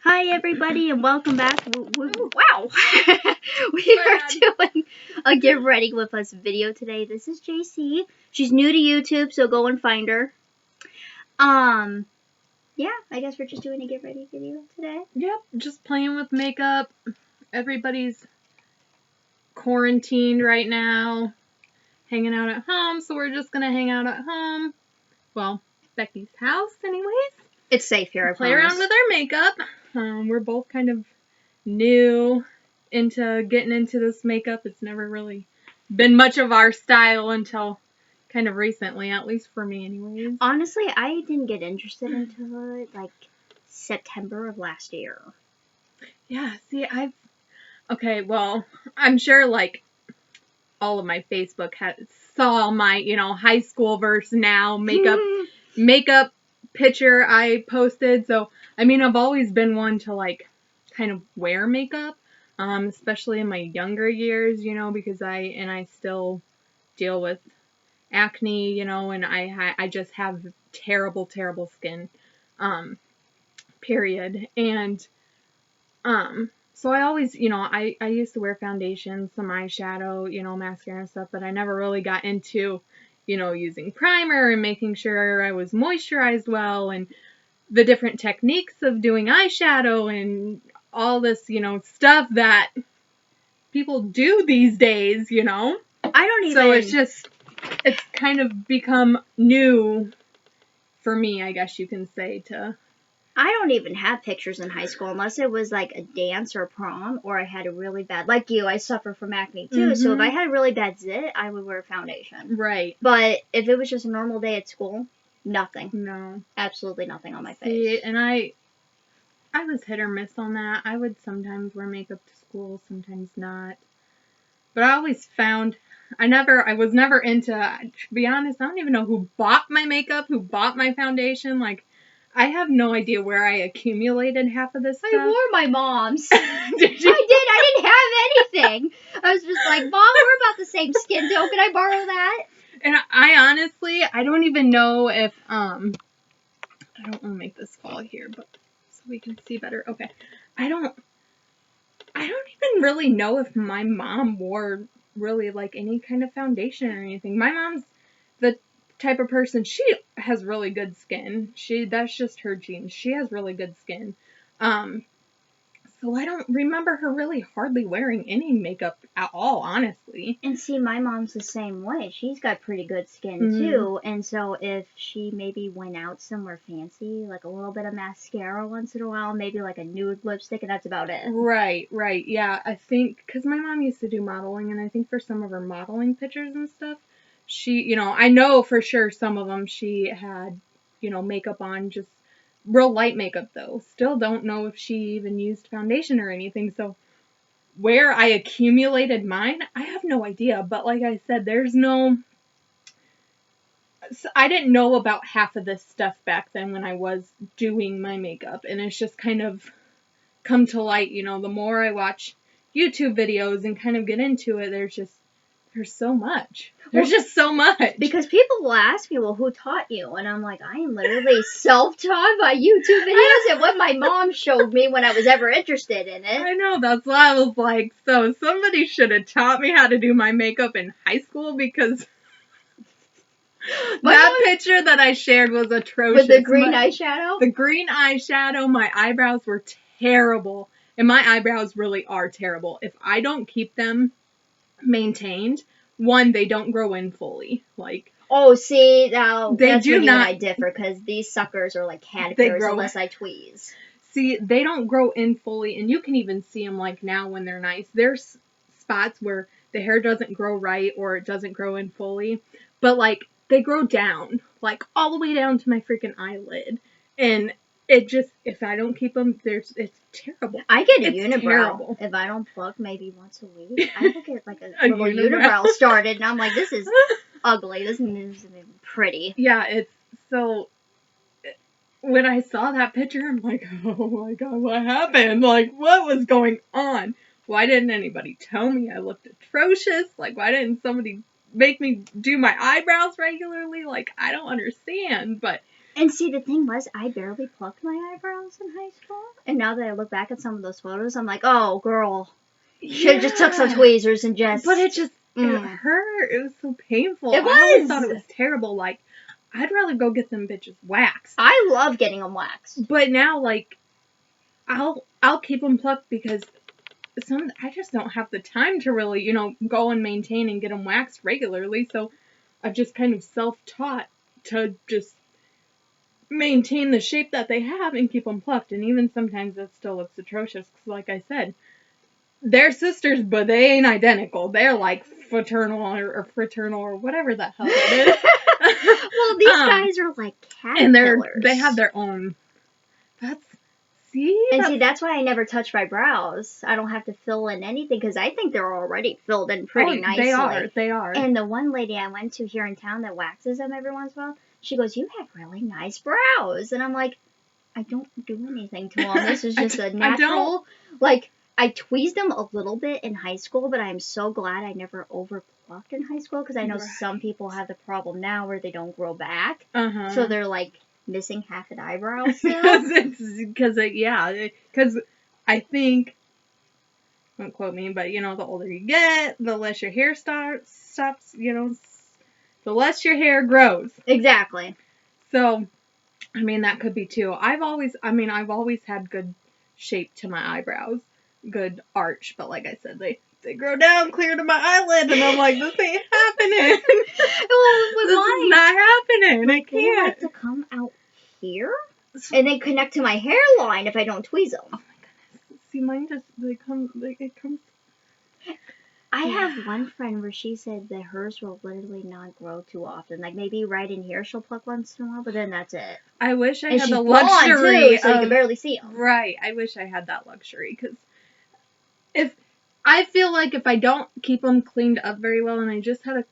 Hi everybody and welcome back. Wow! We are doing a get ready with us video today. This is Jeighce. She's new to YouTube, so go and find her. Yeah, I guess we're just doing a get ready video today. Yep, just playing with makeup. Everybody's quarantined right now, hanging out at home, so we're just gonna hang out at home. Well, Becky's house anyways. It's safe here, I Play promise. around with our makeup. We're both kind of new into getting into this makeup. It's never really been much of our style until kind of recently, at least for me anyways. Honestly, I didn't get interested into it like September of last year. Yeah, see, okay, well, I'm sure like all of my Facebook saw my, high school versus now makeup picture I posted. So, I mean, I've always been one to like kind of wear makeup, especially in my younger years, because I still deal with acne, and I just have terrible, terrible skin, period. And, so I always, I used to wear foundation, some eyeshadow, mascara and stuff, but I never really got into, using primer and making sure I was moisturized well and the different techniques of doing eyeshadow and all this, stuff that people do these days, I don't even... So it's kind of become new for me, I guess you can say, I don't even have pictures in high school unless it was like a dance or prom or I had a really bad, like you, I suffer from acne too. So if I had a really bad zit, I would wear foundation. Right. But if it was just a normal day at school, nothing. No. Absolutely nothing on my face. See, and I was hit or miss on that. I would sometimes wear makeup to school, sometimes not. But I always found, I was never into, to be honest, I don't even know who bought my makeup, who bought my foundation. Like, I have no idea where I accumulated half of this stuff. I wore my mom's. Did you? I didn't have anything. I was just like, Mom, we're about the same skin tone. Can I borrow that? And I honestly, I don't even know if, I don't want to make this fall here, but so we can see better. Okay. I don't even really know if my mom wore really like any kind of foundation or anything. My mom's the type of person, she has really good skin. That's just her genes. She has really good skin. So I don't remember her really hardly wearing any makeup at all, honestly. And see, my mom's the same way. She's got pretty good skin too. And so if she maybe went out somewhere fancy, like a little bit of mascara once in a while, maybe like a nude lipstick, and that's about it. Right. Yeah, I think, because my mom used to do modeling, and I think for some of her modeling pictures and stuff, she, I know for sure some of them she had, makeup on, just real light makeup though. Still don't know if she even used foundation or anything. So where I accumulated mine, I have no idea. But like I said, I didn't know about half of this stuff back then when I was doing my makeup. And it's just kind of come to light, the more I watch YouTube videos and kind of get into it, there's so much. There's just so much. Because people will ask me, well, who taught you? And I'm like, I am literally self-taught by YouTube videos and what my mom showed me when I was ever interested in it. I know, that's why I was like, so somebody should have taught me how to do my makeup in high school, because that picture that I shared was atrocious. With the green eyeshadow? The green eyeshadow, my eyebrows were terrible. And my eyebrows really are terrible. If I don't keep them maintained, one, they don't grow in fully. Like, oh, see, now that's do when not. I differ, because these suckers are like caterpillars unless I tweeze. See, they don't grow in fully, and you can even see them like now when they're nice. There's spots where the hair doesn't grow right or it doesn't grow in fully, but like they grow down, like all the way down to my freaking eyelid, and it just, if I don't keep them, it's terrible. I get a unibrow. If I don't pluck maybe once a week, I will get like a little unibrow started, and I'm like, this is ugly. This isn't even pretty. Yeah, it's so. When I saw that picture, I'm like, oh my god, what happened? Like, what was going on? Why didn't anybody tell me I looked atrocious? Like, why didn't somebody make me do my eyebrows regularly? Like, I don't understand, but And see, the thing was, I barely plucked my eyebrows in high school. And now that I look back at some of those photos, I'm like, oh, girl. Should've just took some tweezers and just... But it just, it hurt. It was so painful. It was. I always thought it was terrible. Like, I'd rather go get them bitches waxed. I love getting them waxed. But now, like, I'll keep them plucked because I just don't have the time to really, you know, go and maintain and get them waxed regularly. So I've just kind of self-taught to just maintain the shape that they have and keep them plucked. And even sometimes that still looks atrocious because, like I said, they're sisters, but they ain't identical. They're like fraternal or whatever the hell it is. Well, these guys are like caterpillars. And they have their own. That's why I never touch my brows. I don't have to fill in anything because I think they're already filled in pretty nicely. They are. And the one lady I went to here in town that waxes them every once in a while, she goes, "You have really nice brows." And I'm like, I don't do anything to them. This is just a natural, like, I tweezed them a little bit in high school, but I'm so glad I never overplucked in high school because I know some people have the problem now where they don't grow back. So they're like missing half an eyebrow still. Because I think, don't quote me, but you know, the older you get, the less your hair stops, you know, the less your hair grows. Exactly. So, I mean, that could be too. I've always had good shape to my eyebrows. Good arch, but like I said, they grow down clear to my eyelid, and I'm like, this ain't happening. Well, with this is not happening. I can't. They like to come out here and then connect to my hairline if I don't tweeze them. Oh my goodness! See, mine just it comes. I have one friend where she said that hers will literally not grow too often. Like maybe right in here she'll pluck once in a while, but then that's it. I wish I had the luxury too, so you can barely see them. Right. I wish I had that luxury because I feel like if I don't keep them cleaned up very well, and I just had to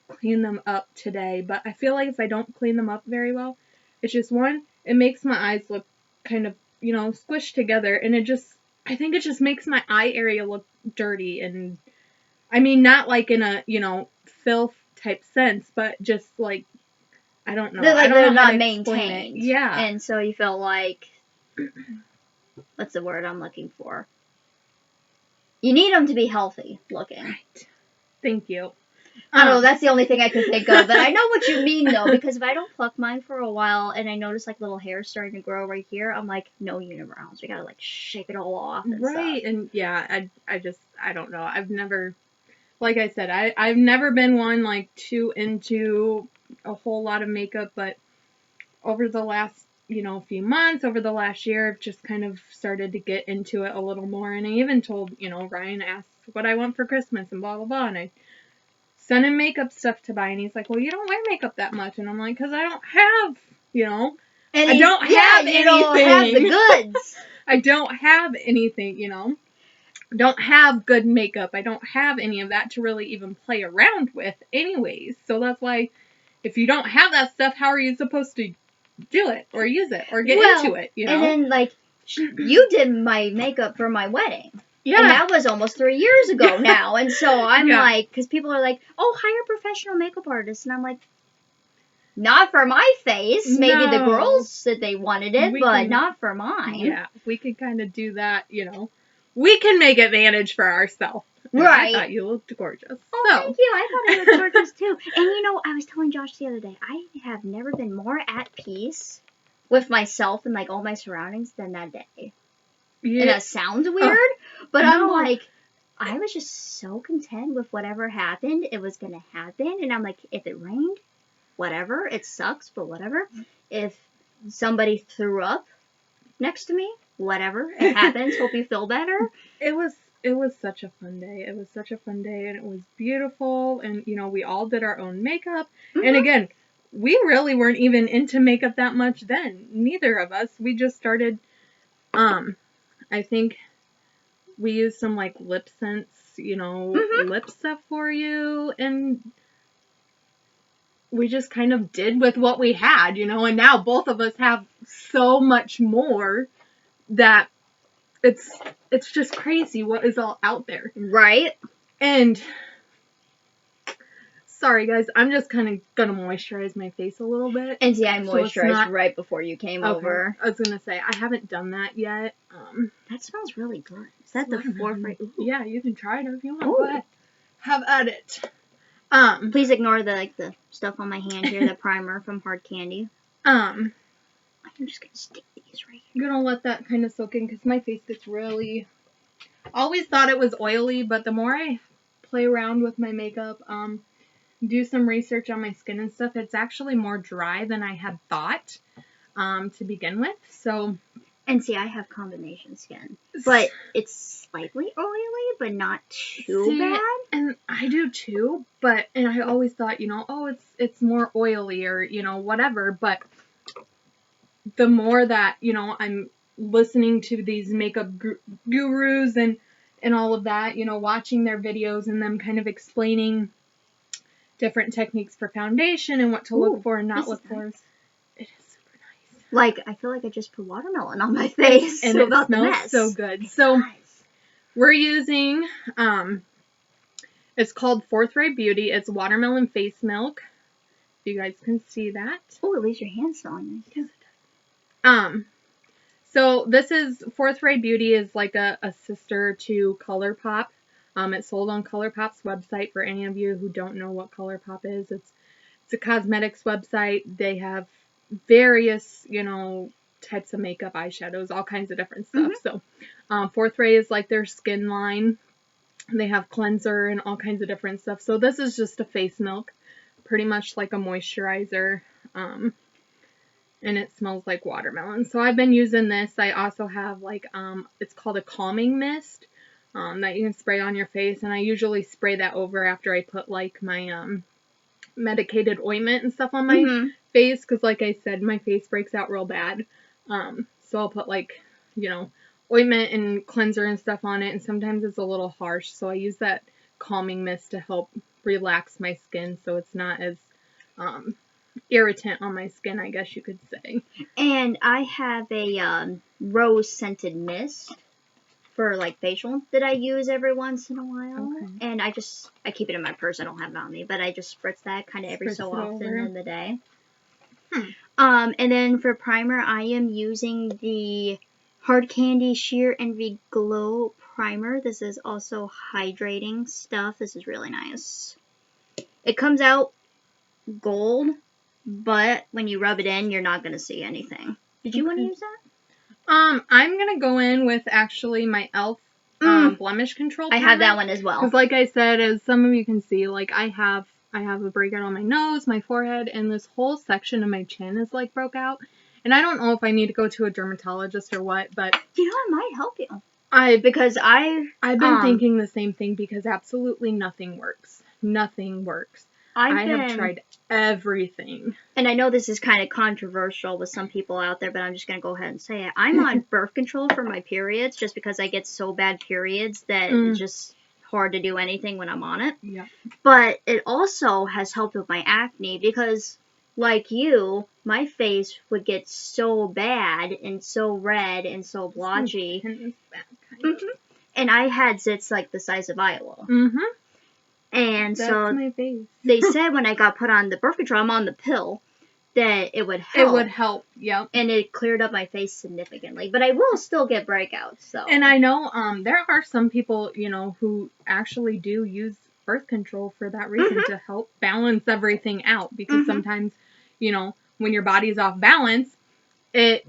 clean them up today, but I feel like if I don't clean them up very well, it's just it makes my eyes look kind of, you know, squished together, and I think it just makes my eye area look dirty, and I mean, not like in a, you know, filth type sense, but just like, I don't know. They're not maintained. Yeah. And so you feel like, what's the word I'm looking for? You need them to be healthy looking. Right. Thank you. I don't know, that's the only thing I could think of. But I know what you mean, though, because if I don't pluck mine for a while and I notice, like, little hairs starting to grow right here, I'm like, no unibrows. We gotta, like, shake it all off and right, stuff. And, yeah, I don't know. I've never, like I said, I've never been one, like, too into a whole lot of makeup, but over the last, you know, few months, over the last year, I've just kind of started to get into it a little more, and I even told, you know, Ryan asked what I want for Christmas and blah, blah, blah, and I sent him makeup stuff to buy, and he's like, well, you don't wear makeup that much, and I'm like, because I don't have, you know, I don't have anything. Don't have the goods. I don't have anything, you know, don't have good makeup, I don't have any of that to really even play around with anyways, so that's why, if you don't have that stuff, how are you supposed to do it, or use it, or get into it, you know? And then, like, you did my makeup for my wedding. Yeah. And that was almost 3 years ago now. And so I'm like, because people are like, oh, hire a professional makeup artist. And I'm like, not for my face. Maybe the girls said they wanted it, but not for mine. Yeah, we could kind of do that, you know. We can make advantage for ourselves. Right. I thought you looked gorgeous. Oh, thank you. I thought I looked gorgeous too. And you know, I was telling Josh the other day, I have never been more at peace with myself and like all my surroundings than that day. Yeah. And that sounds weird, but I'm like, I was just so content with whatever happened. It was going to happen. And I'm like, if it rained, whatever. It sucks, but whatever. If somebody threw up next to me, whatever. It happens. Hope you feel better. It was such a fun day. It was such a fun day, and it was beautiful, and, you know, we all did our own makeup, and again, we really weren't even into makeup that much then. Neither of us. We just started, I think we used some, like, lip scents, you know, lip stuff for you, and we just kind of did with what we had, you know, and now both of us have so much more that it's just crazy what is all out there. Right. And Sorry, guys. I'm just kind of going to moisturize my face a little bit. And see, I So it's moisturized not- right before you came Okay. over. I was going to say, I haven't done that yet. That smells really good. Is that the forefront? Yeah, you can try it if you want. Ooh. Go ahead. Have at it. Please ignore the stuff on my hand here, the primer from Hard Candy. I'm just going to stick these right here. going to let that kind of soak in because my face gets really... I always thought it was oily, but the more I play around with my makeup, do some research on my skin and stuff, it's actually more dry than I had thought to begin with. So, and see, I have combination skin, but it's slightly oily, but not too bad. And I do too, and I always thought, oh, it's more oily or, whatever, but the more that, I'm listening to these makeup gurus and all of that, watching their videos and them kind of explaining different techniques for foundation and what to look for and not look for. It is super nice. Like, I feel like I just put watermelon on my face. And so it about smells the mess. so good. So, we're using, it's called Forthright Beauty. It's watermelon face milk. If you guys can see that. Oh, at least your hand's still on Yes, it does. So this is Forthright Beauty is like a sister to ColourPop. It's sold on ColourPop's website. For any of you who don't know what ColourPop is, it's a cosmetics website. They have various, types of makeup, eyeshadows, all kinds of different stuff. So Forthright is like their skin line. They have cleanser and all kinds of different stuff. So this is just a face milk, pretty much like a moisturizer. And it smells like watermelon. So I've been using this. I also have like, it's called a calming mist that you can spray on your face. And I usually spray that over after I put like my medicated ointment and stuff on my face. Because like I said, my face breaks out real bad. So I'll put like, ointment and cleanser and stuff on it. And sometimes it's a little harsh. So I use that calming mist to help relax my skin so it's not as irritant on my skin, I guess you could say. And I have a rose scented mist for like facial that I use every once in a while. Okay. And I keep it in my purse. I don't have it on me, but I just spritz that kind of every so often in the day. And then for primer, I am using the Hard Candy Sheer Envy Glow Primer. This is also hydrating stuff. This is really nice. It comes out gold, but when you rub it in, you're not going to see anything. Did you want to use that? I'm going to go in with actually my e.l.f. Blemish Control primer. I have that one as well. Because like I said, as some of you can see, like I have a breakout on my nose, my forehead, and this whole section of my chin is like broke out. And I don't know if I need to go to a dermatologist or what, but it might help you. I've been thinking the same thing because absolutely nothing works. Nothing works. I have tried everything. And I know this is kind of controversial with some people out there, but I'm just going to go ahead and say it. I'm on birth control for my periods just because I get so bad periods that it's just hard to do anything when I'm on it. Yeah. But it also has helped with my acne because, like you, my face would get so bad and so red and so blotchy. And I had zits like the size of Iowa. And that's so my face. They said when I got put on the birth control, I'm on the pill, that it would help. It would help, yep. And it cleared up my face significantly. But I will still get breakouts, so. And I know there are some people, who actually do use birth control for that reason, to help balance everything out. Because sometimes, when your body's off balance, it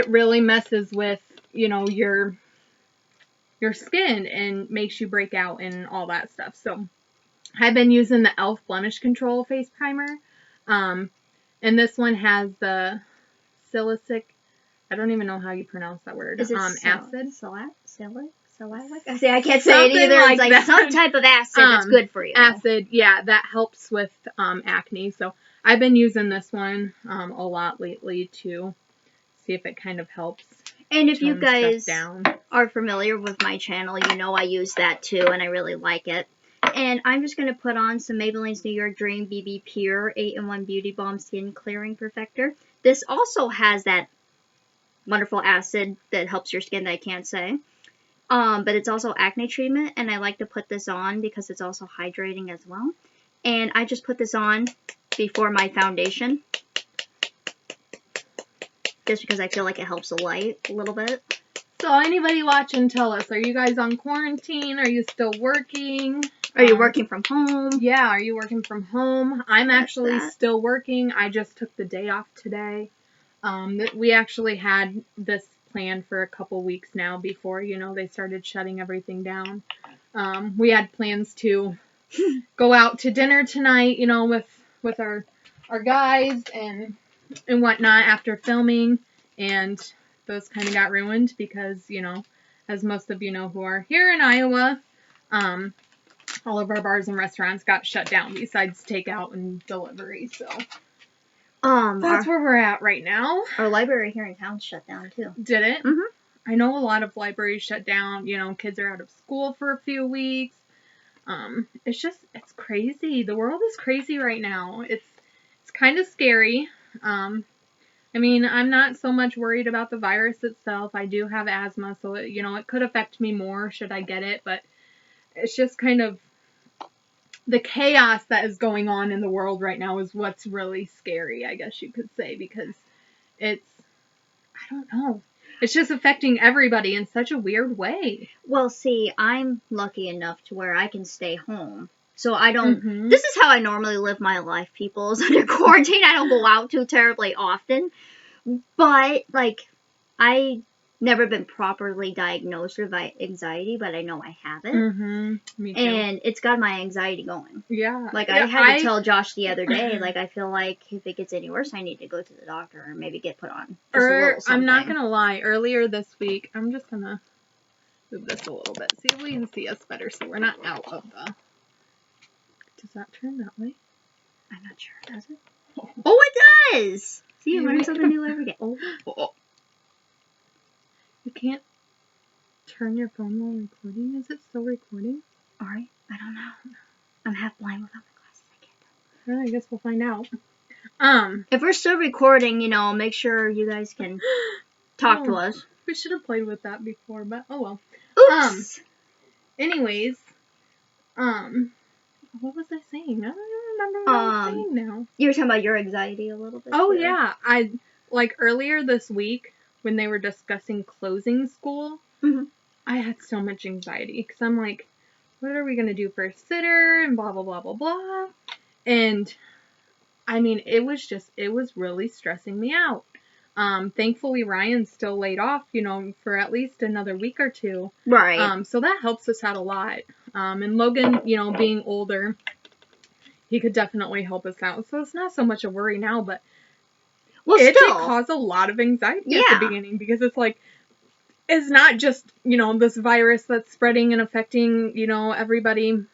really messes with, your skin and makes you break out and all that stuff. So I've been using the e.l.f. Blemish Control face primer. And this one has the salicylic, I don't even know how you pronounce that word. Is it acid? Salicylic? See, I can't say it either. Like it's like some type of acid that's good for you. Acid, yeah, that helps with acne. So I've been using this one a lot lately to see if it kind of helps. And if you guys are familiar with my channel, you know I use that too, and I really like it. And I'm just going to put on some Maybelline's New York Dream BB Pure 8-in-1 Beauty Balm Skin Clearing Perfector. This also has that wonderful acid that helps your skin that I can't say. But it's also acne treatment, and I like to put this on because it's also hydrating as well. And I just put this on before my foundation. Just because I feel like it helps the light a little bit. So anybody watching, tell us, are you guys on quarantine? Are you still working? Are you working from home? Yeah, are you working from home? I'm actually still working. I just took the day off today. We actually had this planned for a couple weeks now before, they started shutting everything down. We had plans to go out to dinner tonight, with our guys and whatnot after filming, and those kind of got ruined because, as most of you know who are here in Iowa, all of our bars and restaurants got shut down besides takeout and delivery. So that's where we're at right now. Our library here in town shut down too. Did it? Mm-hmm. I know a lot of libraries shut down. Kids are out of school for a few weeks. It's crazy. The world is crazy right now. It's kind of scary. I'm not so much worried about the virus itself. I do have asthma, so it could affect me more should I get it, but it's just kind of the chaos that is going on in the world right now is what's really scary, I guess you could say, because I don't know. It's just affecting everybody in such a weird way. Well, see, I'm lucky enough to where I can stay home. So I don't, this is how I normally live my life, people, is under quarantine. I don't go out too terribly often. But, I never been properly diagnosed with anxiety, but I know I have it. Me too. And it's got my anxiety going. Yeah. I had to tell Josh the other day, I feel like if it gets any worse, I need to go to the doctor or maybe get put on just a little something. I'm not going to lie, earlier this week, I'm just going to move this a little bit. See if we can see us better so we're not out of the... Does that turn that way? I'm not sure. Does it? Oh, it does! See, you learn something new every day. Oh. You can't turn your phone while recording? Is it still recording? Alright, I don't know. I'm half blind without my glasses. I can't tell. Well, I guess we'll find out. If we're still recording, make sure you guys can talk to us. We should have played with that before, but oh well. Oops! Anyways, what was I saying? I don't even remember what I was saying now. You were talking about your anxiety a little bit. Oh, yeah. Earlier this week, when they were discussing closing school, I had so much anxiety. Because I'm like, what are we going to do for a sitter? And blah, blah, blah, blah, blah. And, it was really stressing me out. Thankfully, Ryan's still laid off, for at least another week or two. Right. So that helps us out a lot. And Logan, being older, he could definitely help us out. So it's not so much a worry now, but it did cause a lot of anxiety at the beginning because it's like, it's not just, this virus that's spreading and affecting, everybody,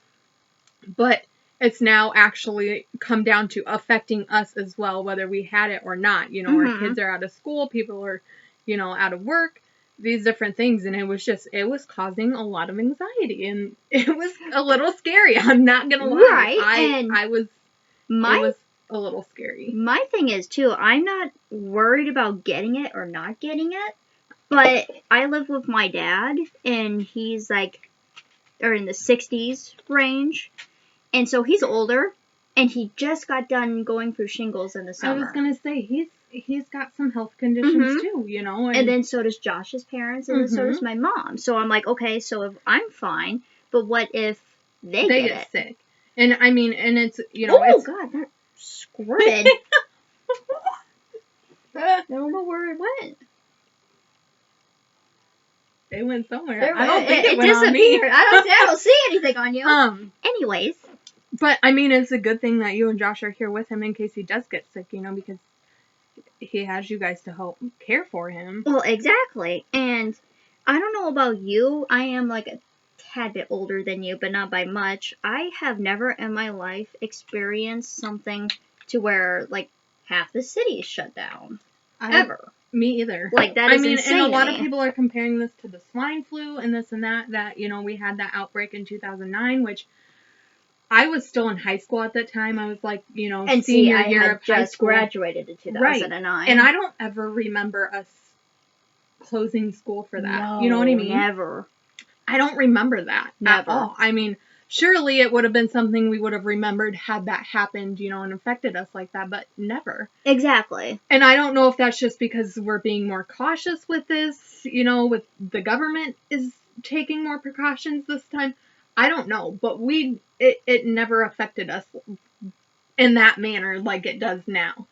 but it's now actually come down to affecting us as well, whether we had it or not. Our kids are out of school, people are, out of work, these different things. And it was causing a lot of anxiety and it was a little scary. I'm not going to lie. Right. It was a little scary. My thing is too, I'm not worried about getting it or not getting it, but I live with my dad and he's in the 60s range. And so he's older, and he just got done going through shingles in the summer. I was going to say, he's got some health conditions too, And then so does Josh's parents, and then so does my mom. So I'm like, okay, so if I'm fine, but what if they get sick? And and it's, oh, God, that squirted. I don't know where it went. It went somewhere. I don't think it went disappeared. On me. I don't see anything on you. Anyways. But, it's a good thing that you and Josh are here with him in case he does get sick, because he has you guys to help care for him. Well, exactly. And I don't know about you. I am a tad bit older than you, but not by much. I have never in my life experienced something to where, half the city is shut down. Ever. Me either. That is insane. And a lot of people are comparing this to the swine flu and this and that, we had that outbreak in 2009, which I was still in high school at that time. I was and senior year of high just school. Graduated in 2009. Right. And I don't ever remember us closing school for that. No, you know what I mean? Never. I don't remember that Never. at all. surely it would have been something we would have remembered had that happened, you know, and affected us like that, but never. Exactly. And I don't know if that's just because we're being more cautious with this, you know, with the government is taking more precautions this time. I don't know, but it never affected us in that manner like it does now.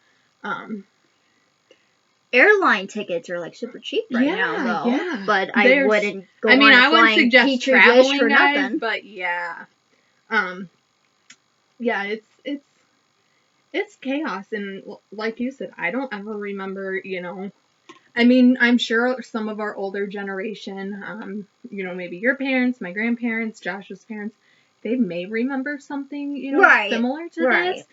Airline tickets are like super cheap right now, though. Yeah. But I wouldn't go on a I wouldn't flying suggest Petri dish traveling, for guys, nothing. but yeah. Yeah, it's chaos, and like you said, I don't ever remember, you know, I mean, I'm sure some of our older generation, you know, maybe your parents, my grandparents, Josh's parents, they may remember something, you know, similar to this.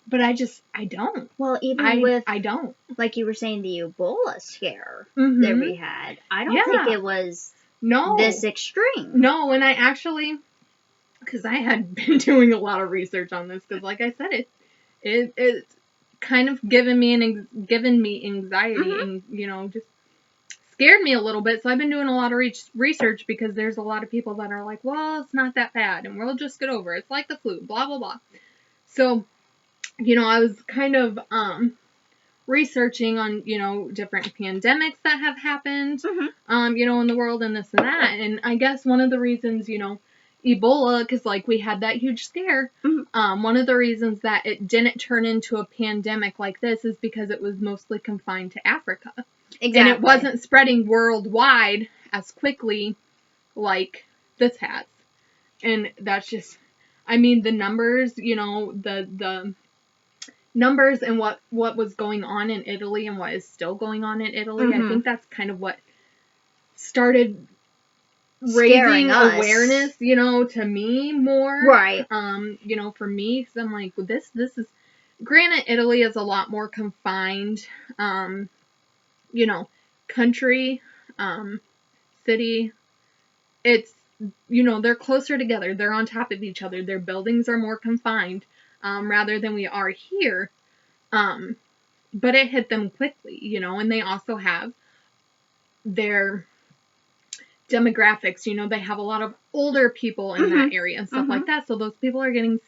But I don't. Well, even I don't. Like you were saying, the Ebola scare that we had, I don't think it was this extreme. No, and I actually, because I had been doing a lot of research on this, because like I said, it's kind of given me anxiety and, you know, just scared me a little bit. So I've been doing a lot of research because there's a lot of people that are like, well, it's not that bad and we'll just get over it. It's like the flu, blah, blah, blah. So, you know, I was kind of researching on, you know, different pandemics that have happened, you know, in the world and this and that. And I guess one of the reasons, you know, Ebola, because like we had that huge scare, one of the reasons that it didn't turn into a pandemic like this is because it was mostly confined to Africa. Exactly. And it wasn't spreading worldwide as quickly like this has. And that's just, I mean, the numbers, you know, the numbers and what was going on in Italy and what is still going on in Italy, I think that's kind of what started raising awareness, you know, to me more. Right. You know, for me, because I'm like, well, this is, granted, Italy is a lot more confined, you know, country, city. It's, you know, they're closer together. They're on top of each other. Their buildings are more confined, rather than we are here. But it hit them quickly, you know, and they also have their demographics, you know, they have a lot of older people in that area and stuff like that. So those people are getting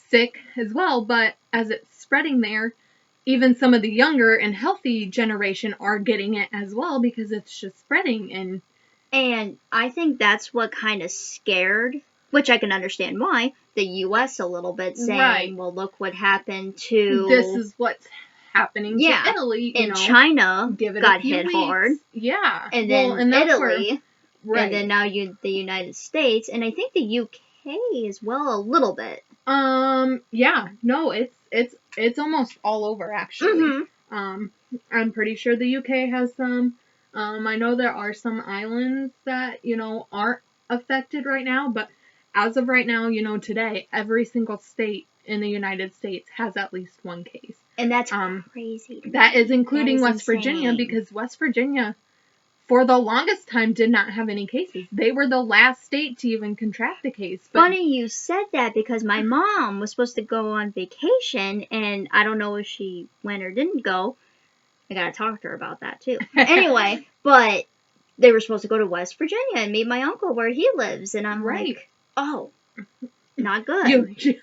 sick as well. But as it's spreading there, even some of the younger and healthy generation are getting it as well because it's just spreading. And I think that's what kind of scared, which I can understand why, the U.S. a little bit, saying, well, look what happened to... This is what's happening to Italy, you know. China got hit hard. Yeah. And then Italy. Right. And then now the United States. And I think the UK as well a little bit. Yeah. No, it's almost all over, actually. I'm pretty sure the UK has some. I know there are some islands that, you know, aren't affected right now, but as of right now, you know, today, every single state in the United States has at least one case. And that's crazy. That is including West Virginia, because West Virginia, for the longest time, did not have any cases. They were the last state to even contract a case. But funny you said that, because my mom was supposed to go on vacation, and I don't know if she went or didn't go. I gotta talk to her about that, too. Anyway, but they were supposed to go to West Virginia and meet my uncle where he lives, and I'm like, oh, not good.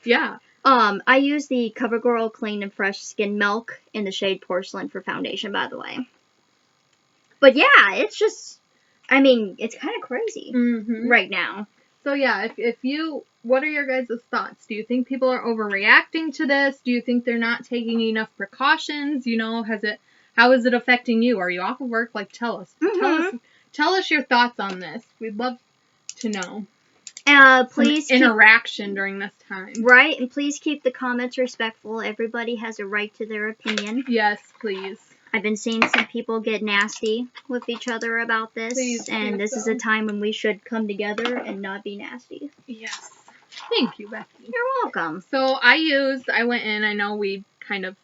Yeah. I use the CoverGirl Clean and Fresh Skin Milk in the shade Porcelain for foundation, by the way. But yeah, it's just, I mean, it's kind of crazy right now. So yeah, if you, what are your guys' thoughts? Do you think people are overreacting to this? Do you think they're not taking enough precautions? You know, how is it affecting you? Are you off of work? Like, tell us. Tell us your thoughts on this. We'd love to know. Please interaction during this time. Right, and please keep the comments respectful. Everybody has a right to their opinion. Yes, please. I've been seeing some people get nasty with each other about this, and this is a time when we should come together and not be nasty. Yes. Thank you, Becky. You're welcome. So I went in, I know we kind of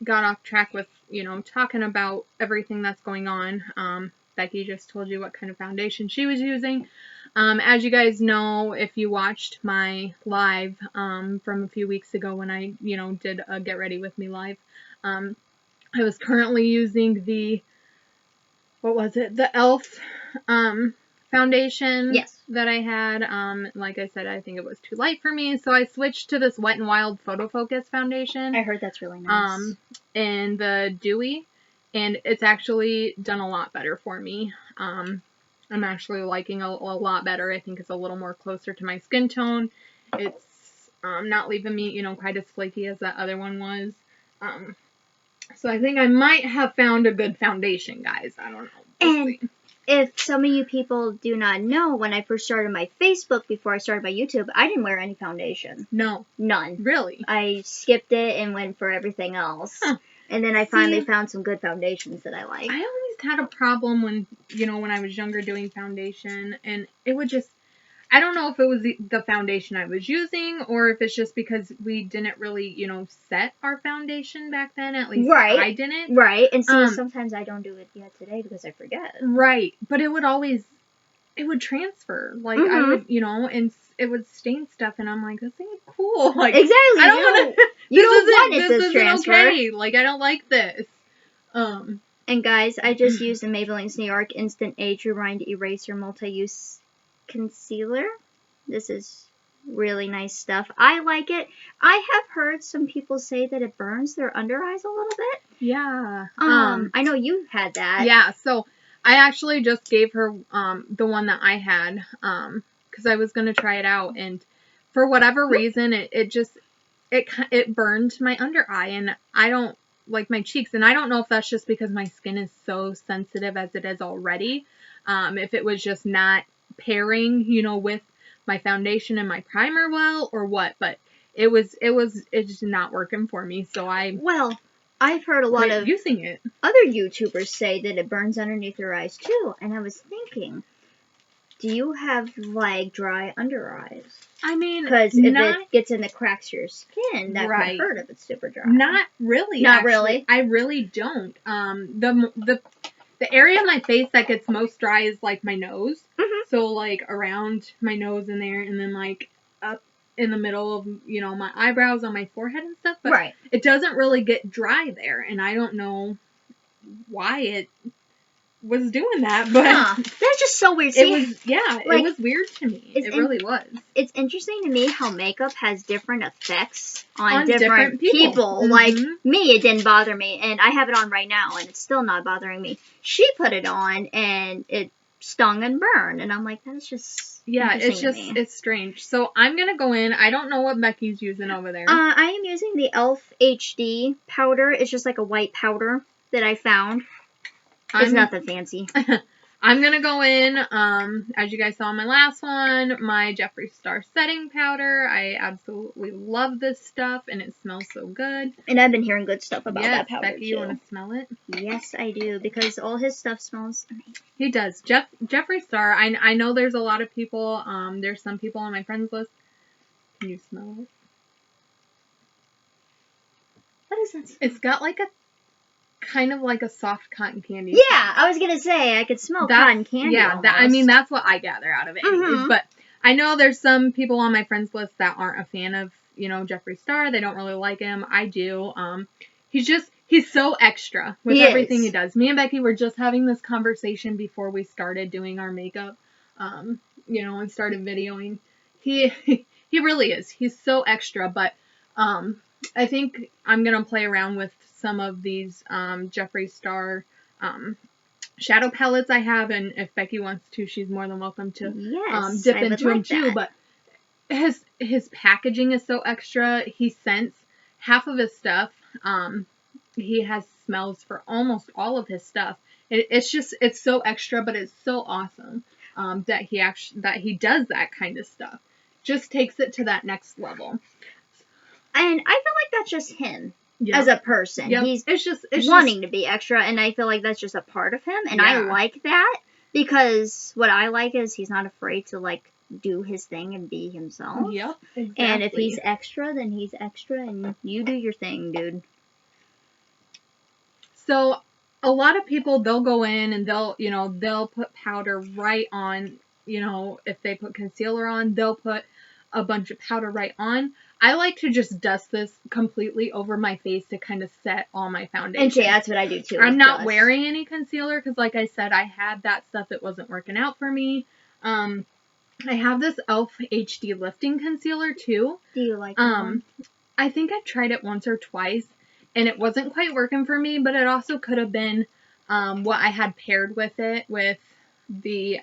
got off track with, you know, talking about everything that's going on. Becky just told you what kind of foundation she was using. As you guys know, if you watched my live from a few weeks ago when I, you know, did a Get Ready With Me live, I was currently using the, the e.l.f. foundation Yes. that I had. Like I said, I think it was too light for me, so I switched to this Wet n Wild Photo Focus foundation. I heard that's really nice. In the Dewy, and it's actually done a lot better for me. I'm actually liking a lot better. I think it's a little more closer to my skin tone. It's not leaving me, quite as flaky as that other one was. So I think I might have found a good foundation, guys. I don't know. We'll see. If some of you people do not know, when I first started my Facebook before I started my YouTube, I didn't wear any foundation. No. None. Really? I skipped it and went for everything else. Huh. And then I finally found some good foundations that I like. I always had a problem when I was younger doing foundation, and it would just, I don't know if it was the foundation I was using, or if it's just because we didn't really, set our foundation back then. At least I didn't. Right. And see, sometimes I don't do it yet today because I forget. Right. But it would transfer. Like, I would, and it would stain stuff, and I'm like, this ain't cool. Like, exactly. I don't want to. You don't want it to transfer. Okay. Like, I don't like this. And guys, I just used the Maybelline's New York Instant Age Rewind Eraser Multi-Use Concealer. This is really nice stuff. I like it. I have heard some people say that it burns their under eyes a little bit. Yeah. I know you had that. Yeah, so I actually just gave her the one that I had because I was going to try it out, and for whatever reason it burned my under eye, and I don't like my cheeks, and I don't know if that's just because my skin is so sensitive as it is already, if it was just not pairing, with my foundation and my primer well, or what, but it's just not working for me, so I've heard a lot of using it. Other YouTubers say that it burns underneath their eyes too, and I was thinking, do you have like dry under eyes? I mean, because if it gets in the cracks of your skin, that could hurt if it's super dry. Not really. Not really. I really don't. The area of my face that gets most dry is like my nose. Mm-hmm. So like around my nose in there, and then like up in the middle of my eyebrows, on my forehead and stuff. But it doesn't really get dry there, and I don't know why it was doing that, but that's just so weird. It was weird to me. It really was. It's interesting to me how makeup has different effects on different people. Mm-hmm. Like me, it didn't bother me, and I have it on right now, and it's still not bothering me. She put it on, and it stung and burned, and I'm like, that's just it's strange. So I'm gonna go in. I don't know what Becky's using over there. I am using the e.l.f. HD powder. It's just like a white powder that I found. It's nothing fancy. I'm going to go in, as you guys saw in my last one, my Jeffree Star Setting Powder. I absolutely love this stuff, and it smells so good. And I've been hearing good stuff about that powder, Becky, too. You want to smell it? Yes, I do, because all his stuff smells amazing. He does. Jeffree Star, I know there's a lot of people, there's some people on my friends list. Can you smell it? What is that? It's got like a kind of like a soft cotton candy. Yeah, I was gonna say I could smell cotton candy. Yeah, that's what I gather out of it. Anyways. But I know there's some people on my friends list that aren't a fan of Jeffree Star. They don't really like him. I do. He's so extra with everything he does. Me and Becky were just having this conversation before we started doing our makeup. And started videoing. He really is. He's so extra. But I think I'm gonna play around with some of these Jeffree Star shadow palettes I have, and if Becky wants to, she's more than welcome to dip into them too. But his packaging is so extra. He scents half of his stuff. He has smells for almost all of his stuff. It's so extra, but it's so awesome that he does that kind of stuff. Just takes it to that next level. And I feel like that's just him. As a person. He's it's wanting to be extra, and I feel like that's just a part of him, and I like that, because what I like is he's not afraid to, like, do his thing and be himself. Yep, exactly. And if he's extra, then he's extra, and you do your thing, dude. So, a lot of people, they'll go in and they'll put powder right on, if they put concealer on, they'll put a bunch of powder right on. I like to just dust this completely over my face to kind of set all my foundation. And that's what I do too. I'm not wearing any concealer because, like I said, I had that stuff that wasn't working out for me. I have this e.l.f. HD lifting concealer too. Do you like that one? I think I've tried it once or twice, and it wasn't quite working for me, but it also could have been what I had paired with it with the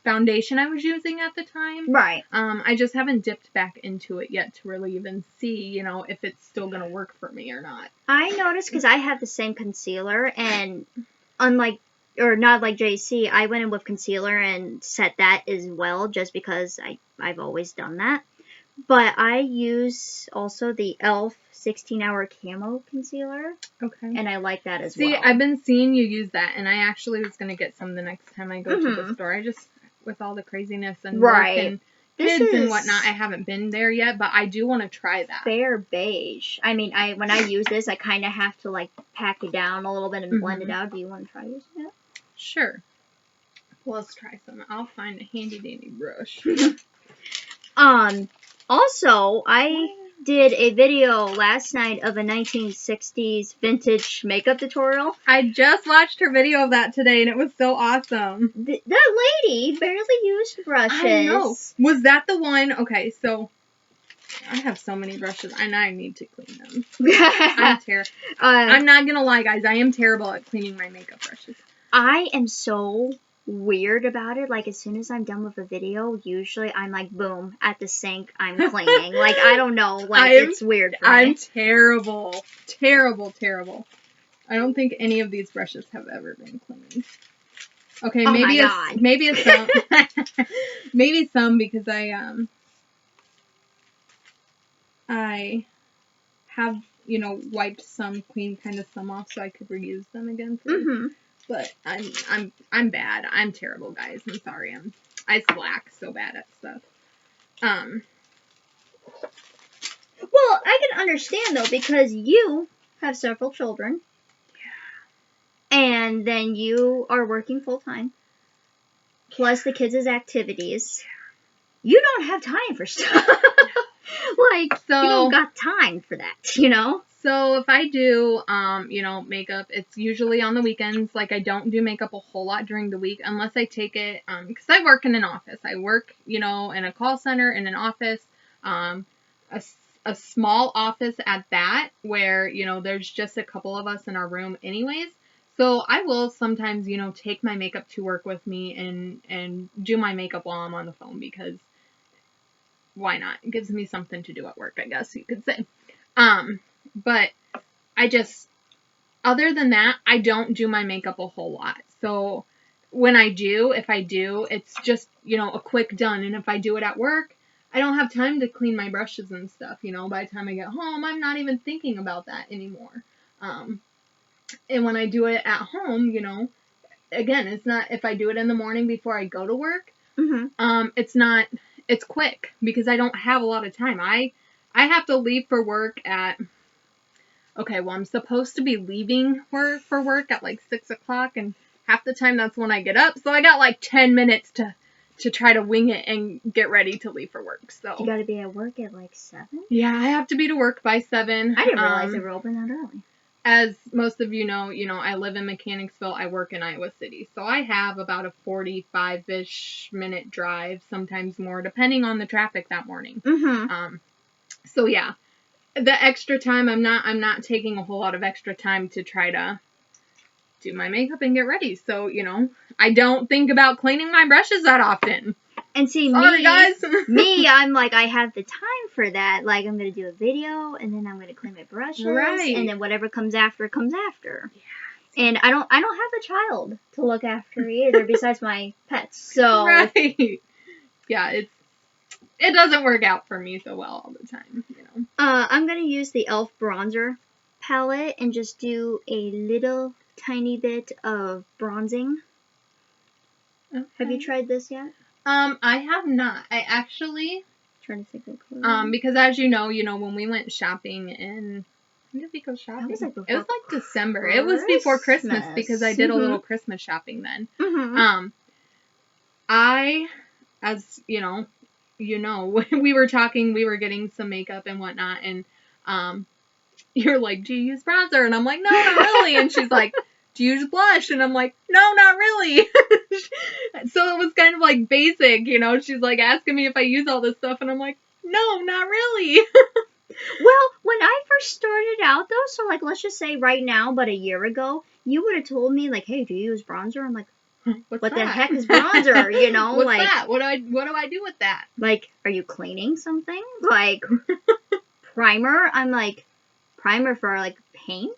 foundation I was using at the time. Right. I just haven't dipped back into it yet to really even see, you know, if it's still going to work for me or not. I noticed because I have the same concealer, and not like Jeighce, I went in with concealer and set that as well just because I've always done that. But I use also the e.l.f. 16-hour Camel Concealer. Okay. And I like that as well. See, I've been seeing you use that, and I actually was going to get some the next time I go to the store. I just, with all the craziness and work and kids and whatnot, I haven't been there yet, but I do want to try that. Fair beige. I mean, when I use this, I kind of have to, like, pack it down a little bit and blend it out. Do you want to try using it? Sure. Well, let's try some. I'll find a handy-dandy brush. Also, I did a video last night of a 1960s vintage makeup tutorial. I just watched her video of that today, and it was so awesome. That lady barely used brushes. I know. Was that the one? Okay, so I have so many brushes, and I need to clean them. I'm not going to lie, guys. I am terrible at cleaning my makeup brushes. I am so weird about it. Like, as soon as I'm done with a video, usually I'm like, boom, at the sink, I'm cleaning. Like, I don't know. Like, it's weird for me. I'm terrible. Terrible, terrible. I don't think any of these brushes have ever been cleaned. Okay, maybe it's some. Maybe some because I have, you know, wiped some, cleaned kind of some off so I could reuse them again. But I'm bad. I'm terrible, guys. I'm sorry. I slack so bad at stuff. Well, I can understand though because you have several children. Yeah. And then you are working full time. Plus the kids' activities. You don't have time for stuff. Like, you don't got time for that, you know? So if I do, you know, makeup, it's usually on the weekends. Like, I don't do makeup a whole lot during the week unless I take it, because I work in an office. I work, you know, in a call center, in an office, a small office at that, where, you know, there's just a couple of us in our room anyways. So I will sometimes, you know, take my makeup to work with me and do my makeup while I'm on the phone because why not? It gives me something to do at work, I guess you could say. But I just, other than that, I don't do my makeup a whole lot. So when I do, if I do, it's just, you know, a quick done. And if I do it at work, I don't have time to clean my brushes and stuff, you know. By the time I get home, I'm not even thinking about that anymore. And when I do it at home, you know, again, it's not, if I do it in the morning before I go to work, it's quick because I don't have a lot of time. I have to leave for work at, okay, well, I'm supposed to be leaving for work at like 6 o'clock, and half the time that's when I get up. So I got like 10 minutes to try to wing it and get ready to leave for work. So you got to be at work at like 7? Yeah, I have to be to work by 7. I didn't realize they were open that early. As most of you know, I live in Mechanicsville. I work in Iowa City. So I have about a 45-ish minute drive, sometimes more, depending on the traffic that morning. So yeah, the extra time, I'm not taking a whole lot of extra time to try to do my makeup and get ready. So, you know, I don't think about cleaning my brushes that often. And see, sorry, guys. I'm like, I have the time for that. Like, I'm going to do a video, and then I'm going to clean my brushes. Right. And then whatever comes after, comes after. Yeah. And I don't have a child to look after either, besides my pets. So. Right. Yeah, it doesn't work out for me so well all the time, you know. I'm going to use the e.l.f. bronzer palette and just do a little tiny bit of bronzing. Okay. Have you tried this yet? I have not. I actually trying to think of because as you know, when we went shopping in, when did we go shopping? It was like December. It was before Christmas because I did a little Christmas shopping then. I, as you know, we were talking, we were getting some makeup and whatnot, and you're like, do you use bronzer? And I'm like, no, not really. And she's like, do you use blush? And I'm like, no, not really. So it was kind of like basic, you know. She's like asking me if I use all this stuff, and I'm like, no, not really. Well, when I first started out, though, so, like, let's just say right now, but a year ago, you would have told me, like, hey, do you use bronzer? I'm like, What's what that? the heck is bronzer, you know? What's like, that? What do I do with that? Like, are you cleaning something? Like, primer? I'm like, primer for, like, paint?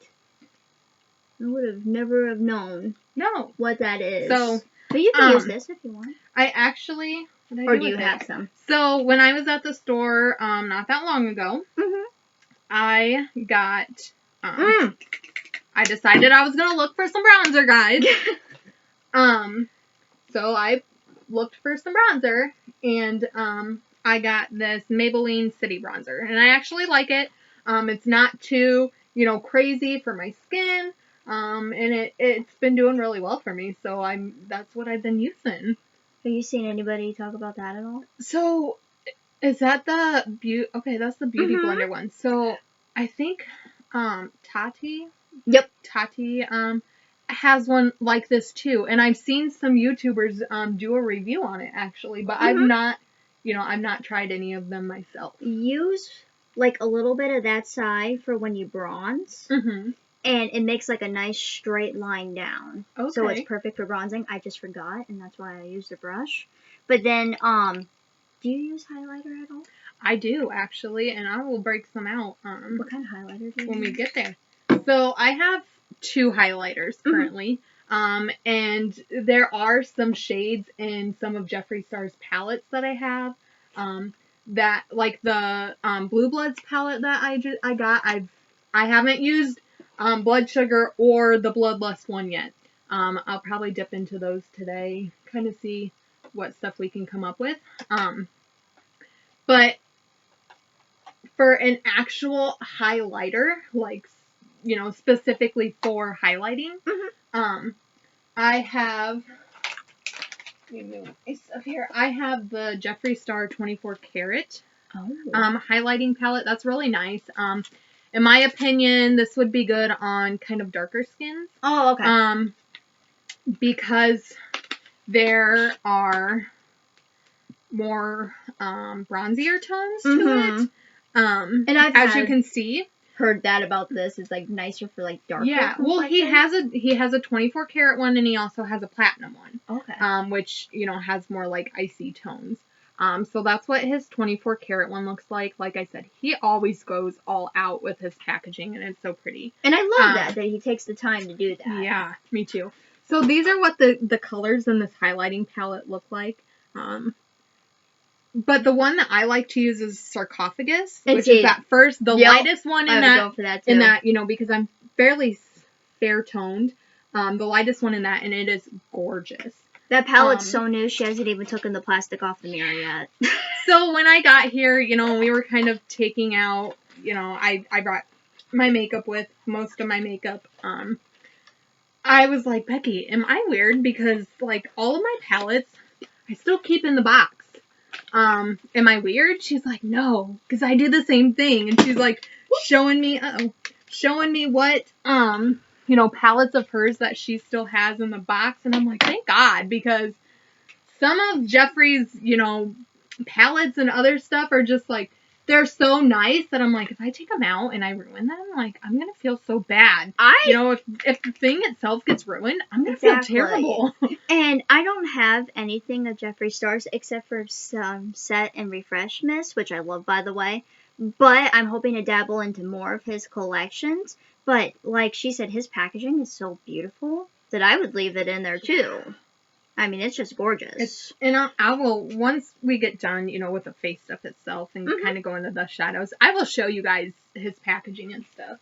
I would have never have known what that is. So, but you can use this if you want. I actually... Or do you have some? So, when I was at the store not that long ago, I got... I decided I was going to look for some bronzer, guys. So I looked for some bronzer, and I got this Maybelline City Bronzer, and I actually like it. It's not too, you know, crazy for my skin, and it's been doing really well for me, so that's what I've been using. Have you seen anybody talk about that at all? So, is that the okay, that's the Beauty Blender one. So, I think, Tarte? Yep. Tarte, has one like this too, and I've seen some YouTubers, do a review on it, actually, but I've not tried any of them myself. Use, like, a little bit of that side for when you bronze. And it makes, like, a nice straight line down. Okay. So it's perfect for bronzing. I just forgot, and that's why I used a brush. But then, do you use highlighter at all? I do, actually, and I will break some out. What kind of highlighter do you use? When we get there. So, I have 2 highlighters currently. And there are some shades in some of Jeffree Star's palettes that I have. That, like the Blue Bloods palette that I got, I haven't used Blood Sugar or the Bloodlust one yet. I'll probably dip into those today, kind of see what stuff we can come up with. But for an actual highlighter, like, you know, specifically for highlighting, I have, let me move my stuff here. I have the Jeffree Star 24 Karat highlighting palette. That's really nice. In my opinion, this would be good on kind of darker skins. Oh, okay. Because there are more bronzier tones to it. And I've as you can see, heard that about this. It's like nicer for like darker. Yeah, well, he has a 24 karat one, and he also has a platinum one. Okay. Which, you know, has more like icy tones. So that's what his 24 karat one looks like. Like I said, he always goes all out with his packaging, and it's so pretty. And I love that he takes the time to do that. Yeah, me too. So these are what the colors in this highlighting palette look like. But the one that I like to use is Sarcophagus, which is that first, the lightest one in that. I would go for that too. In that, you know, because I'm fairly fair toned. The lightest one in that, and it is gorgeous. That palette's so new, she hasn't even taken the plastic off the mirror yet. So when I got here, you know, we were kind of taking out, you know, I brought my makeup with, most of my makeup. I was like, Becky, am I weird? Because, like, all of my palettes, I still keep in the box. Am I weird? She's like, no, because I do the same thing. And she's like, showing me what, you know, palettes of hers that she still has in the box. And I'm like, thank God, because some of Jeffree's, you know, palettes and other stuff are just like, they're so nice that I'm like, if I take them out and I ruin them, like, I'm going to feel so bad. You know, if the thing itself gets ruined, I'm going to feel terrible. And I don't have anything of Jeffree Star's except for some Set and Refresh Mist, which I love, by the way. But I'm hoping to dabble into more of his collections. But, like she said, his packaging is so beautiful that I would leave it in there, too. I mean, it's just gorgeous. And I will, once we get done, you know, with the face stuff itself and kind of go into the shadows, I will show you guys his packaging and stuff.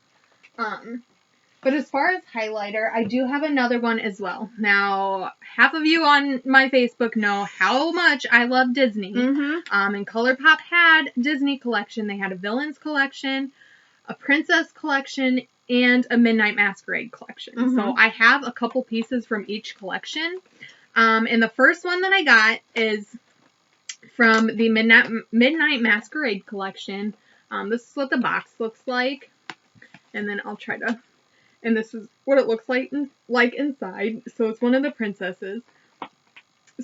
But as far as highlighter, I do have another one as well. Now, half of you on my Facebook know how much I love Disney. And ColourPop had Disney collection. They had a Villains collection, a Princess collection, and a Midnight Masquerade collection. So I have a couple pieces from each collection. And the first one that I got is from the Midnight Masquerade collection. This is what the box looks like. And then I'll try to And this is what it looks like inside. So it's one of the princesses.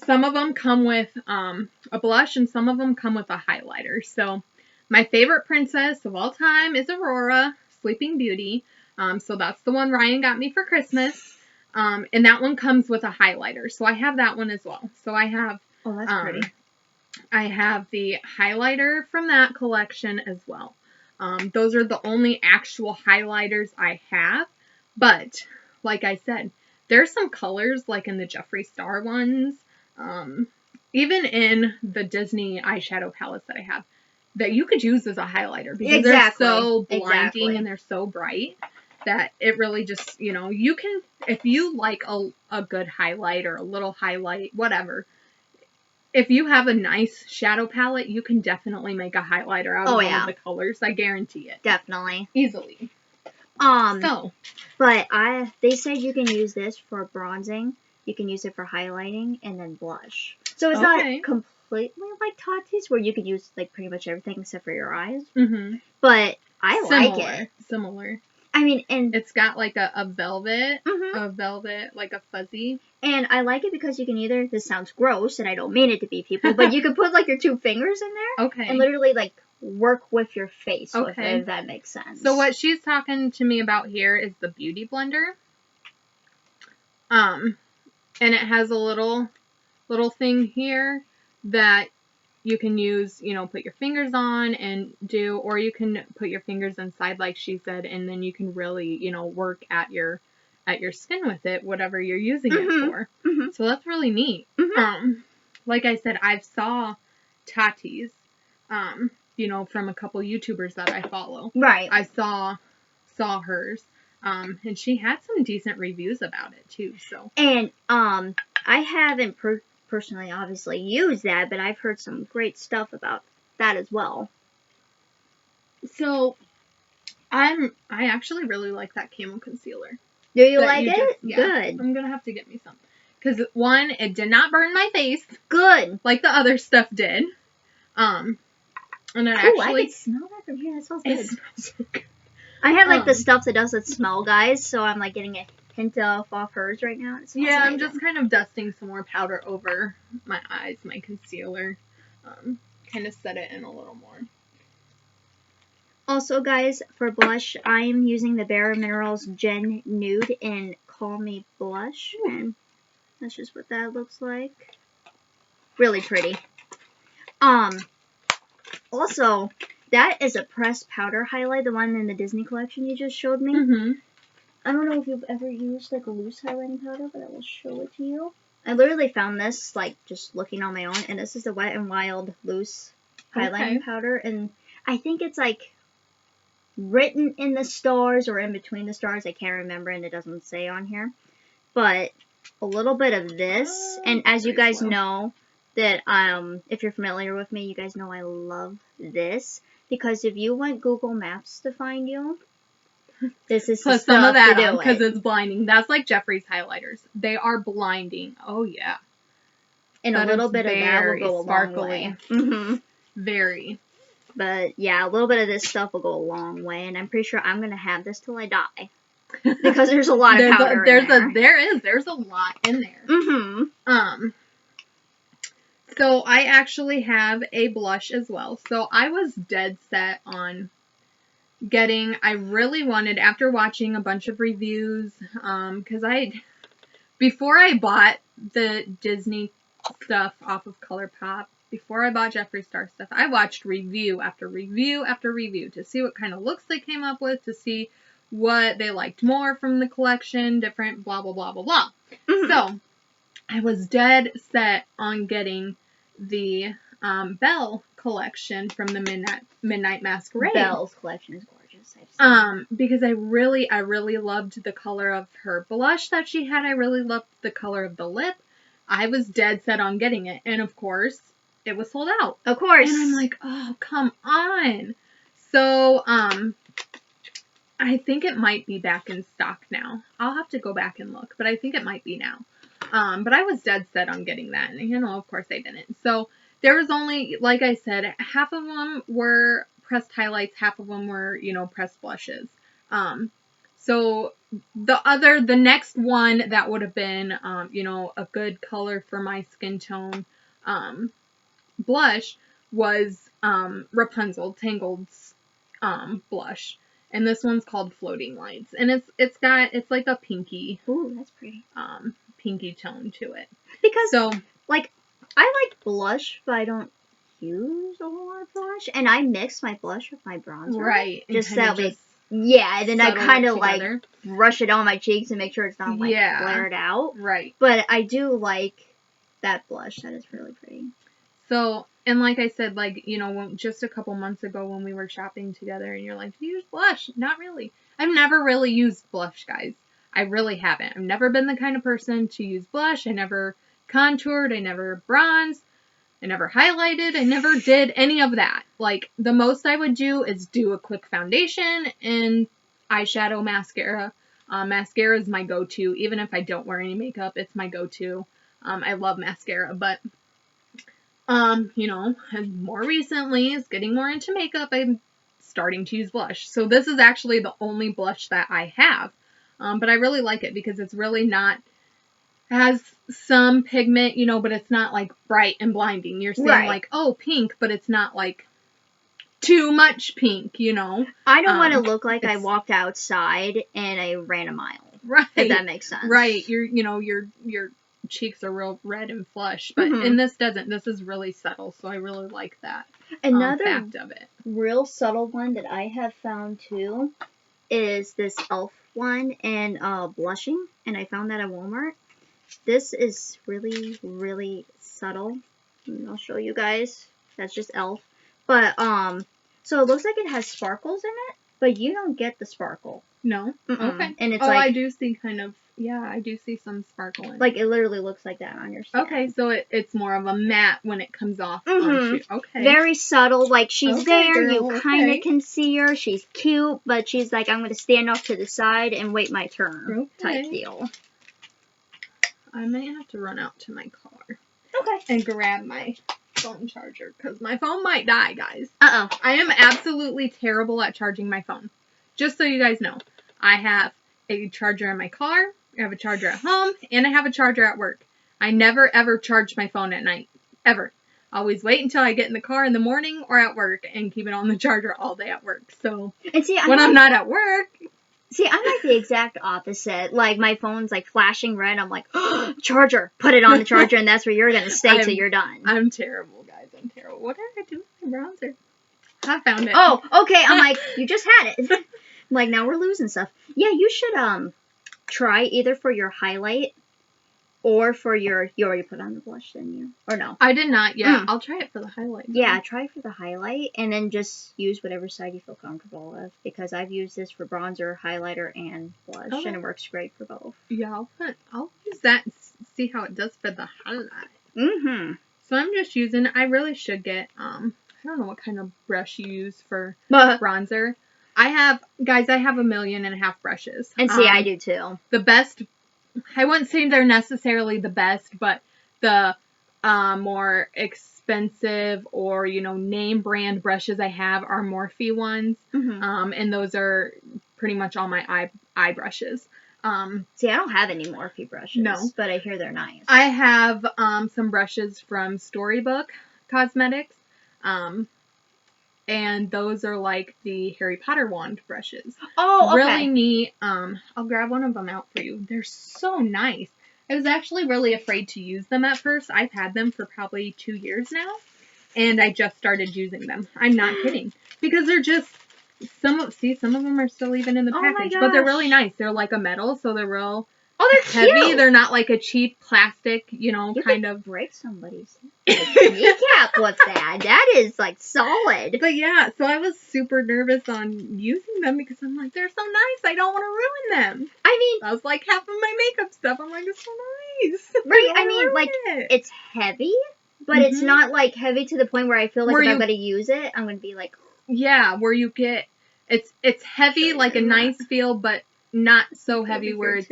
Some of them come with a blush, and some of them come with a highlighter. So my favorite princess of all time is Aurora, Sleeping Beauty. So that's the one Ryan got me for Christmas. And that one comes with a highlighter. So I have that one as well. So I have... Oh, that's pretty. I have the highlighter from that collection as well. Those are the only actual highlighters I have. But, like I said, there's some colors, like in the Jeffree Star ones, even in the Disney eyeshadow palettes that I have, that you could use as a highlighter. Because they're so blinding and they're so bright that it really just, you know, you can, if you like a good highlight or a little highlight, whatever, if you have a nice shadow palette, you can definitely make a highlighter out of all of the colors. I guarantee it. Definitely. Easily. But they said you can use this for bronzing, you can use it for highlighting, and then blush. So it's not completely like Tarte's, where you could use like pretty much everything except for your eyes. Mm-hmm. But I like it. Similar. I mean, and it's got like a velvet, like a fuzzy. And I like it because you can either, this sounds gross, and I don't mean it to be, people, but you can put like your 2 fingers in there. Okay. And literally like work with your face with it, if that makes sense. So what she's talking to me about here is the Beauty Blender. And it has a little thing here that you can use, you know, put your fingers on and do, or you can put your fingers inside like she said, and then you can really, you know, work at your skin with it, whatever you're using it for. Mm-hmm. So that's really neat. Mm-hmm. Like I said, I've saw Tarte's, you know, from a couple YouTubers that I follow. Right. I saw hers. And she had some decent reviews about it too, so. And, I haven't personally obviously used that, but I've heard some great stuff about that as well. So, I actually really like that Camel Concealer. Do you like it? Yeah, good. I'm gonna have to get me some. Because, one, it did not burn my face. Good. Like the other stuff did. And it actually... I can smell that from here. That smells good. It smells so good. I have, like, the stuff that doesn't smell, guys, so I'm, like, getting a hint off hers right now. Yeah, I'm just kind of dusting some more powder over my eyes, my concealer. Kind of set it in a little more. Also, guys, for blush, I am using the Bare Minerals Gen Nude in Call Me Blush. And that's just what that looks like. Really pretty. Also, that is a pressed powder highlight, the one in the Disney collection you just showed me. Mm-hmm. I don't know if you've ever used, like, a loose highlighting powder, but I will show it to you. I literally found this, like, just looking on my own, and this is the Wet n Wild loose highlighting powder, and I think it's, like, written in the stars or in between the stars. I can't remember, and it doesn't say on here. But a little bit of this, and as you guys know, that if you're familiar with me, you guys know I love this, because if you want Google Maps to find you, this is put some of that on because it's blinding. That's like Jeffree's highlighters. They are blinding. Oh yeah. And a little bit of that will go a long way. Mm-hmm. Very. But yeah, a little bit of this stuff will go a long way, and I'm pretty sure I'm gonna have this till I die. Because there's a lot of powder in there. There's a lot in there. Mm-hmm. So I actually have a blush as well. So I was dead set on getting, I really wanted, after watching a bunch of reviews, because before I bought the Disney stuff off of ColourPop, before I bought Jeffree Star stuff, I watched review after review after review to see what kind of looks they came up with, to see what they liked more from the collection, different blah, blah, blah, blah, blah. Mm-hmm. So, I was dead set on getting the Belle collection from the Midnight Masquerade. Belle's collection is gorgeous. Because I really loved the color of her blush that she had. I really loved the color of the lip. I was dead set on getting it. And of course, it was sold out. Of course. And I'm like, oh, come on. So, I think it might be back in stock now. I'll have to go back and look, but I think it might be now. But I was dead set on getting that, and, you know, of course I didn't. So, there was only, like I said, half of them were pressed highlights, half of them were, you know, pressed blushes. So the next one that would have been, you know, a good color for my skin tone, blush was, Rapunzel Tangled's, blush. And this one's called Floating Lights. And it's like a pinky, Ooh, that's pretty. Pinky tone to it. Because, so, like, I like blush, but I don't use a whole lot of blush. And I mix my blush with my bronzer. Right. Just that way. Yeah, and then I kind of, like, together. brush it on my cheeks and make sure it's not, like, flared out. Right. But I do like that blush. That is really pretty. So, and like I said, like, you know, just a couple months ago when we were shopping together and you're like, do you use blush? Not really. I've never really used blush, guys. I really haven't. I've never been the kind of person to use blush. I never contoured. I never bronzed. I never highlighted. I never did any of that. Like, the most I would do is do a quick foundation and eyeshadow mascara. Mascara is my go-to. Even if I don't wear any makeup, it's my go-to. I love mascara, but you know, and more recently, is getting more into makeup, I'm starting to use blush. So this is actually the only blush that I have. But I really like it because it's really not, has some pigment, you know, but it's not like bright and blinding. You're seeing like, oh, pink, but it's not like too much pink, you know. I don't want to look like I walked outside and I ran a mile. Right. If that makes sense. Right. Your cheeks are real red and flush, but and this doesn't. This is really subtle, so I really like that. Another fact of it. Real subtle one that I have found too is this e.l.f. one in blushing, and I found that at Walmart. This is really, really subtle. And I'll show you guys. That's just e.l.f. But so it looks like it has sparkles in it, but you don't get the sparkle. No. Okay. And it's I do see kind of. Yeah, I do see some sparkle in it. Like, it literally looks like that on your skin. Okay, so it's more of a matte when it comes off onto. Okay. Very subtle. Like, she's there. Girl, you kind of can see her. She's cute, but she's like, I'm going to stand off to the side and wait my turn type deal. I might have to run out to my car. Okay. And grab my phone charger, because my phone might die, guys. Uh-oh. I am absolutely terrible at charging my phone. Just so you guys know. I have a charger in my car. I have a charger at home, and I have a charger at work. I never, ever charge my phone at night. Ever. I always wait until I get in the car in the morning or at work and keep it on the charger all day at work. So, and see, when I'm not at work... See, I'm like the exact opposite. Like, my phone's, like, flashing red. I'm like, oh, charger! Put it on the charger, and that's where you're going to stay till you're done. I'm terrible, guys. I'm terrible. What did I do with my bronzer? I found it. Oh, okay. I'm like, you just had it. I'm like, now we're losing stuff. Yeah, you should, try either for your highlight or for your... You already put on the blush, didn't you? Or no? I did not yet. I'll try it for the highlight. Yeah, try for the highlight, and then just use whatever side you feel comfortable with. Because I've used this for bronzer, highlighter, and blush, and it works great for both. Yeah, I'll use that and see how it does for the highlight. So I'm just using... I really should get... I don't know what kind of brush you use for bronzer. I have 1.5 million brushes. And see, I do too. The best, I wouldn't say they're necessarily the best, but the more expensive or, you know, name brand brushes I have are Morphe ones. And those are pretty much all my eye brushes. See, I don't have any Morphe brushes. No. But I hear they're nice. I have some brushes from Storybook Cosmetics. And those are like the Harry Potter wand brushes. Oh, okay. Really neat. I'll grab one of them out for you. They're so nice. I was actually really afraid to use them at first. I've had them for probably 2 years now. And I just started using them. I'm not kidding. Because they're just... Some of them are still even in the package. But they're really nice. They're like a metal, so they're real... Oh, they're heavy. Cute. They're not like a cheap plastic, you know, you kind could of... break somebody's kneecap with that. That is, like, solid. But yeah, so I was super nervous on using them because I'm like, they're so nice. I don't want to ruin them. I mean... I was like, half of my makeup stuff. I'm like, it's so nice. Right, I mean, like, it's heavy, but it's not, like, heavy to the point where I feel like if I'm going to use it, I'm going to be like... Yeah, where you get... It's heavy, like a nice feel, but not so heavy where it's...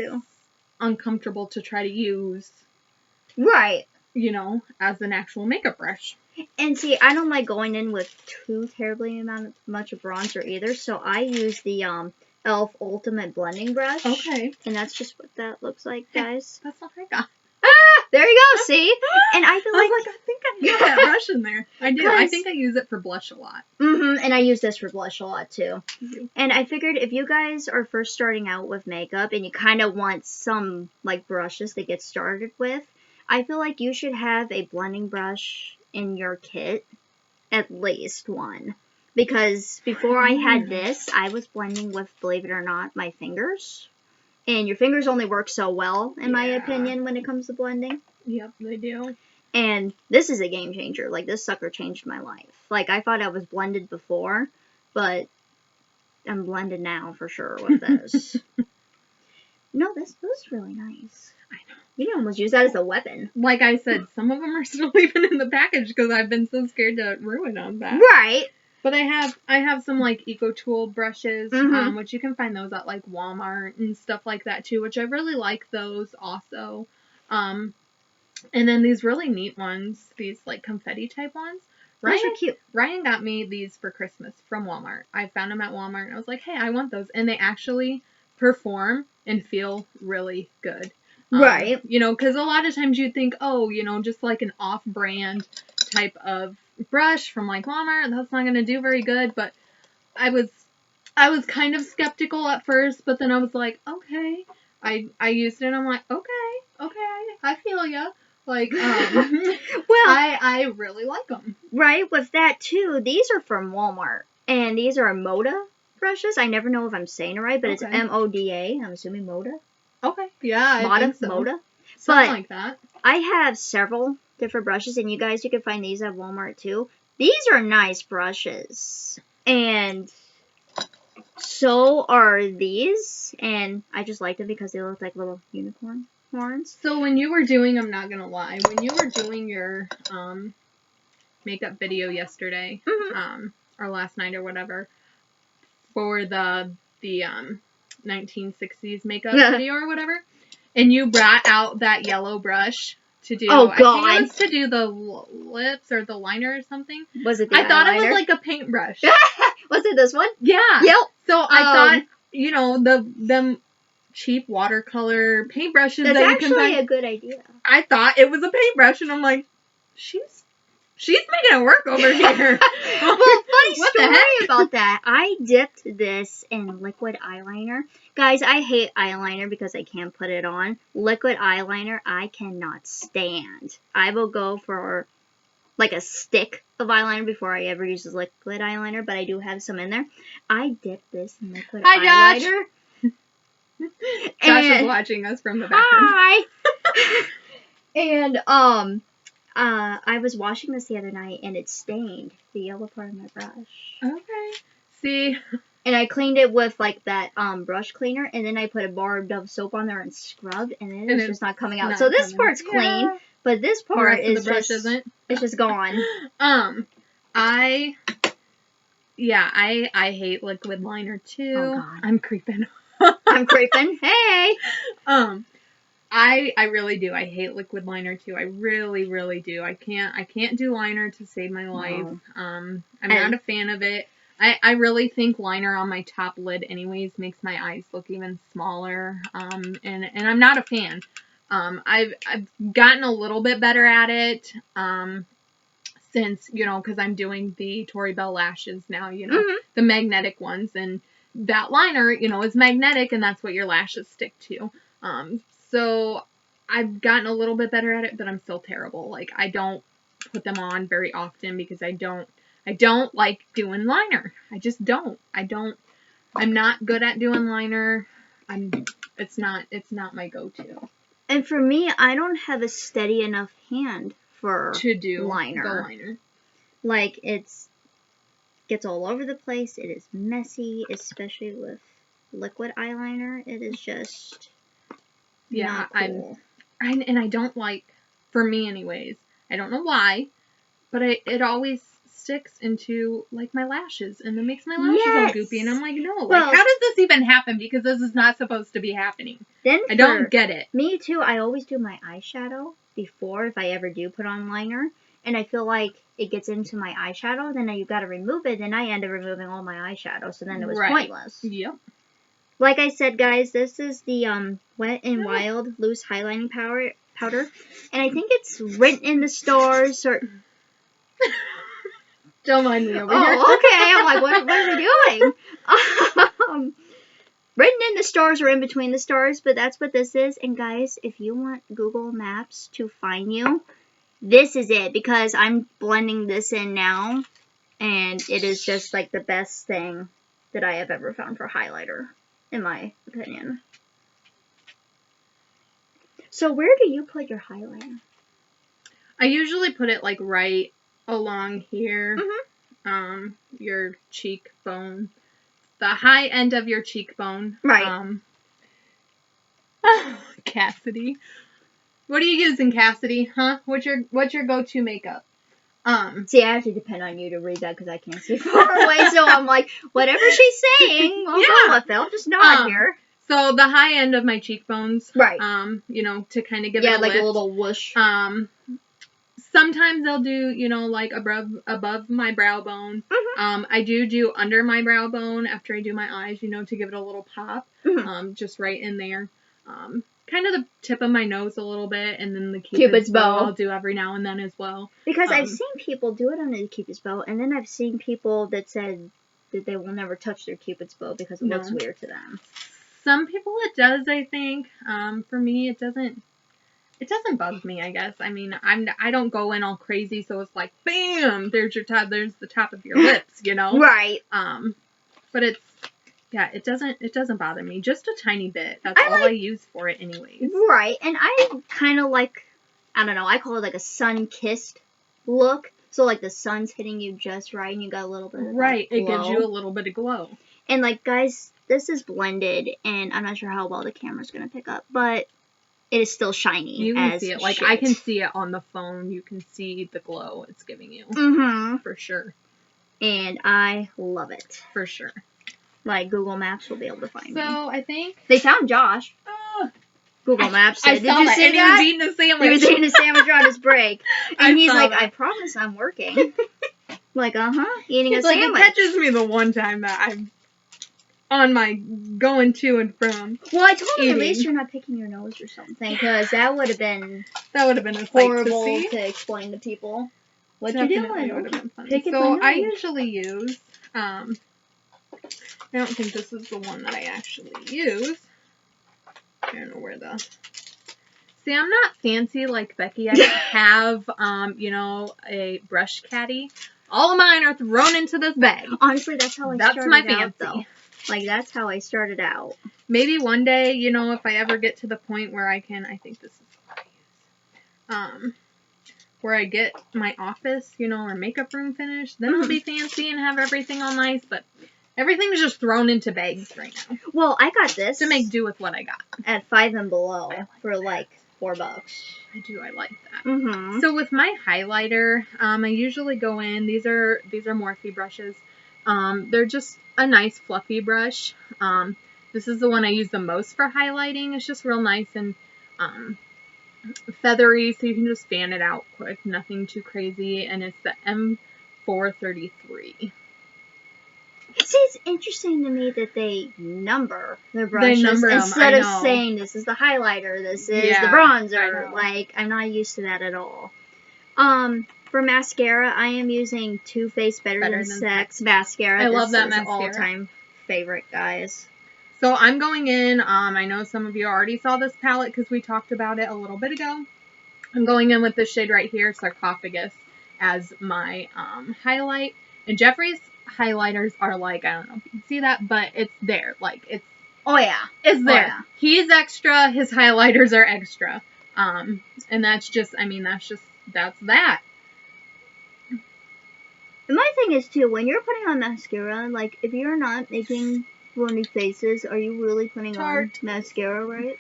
uncomfortable to try to use, right? You know, as an actual makeup brush. And see, I don't like going in with too terribly much of bronzer either, so I use the e.l.f. Ultimate Blending Brush. Okay. And that's just what that looks like, guys. That's what I got. There you go, see? And I feel I was like, I think I got that brush in there. I do. I think I use it for blush a lot. And I use this for blush a lot, too. And I figured if you guys are first starting out with makeup and you kind of want some, like, brushes to get started with, I feel like you should have a blending brush in your kit. At least one. Because before I had this, I was blending with, believe it or not, my fingers. And your fingers only work so well, in my opinion, when it comes to blending. Yep, they do. And this is a game changer. Like, this sucker changed my life. Like, I thought I was blended before, but I'm blended now for sure with this. No, this is really nice. I know. You can almost use that as a weapon. Like I said, some of them are still even in the package because I've been so scared to ruin them. Right. But I have some like Eco Tool brushes, which you can find those at like Walmart and stuff like that too, which I really like those also. And then these really neat ones, these like confetti type ones. Those are cute. Ryan got me these for Christmas from Walmart. I found them at Walmart and I was like, hey, I want those. And they actually perform and feel really good. Right. You know, because a lot of times you think, oh, you know, just like an off-brand type of brush from like Walmart, that's not going to do very good. But I was kind of skeptical at first, but then I was like, okay. I used it and I'm like, okay, I feel ya. Like, well, I really like them. Right, with that too, these are from Walmart. And these are Moda brushes. I never know if I'm saying it right, but it's M-O-D-A. I'm assuming Moda. Okay. Yeah, I think so. Moda. Something like that. I have several different brushes, and you guys, you can find these at Walmart too. These are nice brushes. And so are these. And I just like them because they look like little unicorn horns. So when you were doing, I'm not going to lie, when you were doing your makeup video yesterday, or last night or whatever, for the 1960s makeup video or whatever, and you brought out that yellow brush to do, I think it was to do the lips or the liner or something. Was it the I thought it was like a paintbrush. Was it this one? Yeah. Yep. So I thought, you know, them cheap watercolor paintbrushes That's that you can actually find. a good idea. I thought it was a paintbrush, and I'm like, she's making it work over here. Well, funny story about that. I dipped this in liquid eyeliner. Guys, I hate eyeliner because I can't put it on. Liquid eyeliner, I cannot stand. I will go for like a stick of eyeliner before I ever use liquid eyeliner, but I do have some in there. I dipped this in liquid eyeliner. Josh is watching us from the background. Hi! And, I was washing this the other night, and it stained the yellow part of my brush. Okay. See? And I cleaned it with, like, that, brush cleaner, and then I put a bar of Dove soap on there and scrubbed, and then it's just not coming out. So this part's clean, but this part is just, it's just gone. I hate liquid liner, too. Oh, God. I'm creeping. I'm creeping. Hey! I really do. I hate liquid liner too. I really, really do. I can't do liner to save my life. No. I'm not a fan of it. I really think liner on my top lid anyways makes my eyes look even smaller. And I'm not a fan. I've gotten a little bit better at it. Since, you know, because I'm doing the Tory Bell lashes now, you know, the magnetic ones, and that liner, you know, is magnetic, and that's what your lashes stick to. So I've gotten a little bit better at it, but I'm still terrible. Like, I don't put them on very often because I don't like doing liner. I just don't. I'm not good at doing liner. It's not my go-to. And for me, I don't have a steady enough hand to do liner. The liner. Like, gets all over the place. It is messy, especially with liquid eyeliner. It is just not cool. And I don't like, for me anyways, I don't know why, but it always sticks into, like, my lashes, and it makes my lashes all goopy, and I'm like, no, like, how does this even happen? Because this is not supposed to be happening. I don't get it. Me too. I always do my eyeshadow before, if I ever do put on liner, and I feel like it gets into my eyeshadow, then you gotta remove it, and I end up removing all my eyeshadow, so then it was pointless. Yep. Like I said, guys, this is the Wet n Wild Loose Highlighting Powder. And I think it's written in the stores or... Don't mind me over here. Oh, okay. I'm like, what are we doing? Written in the stores or in between the stores, but that's what this is. And guys, if you want Google Maps to find you, this is it, because I'm blending this in now, and it is just like the best thing that I have ever found for highlighter, in my opinion. So where do you put your highlighter? I usually put it like right along here, Mm-hmm. Your cheekbone, the high end of your cheekbone. Right. Cassidy, what are you using, Cassidy? Huh? What's your go-to makeup? See, I have to depend on you to read that because I can't see far away. So I'm like, whatever she's saying, we'll go with it. I'll just nod here. So the high end of my cheekbones, right? You know, to kind of give it a like lift. A little whoosh. Sometimes I'll do, you know, like above my brow bone. Mm-hmm. I do under my brow bone after I do my eyes, you know, to give it a little pop. Mm-hmm. Just right in there. Kind of the tip of my nose a little bit, and then the Cupid's bow I'll do every now and then as well. Because I've seen people do it under the Cupid's bow, and then I've seen people that said that they will never touch their Cupid's bow because it looks weird to them. Some people it does, I think. For me, it doesn't. It doesn't bug me, I guess. I mean, I don't go in all crazy, so it's like, bam, there's the top of your lips, you know. Right. But it's. Yeah, it doesn't bother me. Just a tiny bit. That's all I use for it anyways. Right, and I kind of like, I don't know, I call it like a sun-kissed look. So like the sun's hitting you just right and you got a little bit of right, that glow. It gives you a little bit of glow. And like, guys, this is blended, and I'm not sure how well the camera's going to pick up, but it is still shiny. You can see it. Like, I can see it on the phone. You can see the glow it's giving you. Mm-hmm. For sure. And I love it. For sure. Like, Google Maps will be able to find me. So, I think... They found Josh. Google Maps said, did you see that? He was eating a sandwich. He was eating a sandwich on his break. And he's like, I promise I'm working. Like, eating a sandwich. It catches me the one time that I'm on my going to and from. Well, I told him at least you're not picking your nose or something, because that would have been a horrible to explain to people. What you doing? Would have been funny. So I usually use, I don't think this is the one that I actually use. I don't know where the... See, I'm not fancy like Becky. I don't have, you know, a brush caddy. All of mine are thrown into this bag. Honestly, that's how I started out. That's my fancy. Though. Like, that's how I started out. Maybe one day, you know, if I ever get to the point where I can, I think this is what I use. Where I get my office, you know, or makeup room finished, then I'll be fancy and have everything all nice, but everything's just thrown into bags right now. Well, I got this to make do with what I got at 5 and Below for like $4. I like that. Mm-hmm. So with my highlighter, I usually go in. These are Morphe brushes. They're just a nice fluffy brush. This is the one I use the most for highlighting. It's just real nice and feathery, so you can just fan it out quick. Nothing too crazy, and it's the M433. See, it's interesting to me that they number their brushes instead of saying this is the highlighter, this is the bronzer. Like, I'm not used to that at all. For mascara, I am using Too Faced Better Than Sex mascara. I love that mascara. All-time favorite, guys. So I'm going in. I know some of you already saw this palette because we talked about it a little bit ago. I'm going in with this shade right here, Sarcophagus, as my highlight. And Jeffree's highlighters are like, I don't know if you can see that, but it's there. Like, it's... Oh, yeah. It's there. Oh, yeah. He's extra. His highlighters are extra. And that's just, I mean, that's that. And my thing is, too, when you're putting on mascara, like, if you're not making funny faces, are you really putting on mascara, right?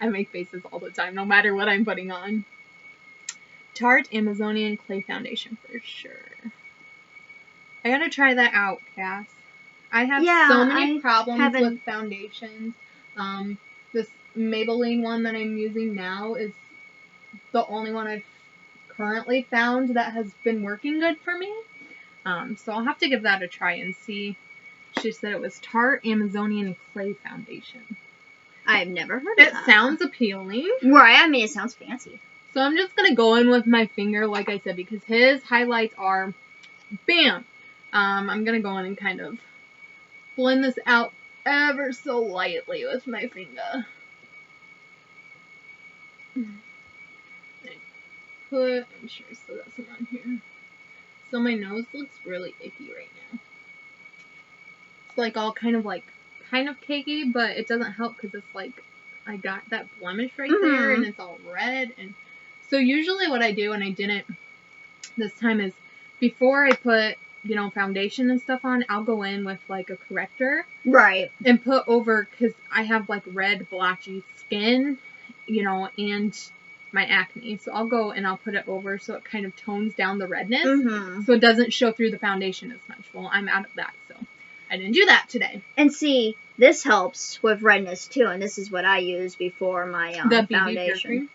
I make faces all the time, no matter what I'm putting on. Tarte Amazonian Clay Foundation for sure. I gotta try that out, Cass. I have so many problems with foundations. This Maybelline one that I'm using now is the only one I've currently found that has been working good for me. So I'll have to give that a try and see she said it was Tarte Amazonian Clay Foundation. I've never heard of It that. sounds appealing. Right, I mean, it sounds fancy. So I'm just going to go in with my finger, like I said, because his highlights are, bam. I'm going to go in and kind of blend this out ever so lightly with my finger. I'm sure I still got some on here. So my nose looks really icky right now. It's like all kind of cakey, but it doesn't help because it's like I got that blemish right there and it's all red. And so usually what I do, and I didn't this time, is before I put, you know, foundation and stuff on, I'll go in with like a corrector. Right. And put over, because I have like red blotchy skin, you know, and my acne. So I'll go and I'll put it over so it kind of tones down the redness. So it doesn't show through the foundation as much. Well, I'm out of that, so I didn't do that today. And see, this helps with redness too, and this is what I use before my the foundation.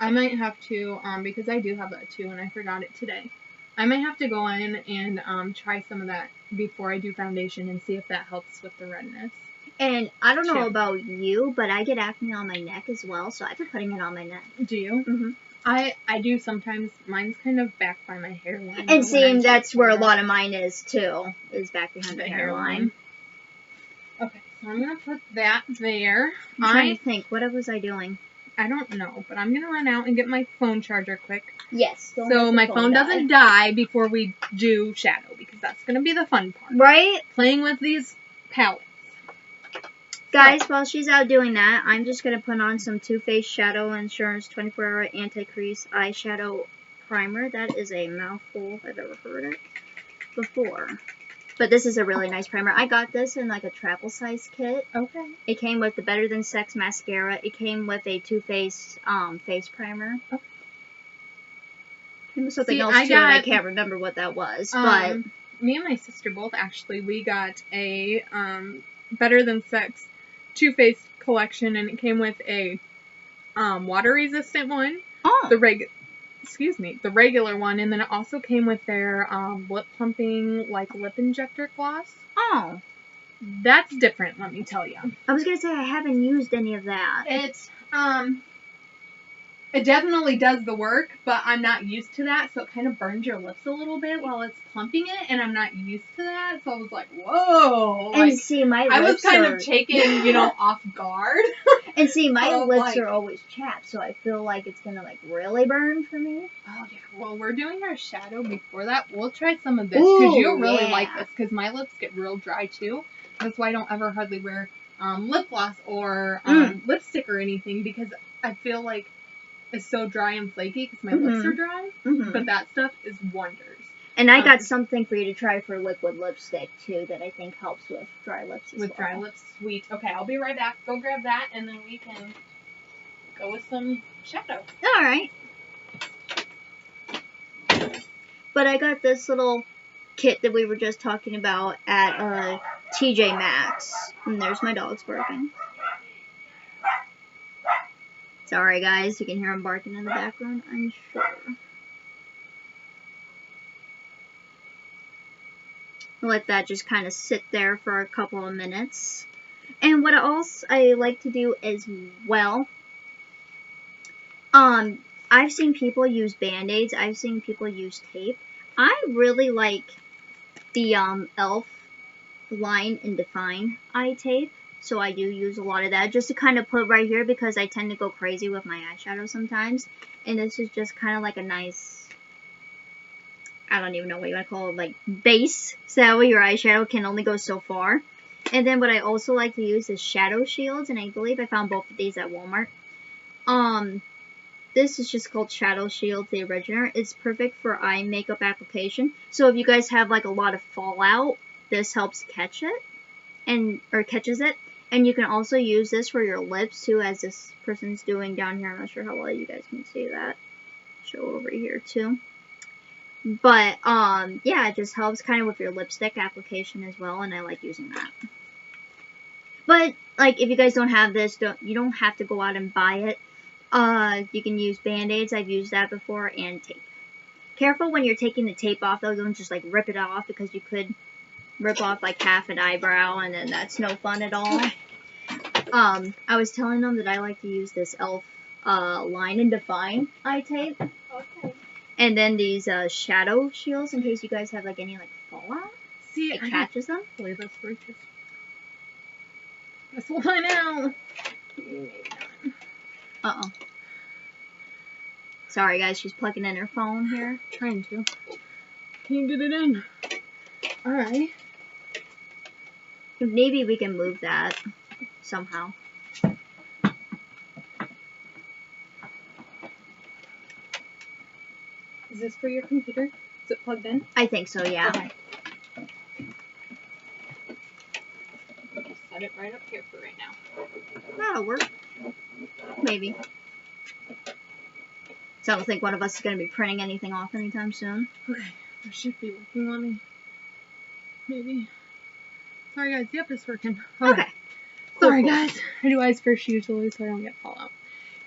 I might have to, because I do have that too, and I forgot it today. I might have to go in and try some of that before I do foundation and see if that helps with the redness. And I don't know about you, but I get acne on my neck as well, so I've been putting it on my neck. Do you? I do sometimes. Mine's kind of back by my hairline. And see, that's where a lot of mine is too, is back behind the hairline. Okay, so I'm going to put that there. I'm trying to think, what was I doing? I don't know, but I'm going to run out and get my phone charger quick. Yes. So my phone doesn't die before we do shadow, because that's going to be the fun part. Right? Playing with these palettes. Guys, while she's out doing that, I'm just going to put on some Too Faced Shadow Insurance 24-Hour Anti-Crease Eyeshadow Primer. That is a mouthful if I've ever heard it before. But this is a really nice primer. I got this in like a travel size kit. Okay. It came with the Better Than Sex mascara. It came with a Too Faced face primer. Okay. It was something else too, and I can't remember what that was. But me and my sister both actually, we got a Better Than Sex Too Faced collection, and it came with a water resistant one. Oh. The regular one, and then it also came with their lip plumping like lip injector gloss. Oh. That's different, let me tell you. I was gonna say I haven't used any of that. It definitely does the work, but I'm not used to that, so it kind of burns your lips a little bit while it's plumping it, and I'm not used to that, so I was like, whoa. And see, my lips I was kind of taken, you know, off guard. And see, my lips are always chapped, so I feel like it's gonna, like, really burn for me. Oh, yeah. Well, we're doing our shadow before that. We'll try some of this, because you'll really like this, because my lips get real dry, too. That's why I don't ever hardly wear lip gloss or lipstick or anything, because I feel like it's so dry and flaky because my lips are dry, but that stuff is wonders. And I got something for you to try for liquid lipstick, too, that I think helps with dry lips as well. With dry lips, sweet. Okay, I'll be right back. Go grab that, and then we can go with some shadow. All right. But I got this little kit that we were just talking about at TJ Maxx. And there's my dogs barking. Sorry, guys. You can hear them barking in the background, I'm sure. Let that just kind of sit there for a couple of minutes. And what else I like to do as well, I've seen people use Band-Aids. I've seen people use tape. I really like the e.l.f. Line and Define eye tape. So I do use a lot of that just to kind of put right here because I tend to go crazy with my eyeshadow sometimes. And this is just kind of like a nice, I don't even know what you want to call it, like base. So that way your eyeshadow can only go so far. And then what I also like to use is shadow shields. And I believe I found both of these at Walmart. This is just called Shadow Shield, the original. It's perfect for eye makeup application. So if you guys have like a lot of fallout, this helps catch it. Or catches it. And you can also use this for your lips too, as this person's doing down here. I'm not sure how well you guys can see that. Show over here too. But, yeah, it just helps kind of with your lipstick application as well, and I like using that. But, like, if you guys don't have this, you don't have to go out and buy it. You can use Band-Aids. I've used that before, and tape. Careful when you're taking the tape off, though. Don't just, like, rip it off, because you could rip off like half an eyebrow, and then that's no fun at all. I was telling them that I like to use this e.l.f. Line and Define eye tape. Okay. And then these shadow shields in case you guys have like any like fallout. See, it catches them. Believe this reaches. This will find out. Uh-oh. Sorry guys, she's plugging in her phone here. Trying to. Can you get it in? Alright. Maybe we can move that somehow. Is this for your computer? Is it plugged in? I think so, yeah. Okay. Just set it right up here for right now. That'll work. Maybe. So I don't think one of us is going to be printing anything off anytime soon. Okay. I should be working on me. Maybe. Sorry guys, yep, it's working. Okay. Sorry guys. I do eyes first usually so I don't get fallout.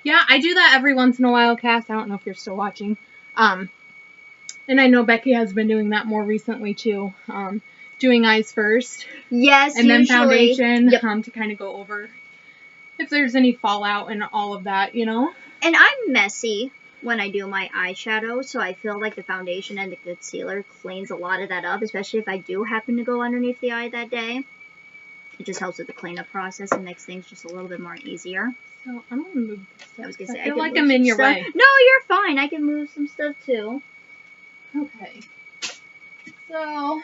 Yeah, I do that every once in a while, Cass. I don't know if you're still watching. And I know Becky has been doing that more recently too. Doing eyes first. Yes, and usually. then foundation. Yep. To kind of go over if there's any fallout and all of that, you know. And I'm messy when I do my eyeshadow, so I feel like the foundation and the concealer cleans a lot of that up, especially if I do happen to go underneath the eye that day. It just helps with the cleanup process and makes things just a little bit more easier. So I'm gonna move this stuff. I was gonna say, I feel like move I'm in some your stuff. way. No, you're fine. I can move some stuff too. Okay. So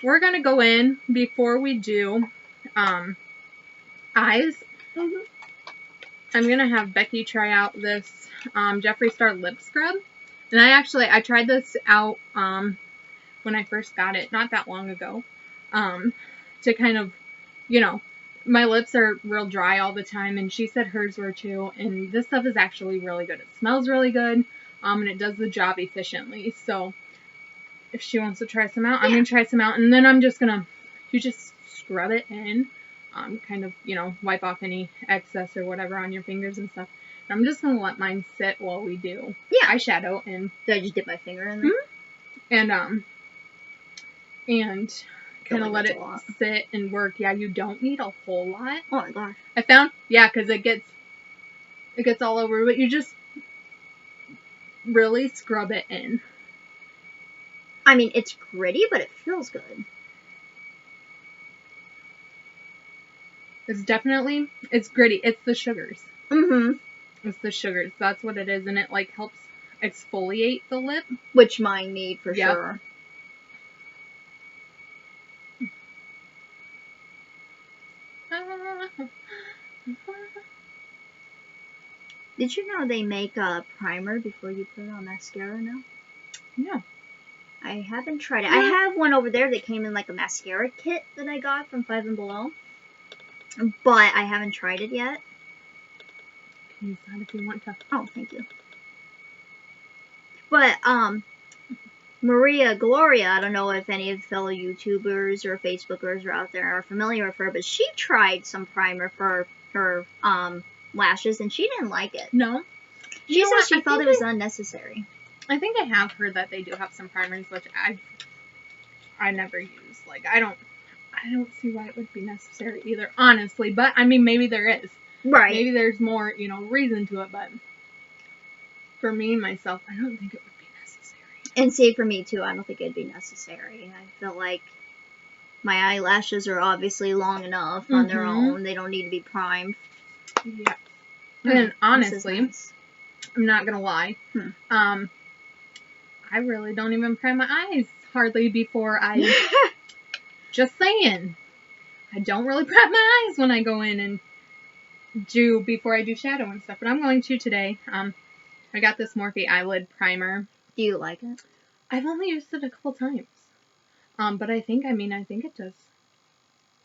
we're gonna go in before we do eyes. Mm-hmm. I'm gonna have Becky try out this Jeffree Star lip scrub, and I tried this out when I first got it not that long ago, to kind of, you know, my lips are real dry all the time, and she said hers were too, and this stuff is actually really good. It smells really good, and it does the job efficiently. So if she wants to try some out, I'm gonna try some out, and then I'm just gonna, you just scrub it in, kind of, you know, wipe off any excess or whatever on your fingers and stuff. And I'm just gonna let mine sit while we do eyeshadow. And did I just dip my finger in there? And kind of let it sit and work. Yeah, you don't need a whole lot. Oh my gosh. I found, because it gets all over, but you just really scrub it in. I mean, it's gritty, but it feels good. It's definitely, it's gritty. It's the sugars. Mm-hmm. It's the sugars. That's what it is, and it like helps exfoliate the lip. Which mine need for sure. Did you know they make a primer before you put on mascara now? No. I haven't tried it. I have one over there that came in like a mascara kit that I got from 5 and Below. But I haven't tried it yet. Can use that if you want to. Oh, thank you. But, Maria Gloria, I don't know if any of the fellow YouTubers or Facebookers are out there are familiar with her, but she tried some primer for her, lashes, and she didn't like it. No? She said she felt it was unnecessary. I think I have heard that they do have some primers, which I never use. Like, I don't see why it would be necessary either, honestly. But, I mean, maybe there is. Right. Maybe there's more, you know, reason to it, but for me, myself, I don't think it would be necessary. And see, for me, too, I don't think it'd be necessary. I feel like my eyelashes are obviously long enough on their own. They don't need to be primed. Yeah. And honestly, nice. I'm not gonna lie. I really don't even prime my eyes hardly before I... Just saying. I don't really prep my eyes when I go in and before I do shadow and stuff, but I'm going to today. I got this Morphe eyelid primer. Do you like it? I've only used it a couple times. But I think it does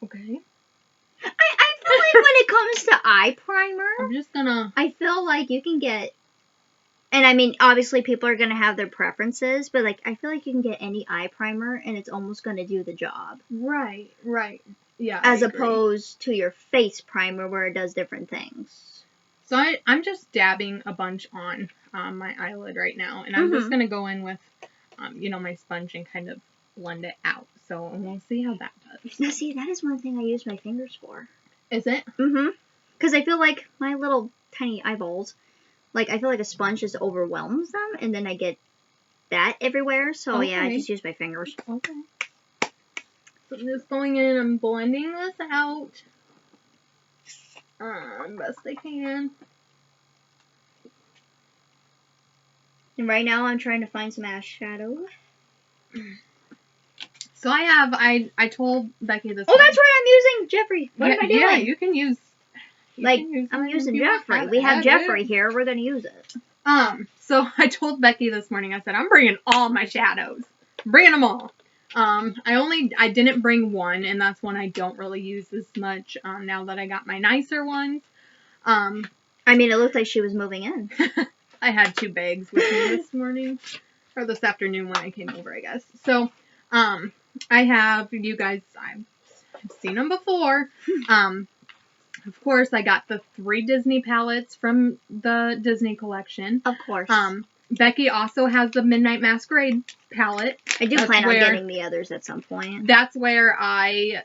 okay. I feel like when it comes to eye primer, I'm just gonna... I feel like you can get... And I mean, obviously people are going to have their preferences, but like, I feel like you can get any eye primer and it's almost going to do the job. Right. Yeah. As opposed to your face primer where it does different things. So I'm just dabbing a bunch on my eyelid right now, and I'm just going to go in with, you know, my sponge and kind of blend it out. So we'll see how that does. Now, see, that is one thing I use my fingers for. Is it? Mm-hmm. Because I feel like my little tiny eyeballs, like, I feel like a sponge just overwhelms them, and then I get that everywhere. So, yeah, I just use my fingers. Okay. So I'm just going in, I'm blending this out. Best I can. And right now, I'm trying to find some eyeshadow. So I told Becky this. Oh, that's right, I'm using Jeffree. What am I doing? Yeah, you can use. I'm using Jeffree. We have Jeffree here. We're gonna use it. So I told Becky this morning. I said I'm bringing all my shadows. I'm bringing them all. I didn't bring one, and that's one I don't really use as much. Now that I got my nicer ones. I mean, it looked like she was moving in. I had 2 bags with me this morning, or this afternoon when I came over, I guess. So, I have, you guys, I've seen them before. Of course, I got the 3 Disney palettes from the Disney collection. Of course. Becky also has the Midnight Masquerade palette. I do plan on getting the others at some point. That's where I,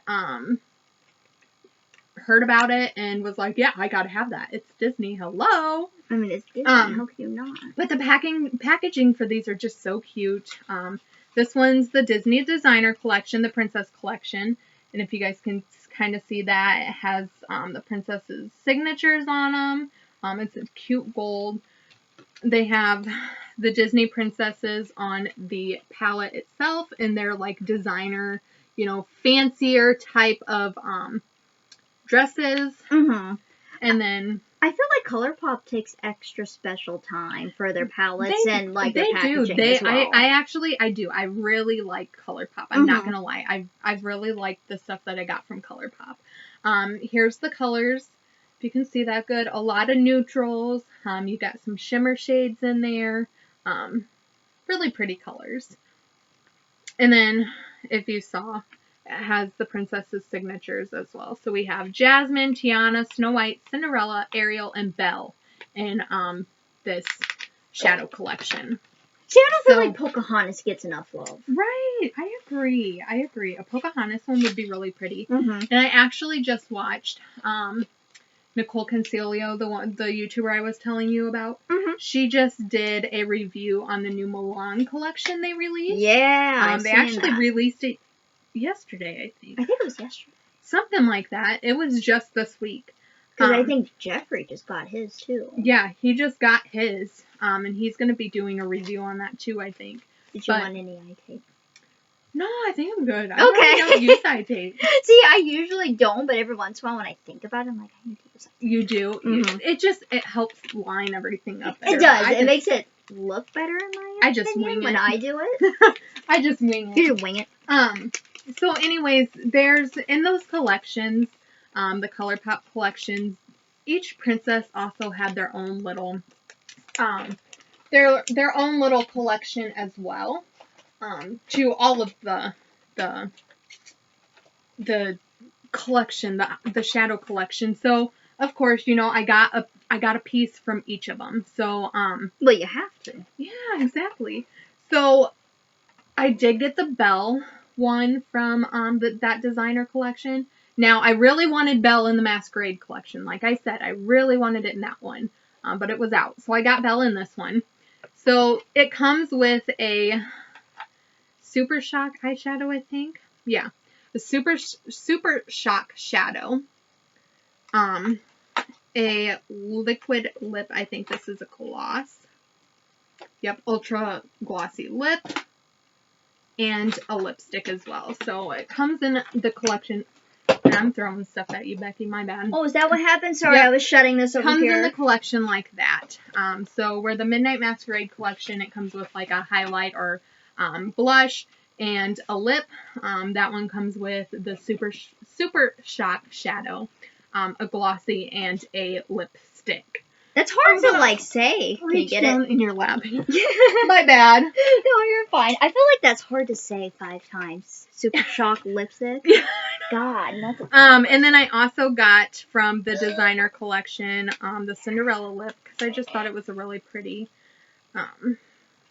heard about it and was like, yeah, I gotta have that. It's Disney. Hello. I mean, it's Disney. How can you not? But the packaging for these are just so cute. This one's the Disney Designer Collection, the Princess Collection. And if you guys can kind of see that, it has the princess's signatures on them. It's a cute gold. They have the Disney princesses on the palette itself, and they're like designer, fancier type of dresses. Mm-hmm. And then I feel like ColourPop takes extra special time for their palettes and like their packaging as well. I do. I really like ColourPop. I'm not gonna lie. I've really liked the stuff that I got from ColourPop. Here's the colors. If you can see that good. A lot of neutrals. You got some shimmer shades in there. Really pretty colors. And then if you saw, it has the princesses' signatures as well. So we have Jasmine, Tiana, Snow White, Cinderella, Ariel, and Belle in this shadow collection. See, I don't feel like Pocahontas gets enough love. Right. I agree. A Pocahontas one would be really pretty. Mm-hmm. And I actually just watched Nicole Concealer, the YouTuber I was telling you about. Mm-hmm. She just did a review on the new Milan collection they released. Yeah, they actually released it yesterday, I think. I think it was yesterday. Something like that. It was just this week. Because I think Jeffree just got his, too. Yeah, he just got his. And he's going to be doing a review on that, too, I think. Did you want any eye tape? No, I think I'm good. Okay. I don't use eye tape. See, I usually don't, but every once in a while when I think about it, I'm like, I need to use it. You do. Mm-hmm. It helps line everything up better. It does. It makes it look better in my opinion. I just wing it. When I do it. I just wing it. You just wing it. So anyways, there's, in those collections, the ColourPop collections, each princess also had their own little, their own little collection as well, to all of the collection, the shadow collection. So, of course, I got a piece from each of them. So, well, you have to. Yeah, exactly. So, I did get the Belle one from that designer collection. Now, I really wanted Belle in the Masquerade collection. Like I said, I really wanted it in that one, but it was out. So I got Belle in this one. So it comes with a Super Shock eyeshadow, I think. Yeah, the Super Shock shadow. A liquid lip. I think this is a gloss. Yep, ultra glossy lip. And a lipstick as well. So it comes in the collection. And I'm throwing stuff at you, Becky. My bad. Oh, is that what happened? Sorry, yep. I was shutting this over here. It comes in the collection like that. So where the Midnight Masquerade collection, it comes with like a highlight or blush and a lip. That one comes with the Super Shock shadow, a glossy, and a lipstick. That's hard to, say. Can you get it? In your lap. My bad. No, you're fine. I feel like that's hard to say 5 times. Super Shock lipstick. God. And then I also got from the designer collection, the Cinderella lip, because I just thought it was a really pretty,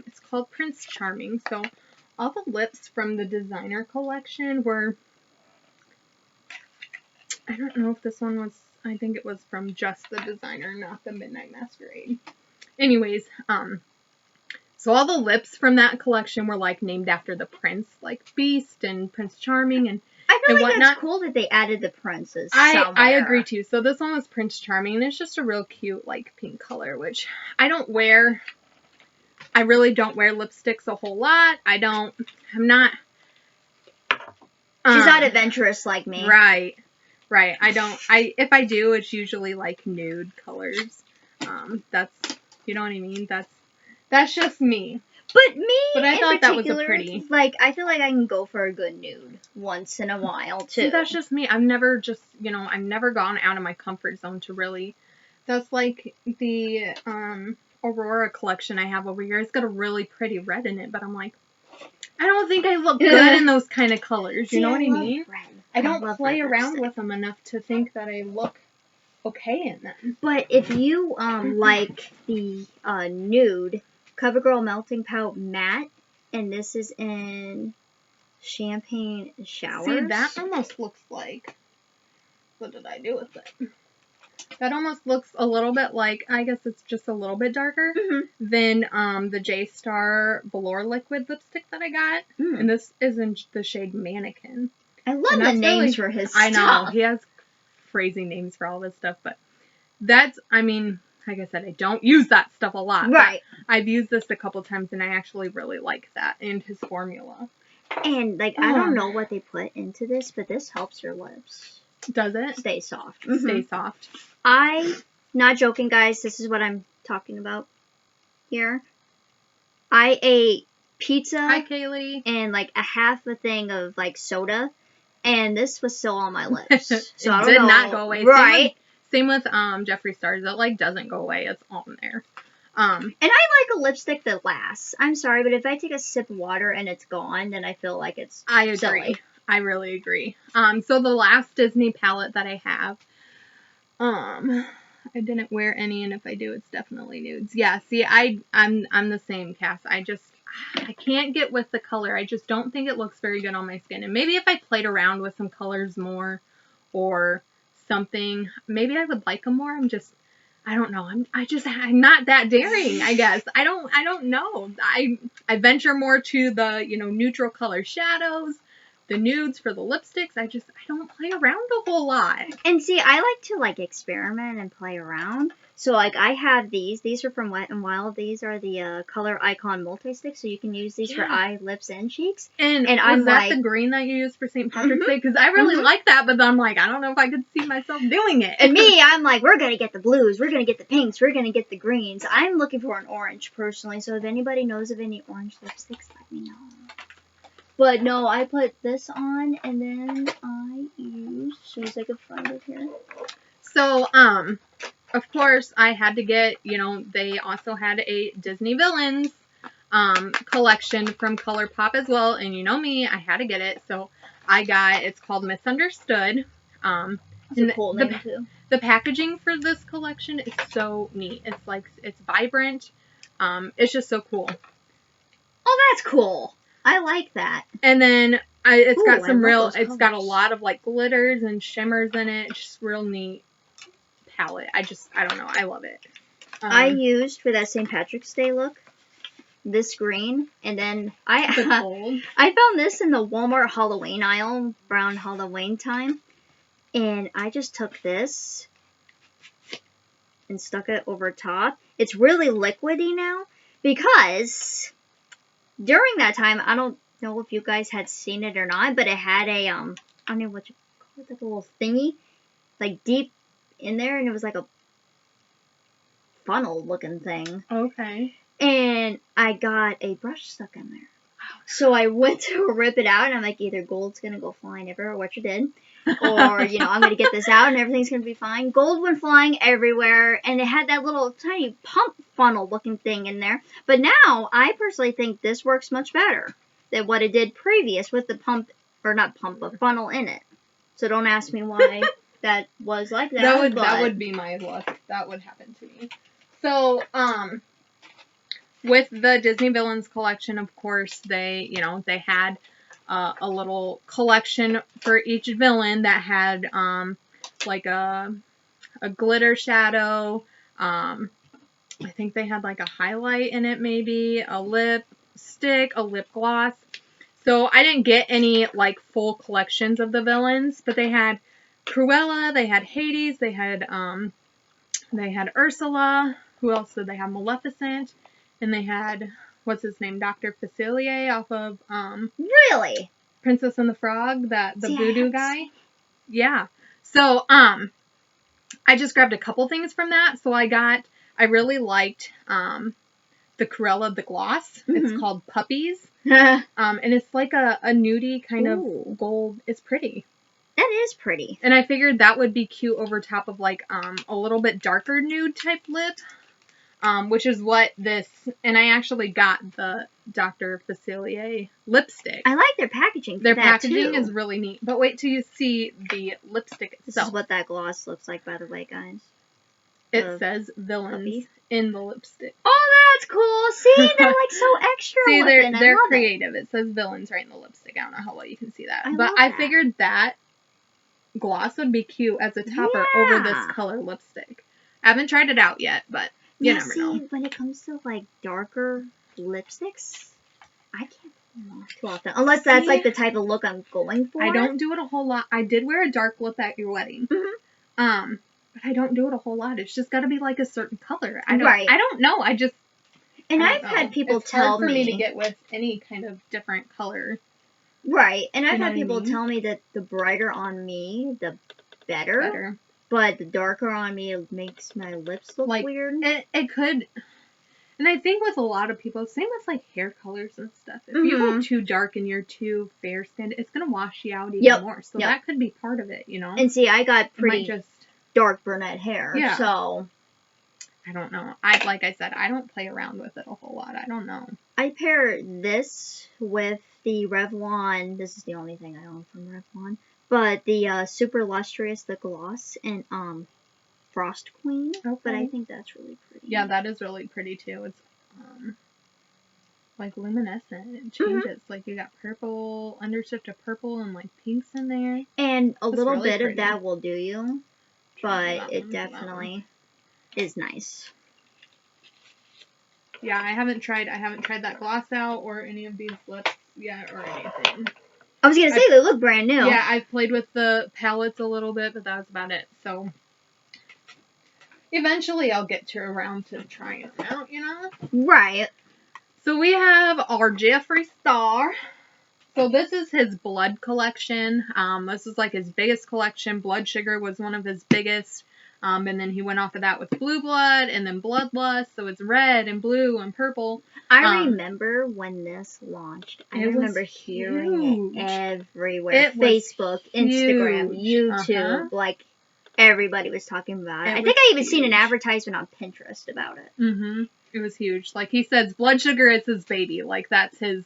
it's called Prince Charming. So all the lips from the designer collection were, I don't know if this one was, I think it was from just the designer, not the Midnight Masquerade. Anyways, so all the lips from that collection were like named after the prince, like Beast and Prince Charming and I feel like whatnot. that's cool that they added the princes I agree too. So this one was Prince Charming, and it's just a real cute like pink color, which I don't wear. I really don't wear lipsticks a whole lot. I'm not. She's not adventurous like me. Right. If I do, it's usually like nude colors. That's, you know what I mean? That's just me. But I thought that was a pretty. Like, I feel like I can go for a good nude once in a while too. See, that's just me. I've never gone out of my comfort zone to really. That's like the Aurora collection I have over here. It's got a really pretty red in it, but I'm like, I don't think I look good in those kind of colors. You know what I mean? Red. I don't play around with them enough to think that I look okay in them. But if you like the nude CoverGirl Melting Pout Matte, and this is in Champagne Showers. See, that almost looks like, what did I do with it? That almost looks a little bit like, I guess it's just a little bit darker than the Jeighce Velour Liquid lipstick that I got. And this is in the shade Mannequin. I love the names for his stuff. I know, he has crazy names for all this stuff, but that's, I mean, like I said, I don't use that stuff a lot. Right. I've used this a couple times, and I actually really like that and his formula. And, like, I don't know what they put into this, but this helps your lips. Does it? Stay soft. Stay soft. Not joking, guys, this is what I'm talking about here. I ate pizza. Hi, Kaylee. And, like, a half a thing of, like, soda, and this was still on my lips. So I don't did know. Not go away. Right. Same with Jeffree Stars. It, like, doesn't go away. It's on there. And I like a lipstick that lasts. I'm sorry, but if I take a sip of water and it's gone, then I feel like it's I agree. silly. I really agree. So the last Disney palette that I have, I didn't wear any, and if I do, it's definitely nudes. Yeah, see, I'm the same, Cass. I can't get with the color. I just don't think it looks very good on my skin. And maybe if I played around with some colors more or something, maybe I would like them more. I don't know. I'm not that daring, I guess. I don't know. I venture more to the, neutral color shadows, the nudes for the lipsticks. I don't play around a whole lot. And see, I like to, like, experiment and play around. So, like, I have these. These are from Wet n Wild. These are the Color Icon Multi-Stick, so you can use these for eye, lips, and cheeks. And was that the green that you used for St. Patrick's Day? Because I really like that, but I'm like, I don't know if I could see myself doing it. And me, I'm like, we're going to get the blues, we're going to get the pinks, we're going to get the greens. I'm looking for an orange, personally, so if anybody knows of any orange lipsticks, let me know. But no, I put this on, and then I used, as soon as I could find it here. So, of course, I had to get, they also had a Disney Villains collection from ColourPop as well. And you know me, I had to get it. So it's called Misunderstood. It's a cool name, too. The packaging for this collection is so neat. It's vibrant. It's just so cool. Oh, that's cool. I like that. And then it's got a lot of like glitters and shimmers in it. It's just real neat palette. I don't know. I love it. I used for that St. Patrick's Day look this green, and then I found this in the Walmart Halloween aisle around Halloween time, and I just took this and stuck it over top. It's really liquidy now because during that time, I don't know if you guys had seen it or not, but it had a I don't know what you call it, like a little thingy, like deep in there, and it was like a funnel looking thing. Okay. And I got a brush stuck in there. So I went to rip it out, and I'm like, either gold's gonna go flying everywhere, which it did, or, I'm gonna get this out and everything's gonna be fine. Gold went flying everywhere, and it had that little tiny pump funnel looking thing in there. But now, I personally think this works much better than what it did previous with the but funnel in it. So don't ask me why that was like that. That would be my luck. That would happen to me. So, with the Disney Villains collection, of course, they had a little collection for each villain that had like a glitter shadow. I think they had like a highlight in it, maybe a lipstick, a lip gloss. So I didn't get any like full collections of the villains, but they had Cruella, they had Hades, they had Ursula. Who else did they have? Maleficent, and they had what's his name, Dr. Facilier off of Really? Princess and the Frog, the See, voodoo guy. Yeah. So I just grabbed a couple things from that. So I really liked the Cruella the gloss. Mm-hmm. It's called Puppies. And it's like a nudie kind of gold. It's pretty. That is pretty. And I figured that would be cute over top of like a little bit darker nude type lip. Which is what this, and I actually got the Dr. Facilier lipstick. I like their packaging. Their packaging is really neat. But wait till you see the lipstick itself. This is what that gloss looks like, by the way, guys. It says villains in the lipstick. Oh, that's cool. See, they're like so extra. See, looking. they're creative. It says villains right in the lipstick. I don't know how well you can see that. But I figured that gloss would be cute as a topper over this color lipstick. I haven't tried it out yet, but you never know. When it comes to like darker lipsticks, I can't pull them off too often. Unless that's like the type of look I'm going for. I don't do it a whole lot. I did wear a dark lip at your wedding. Mm-hmm. But I don't do it a whole lot. It's just got to be like a certain color. I don't know. I've had people tell me. It's hard for me to get with any kind of different color. Right. And I've had people tell me that the brighter on me, the better. But the darker on me, it makes my lips look weird. It could. And I think with a lot of people, same with like hair colors and stuff. If you go too dark and you're too fair skinned, it's going to wash you out even more. So that could be part of it, you know? And see, I got pretty dark brunette hair. Yeah. So. I don't know. Like I said, I don't play around with it a whole lot. I don't know. I pair this with the Revlon. This is the only thing I own from Revlon. But the Super Lustrous, the gloss, and Frost Queen. Okay. But I think that's really pretty. Yeah, that is really pretty too. It's like luminescent. It changes. Like you got purple, undershift of purple, and like pinks in there. And a little bit of that will do you. But it definitely is nice. Yeah, I haven't tried that gloss out or any of these lips yet or anything. I was going to say, they look brand new. Yeah, I've played with the palettes a little bit, but that was about it. So, eventually I'll get around to trying them out, you know? Right. So, we have our Jeffree star. So, this is his blood collection. This is like his biggest collection. Blood Sugar was one of his biggest. And then he went off of that with Blue Blood and then Bloodlust. So it's red and blue and purple. I remember when this launched. I remember hearing it everywhere. Facebook, Instagram, YouTube. Like, everybody was talking about it. I think I even seen an advertisement on Pinterest about it. Mm-hmm. It was huge. Like he says, Blood Sugar is his baby. Like, that's his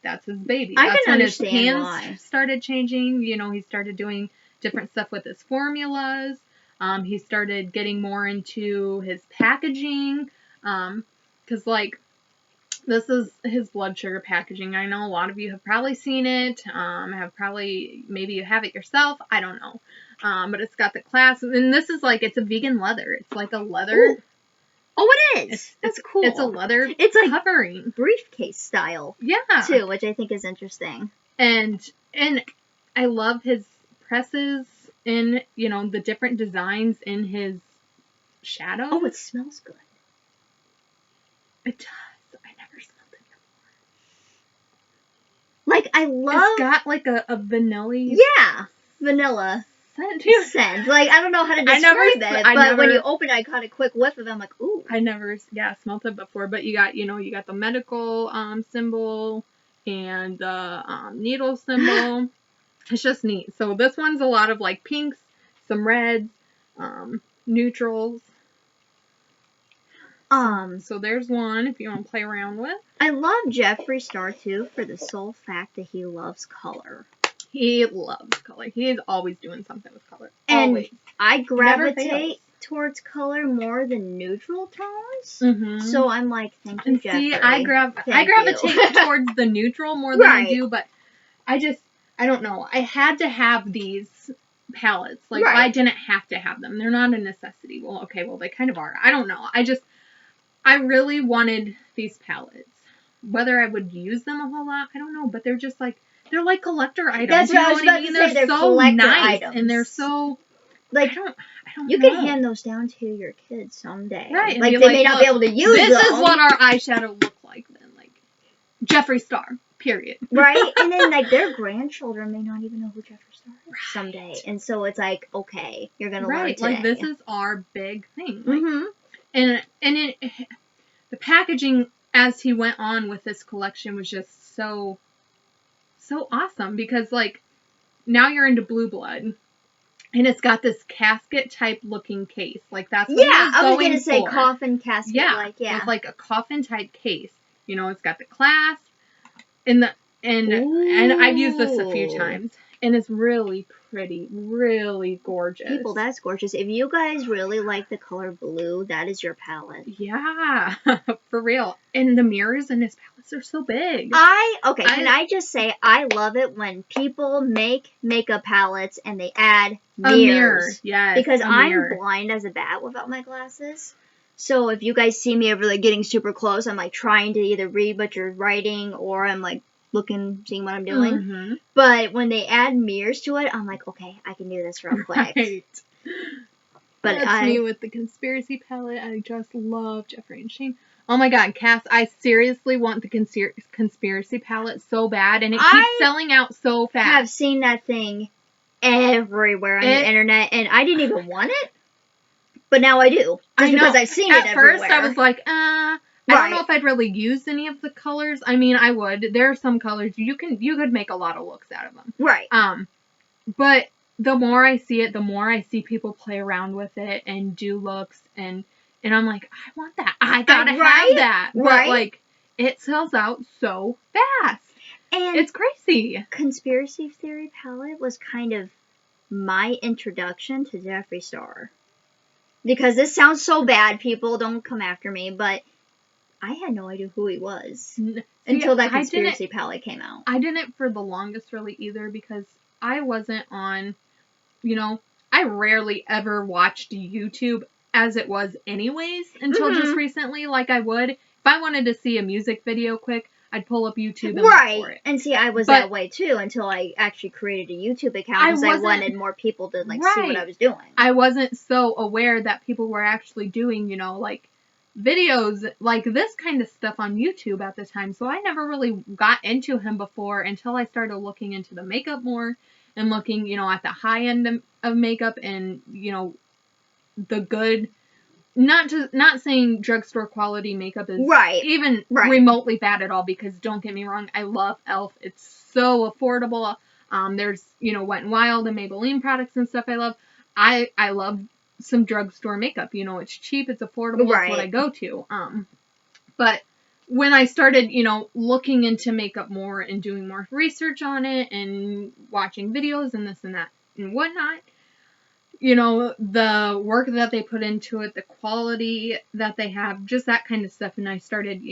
baby. I That's can when understand his hands why. started changing. You know, he started doing different stuff with his formulas. He started getting more into his packaging, because, like, this is his Blood Sugar packaging. I know a lot of you have probably seen it, maybe you have it yourself, I don't know, but it's got the clasp, and this is, like, it's a vegan leather. It's like a leather. Ooh. Oh, it is. That's cool. It's a leather like covering. Briefcase style. Yeah. Too, which I think is interesting. And I love his presses. In, you know, the different designs in his shadows. Oh, it smells good. It does. I never smelled it before. Like, I love... It's got, like, a vanilla... Yeah, vanilla scent. Like, I don't know how to describe it, but when you open it, I caught a quick whiff of it. I'm like, ooh. I never, smelled it before, but you got the medical symbol and the needle symbol. It's just neat. So this one's a lot of like pinks, some reds, neutrals. So there's one if you want to play around with. I love Jeffree Star too for the sole fact that he loves color. He loves color. He is always doing something with color. And always. I gravitate towards color more than neutral tones. Mm-hmm. So I'm like, thank you, Jeffree. See, I gravitate towards the neutral more than I do, but I don't know. I had to have these palettes. Like, I didn't have to have them. They're not a necessity. Well, okay, well, they kind of are. I don't know. I really wanted these palettes. Whether I would use them a whole lot, I don't know. But they're just like, they're like collector items. That's what I was about to say. They're so nice. Items. And they're so, like, I don't you know. can hand those down to your kids someday. Right. Like, they may not be able to use them. This is what our eyeshadow look like then. Like, Jeffree Star. Period. Right? And then, like, their grandchildren may not even know who Jeffree Star is someday. And so it's like, okay, you're going to learn today. Like, this is our big thing. Like, and the packaging as he went on with this collection was just so awesome. Because, like, now you're into Blue Blood. And it's got this casket type looking case. Like, that's what I was going to say coffin casket. Yeah. With, like, a coffin type case. You know, it's got the clasp. And I've used this a few times, and it's really pretty, really gorgeous. People, that's gorgeous. If you guys really like the color blue, that is your palette. Yeah, for real. And the mirrors in his palettes are so big. Can I just say, I love it when people make makeup palettes and they add mirrors. A mirror, yes. Because I'm blind as a bat without my glasses. So if you guys see me ever like getting super close, I'm like trying to either read what you're writing or I'm like looking, seeing what I'm doing. Mm-hmm. But when they add mirrors to it, I'm like, okay, I can do this real quick. Right. But that's me with the conspiracy palette. I just love Jeffree and Shane. Oh my god, Cass, I seriously want the conspiracy palette so bad, and it keeps selling out so fast. I have seen that thing everywhere on the internet, and I didn't even want it. But now I do. Because I've seen it everywhere. At first, I was like, I don't know if I'd really use any of the colors. I mean, I would. There are some colors you could make a lot of looks out of them. Right. But the more I see it, the more I see people play around with it and do looks, and I'm like, I want that. I gotta have that. But like, it sells out so fast. And it's crazy. Conspiracy theory palette was kind of my introduction to Jeffree Star. Because this sounds so bad, people don't come after me, but I had no idea who he was until that conspiracy palette came out. I didn't for the longest really either because I wasn't on, I rarely ever watched YouTube as it was anyways until just recently. Like I would, if I wanted to see a music video quick, I'd pull up YouTube and look for it. And see, I was that way too until I actually created a YouTube account because I wanted more people to see what I was doing. I wasn't so aware that people were actually doing, like videos like this kind of stuff on YouTube at the time. So I never really got into him before until I started looking into the makeup more and looking, at the high end of makeup and, the good. Not saying drugstore quality makeup is even remotely bad at all, because don't get me wrong, I love e.l.f. It's so affordable. There's, Wet n Wild and Maybelline products and stuff I love. I love some drugstore makeup. It's cheap, it's affordable, it's what I go to. But when I started, looking into makeup more and doing more research on it and watching videos and this and that and whatnot, the work that they put into it, the quality that they have, just that kind of stuff. And I started,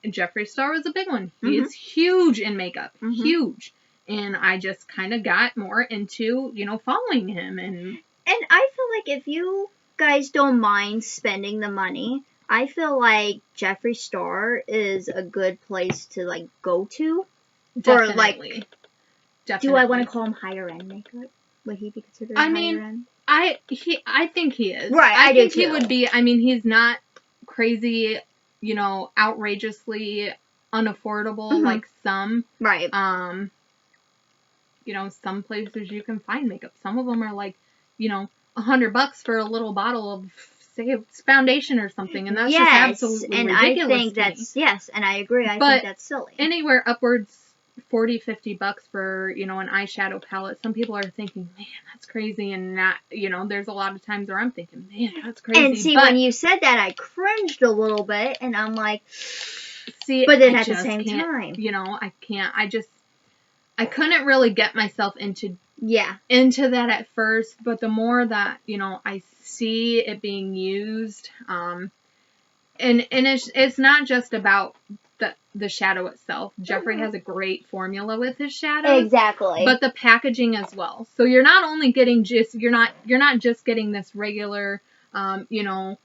Jeffree Star was a big one. He is huge in makeup. Huge. And I just kind of got more into, following him. And I feel like if you guys don't mind spending the money, I feel like Jeffree Star is a good place to, go to. Definitely. Do I want to call him higher end makeup? Would he be considered higher end? I think he is. Right, I think do he too. would be. I mean, he's not crazy, outrageously unaffordable like some. Right. Some places you can find makeup. Some of them are like, $100 for a little bottle of, say, foundation or something, and that's just absolutely ridiculous. And I think that's and I agree. I think that's silly. Anywhere upwards $40-$50 for, an eyeshadow palette. Some people are thinking, man, that's crazy. And not, there's a lot of times where I'm thinking, man, that's crazy. And see, when you said that, I cringed a little bit. And I'm like, but then at the same time, I can't. I couldn't really get myself into that at first. But the more that, I see it being used. And it's not just about the shadow itself. Jeffree has a great formula with his shadows. Exactly. But the packaging as well. So you're not only getting you're not just getting this regular, you know,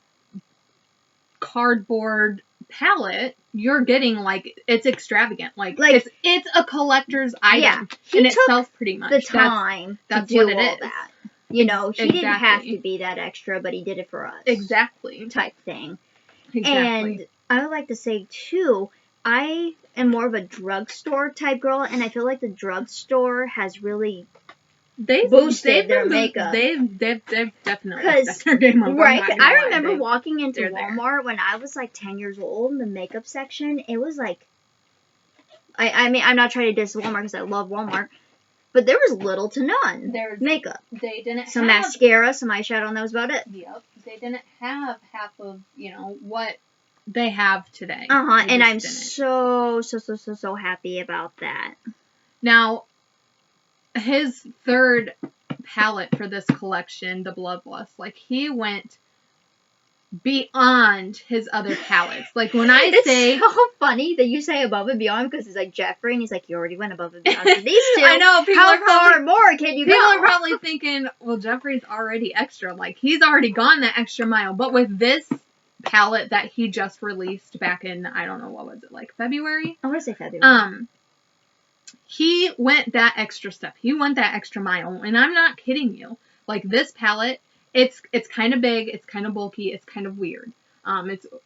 cardboard palette. You're getting like, it's extravagant. Like it's a collector's item in itself, pretty much. The time that's to do what it all is. that. You know, he didn't have to be that extra, but he did it for us. Exactly. Type thing. Exactly. And I would like to say too, I am more of a drugstore type girl, and I feel like the drugstore has really boosted their makeup. They've definitely stepped their game up. Right. I remember walking into Walmart when I was like 10 years old in the makeup section. It was like, I mean, I'm not trying to diss Walmart because I love Walmart, but there was little to none makeup. They didn't some mascara, some eyeshadow, and that was about it. Yep. They didn't have half of, you know, what they have today. And I'm so happy about that. Now, his third palette for this collection, the Bloodlust, like, he went beyond his other palettes. Like, when I say... It's so funny that you say above and beyond, because it's like Jeffree, and he's like, you already went above and beyond for these two. I know. How far more can you go? People are probably thinking, well, Jeffree's already extra. Like, he's already gone that extra mile. But with this palette that he just released back in, I don't know, what was it, like February? I want to say February. He went that extra step. He went that extra mile. And I'm not kidding you. Like, this palette, it's kind of big, it's kind of bulky, it's kind of weird.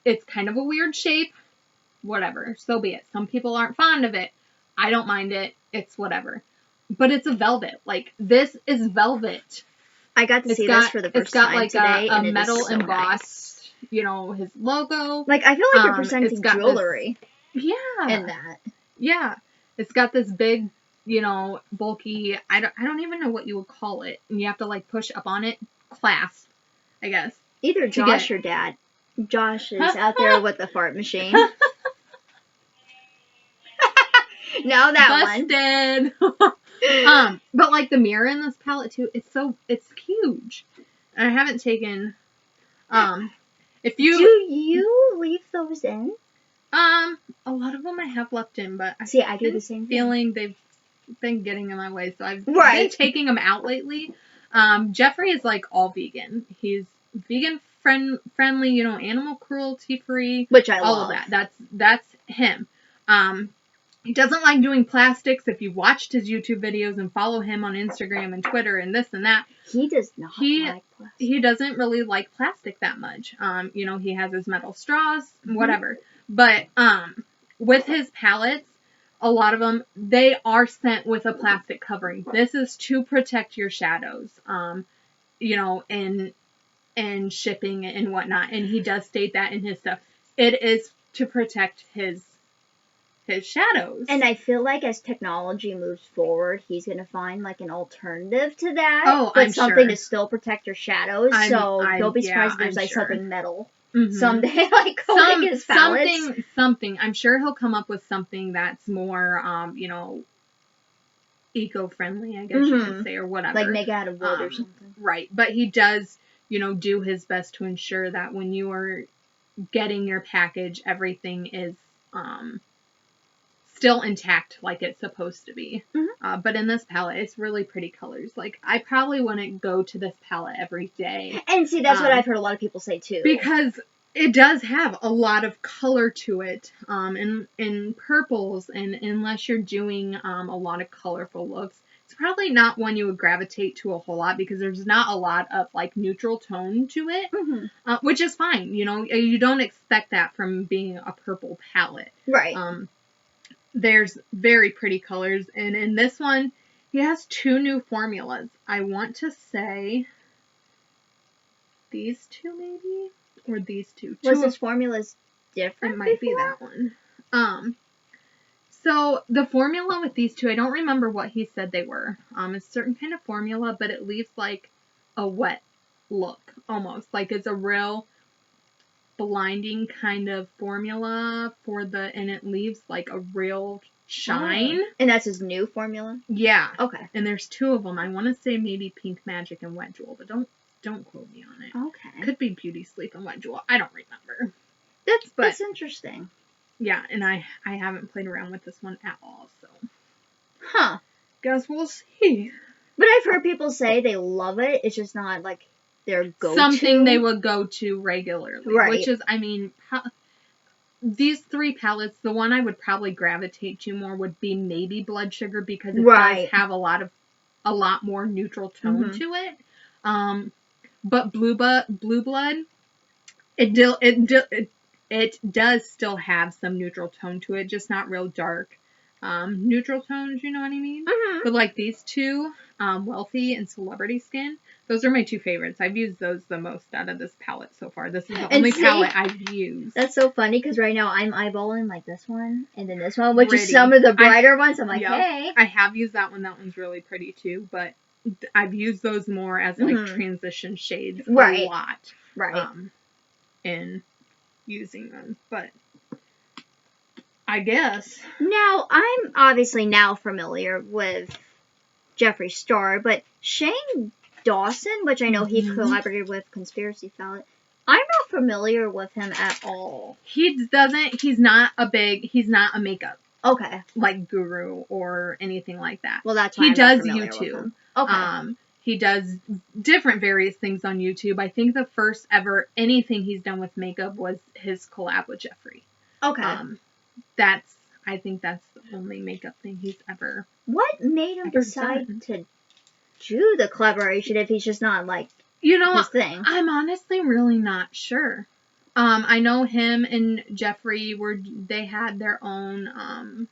It's kind of a weird shape. Whatever. So be it. Some people aren't fond of it. I don't mind it. It's whatever. But it's a velvet. Like, this is velvet. I got to see this for the first time today. It's got like a metal embossed, you know, his logo. Like, I feel like you're presenting jewelry. Yeah. In that. Yeah. It's got this big, you know, bulky, I don't even know what you would call it. And you have to, like, push up on it. Clasp, I guess. Either Josh or Dad. Josh is out there with the fart machine. No, that one. But like the mirror in this palette too, it's huge. I haven't taken. Do you leave those in? A lot of them I have left in, but I do the same feeling they've been getting in my way, so I've been taking them out lately. Jeffree is like all vegan. He's vegan friendly, you know, animal cruelty free, which I love. All of that. That's him. He doesn't like doing plastics. If you watched his YouTube videos and follow him on Instagram and Twitter and this and that, he does not like plastic. He doesn't really like plastic that much. You know, he has his metal straws, whatever. But with his palettes, a lot of them, they are sent with a plastic covering. This is to protect your shadows, you know, and shipping and whatnot. And he does state that in his stuff. It is to protect his shadows. And I feel like as technology moves forward, he's going to find like an alternative to that. Oh, but something to still protect your shadows. Don't be surprised if there's like something metal. Someday, like his palettes. Something. I'm sure he'll come up with something that's more, you know, eco-friendly, I guess you could say, or whatever. Like make it out of wood or something. Right. But he does, you know, do his best to ensure that when you are getting your package, everything is still intact like it's supposed to be. But in this palette, it's really pretty colors. Like, I probably wouldn't go to this palette every day. And see, that's what I've heard a lot of people say too. Because it does have a lot of color to it, in purples, and unless you're doing a lot of colorful looks, it's probably not one you would gravitate to a whole lot, because there's not a lot of like neutral tone to it, which is fine. You know, you don't expect that from being a purple palette. Right. There's very pretty colors, and in this one, he has 2 new formulas. I want to say these 2 maybe, or these 2. Was his formulas different? It might be that one. So the formula with these 2, I don't remember what he said they were. It's a certain kind of formula, but it leaves like a wet look, almost. Like it's a real blinding kind of formula and it leaves like a real shine. And that's his new formula? Yeah. Okay. And there's 2 of them. I want to say maybe Pink Magic and Wet Jewel, but don't Don't quote me on it. Okay. Could be Beauty Sleep and Wet Jewel. I don't remember. That's interesting. Yeah, and I haven't played around with this one at all, so. Huh. Guess we'll see. But I've heard people say they love it. It's just not like their go-to. Something they would go to regularly. Right. Which is, I mean, these 3 palettes, the one I would probably gravitate to more would be maybe Blood Sugar, because it does have a lot more neutral tone to it. But Blue Blood, it does still have some neutral tone to it, just not real dark neutral tones, you know what I mean? But like these 2, Wealthy and Celebrity Skin, those are my 2 favorites. I've used those the most out of this palette so far. This is the only palette I've used. That's so funny, because right now I'm eyeballing like this one and then this one, which is some of the brighter ones. I'm like, hey. I have used that one. That one's really pretty too, but I've used those more as like transition shades a lot. Right. In using them, but I guess. Now, I'm obviously now familiar with Jeffree Star, but Shane Dawson, which I know he collaborated with Conspiracy Palette, I'm not familiar with him at all. He's not a makeup like guru or anything like that. Well, that's why he I'm does not familiar YouTube. With him. Okay. He does different various things on YouTube. I think the first ever anything he's done with makeup was his collab with Jeffree. Okay. I think that's the only makeup thing he's ever. What made him decide to do the collaboration if he's just not like his thing? I'm honestly really not sure. I know him and Jeffree they had their own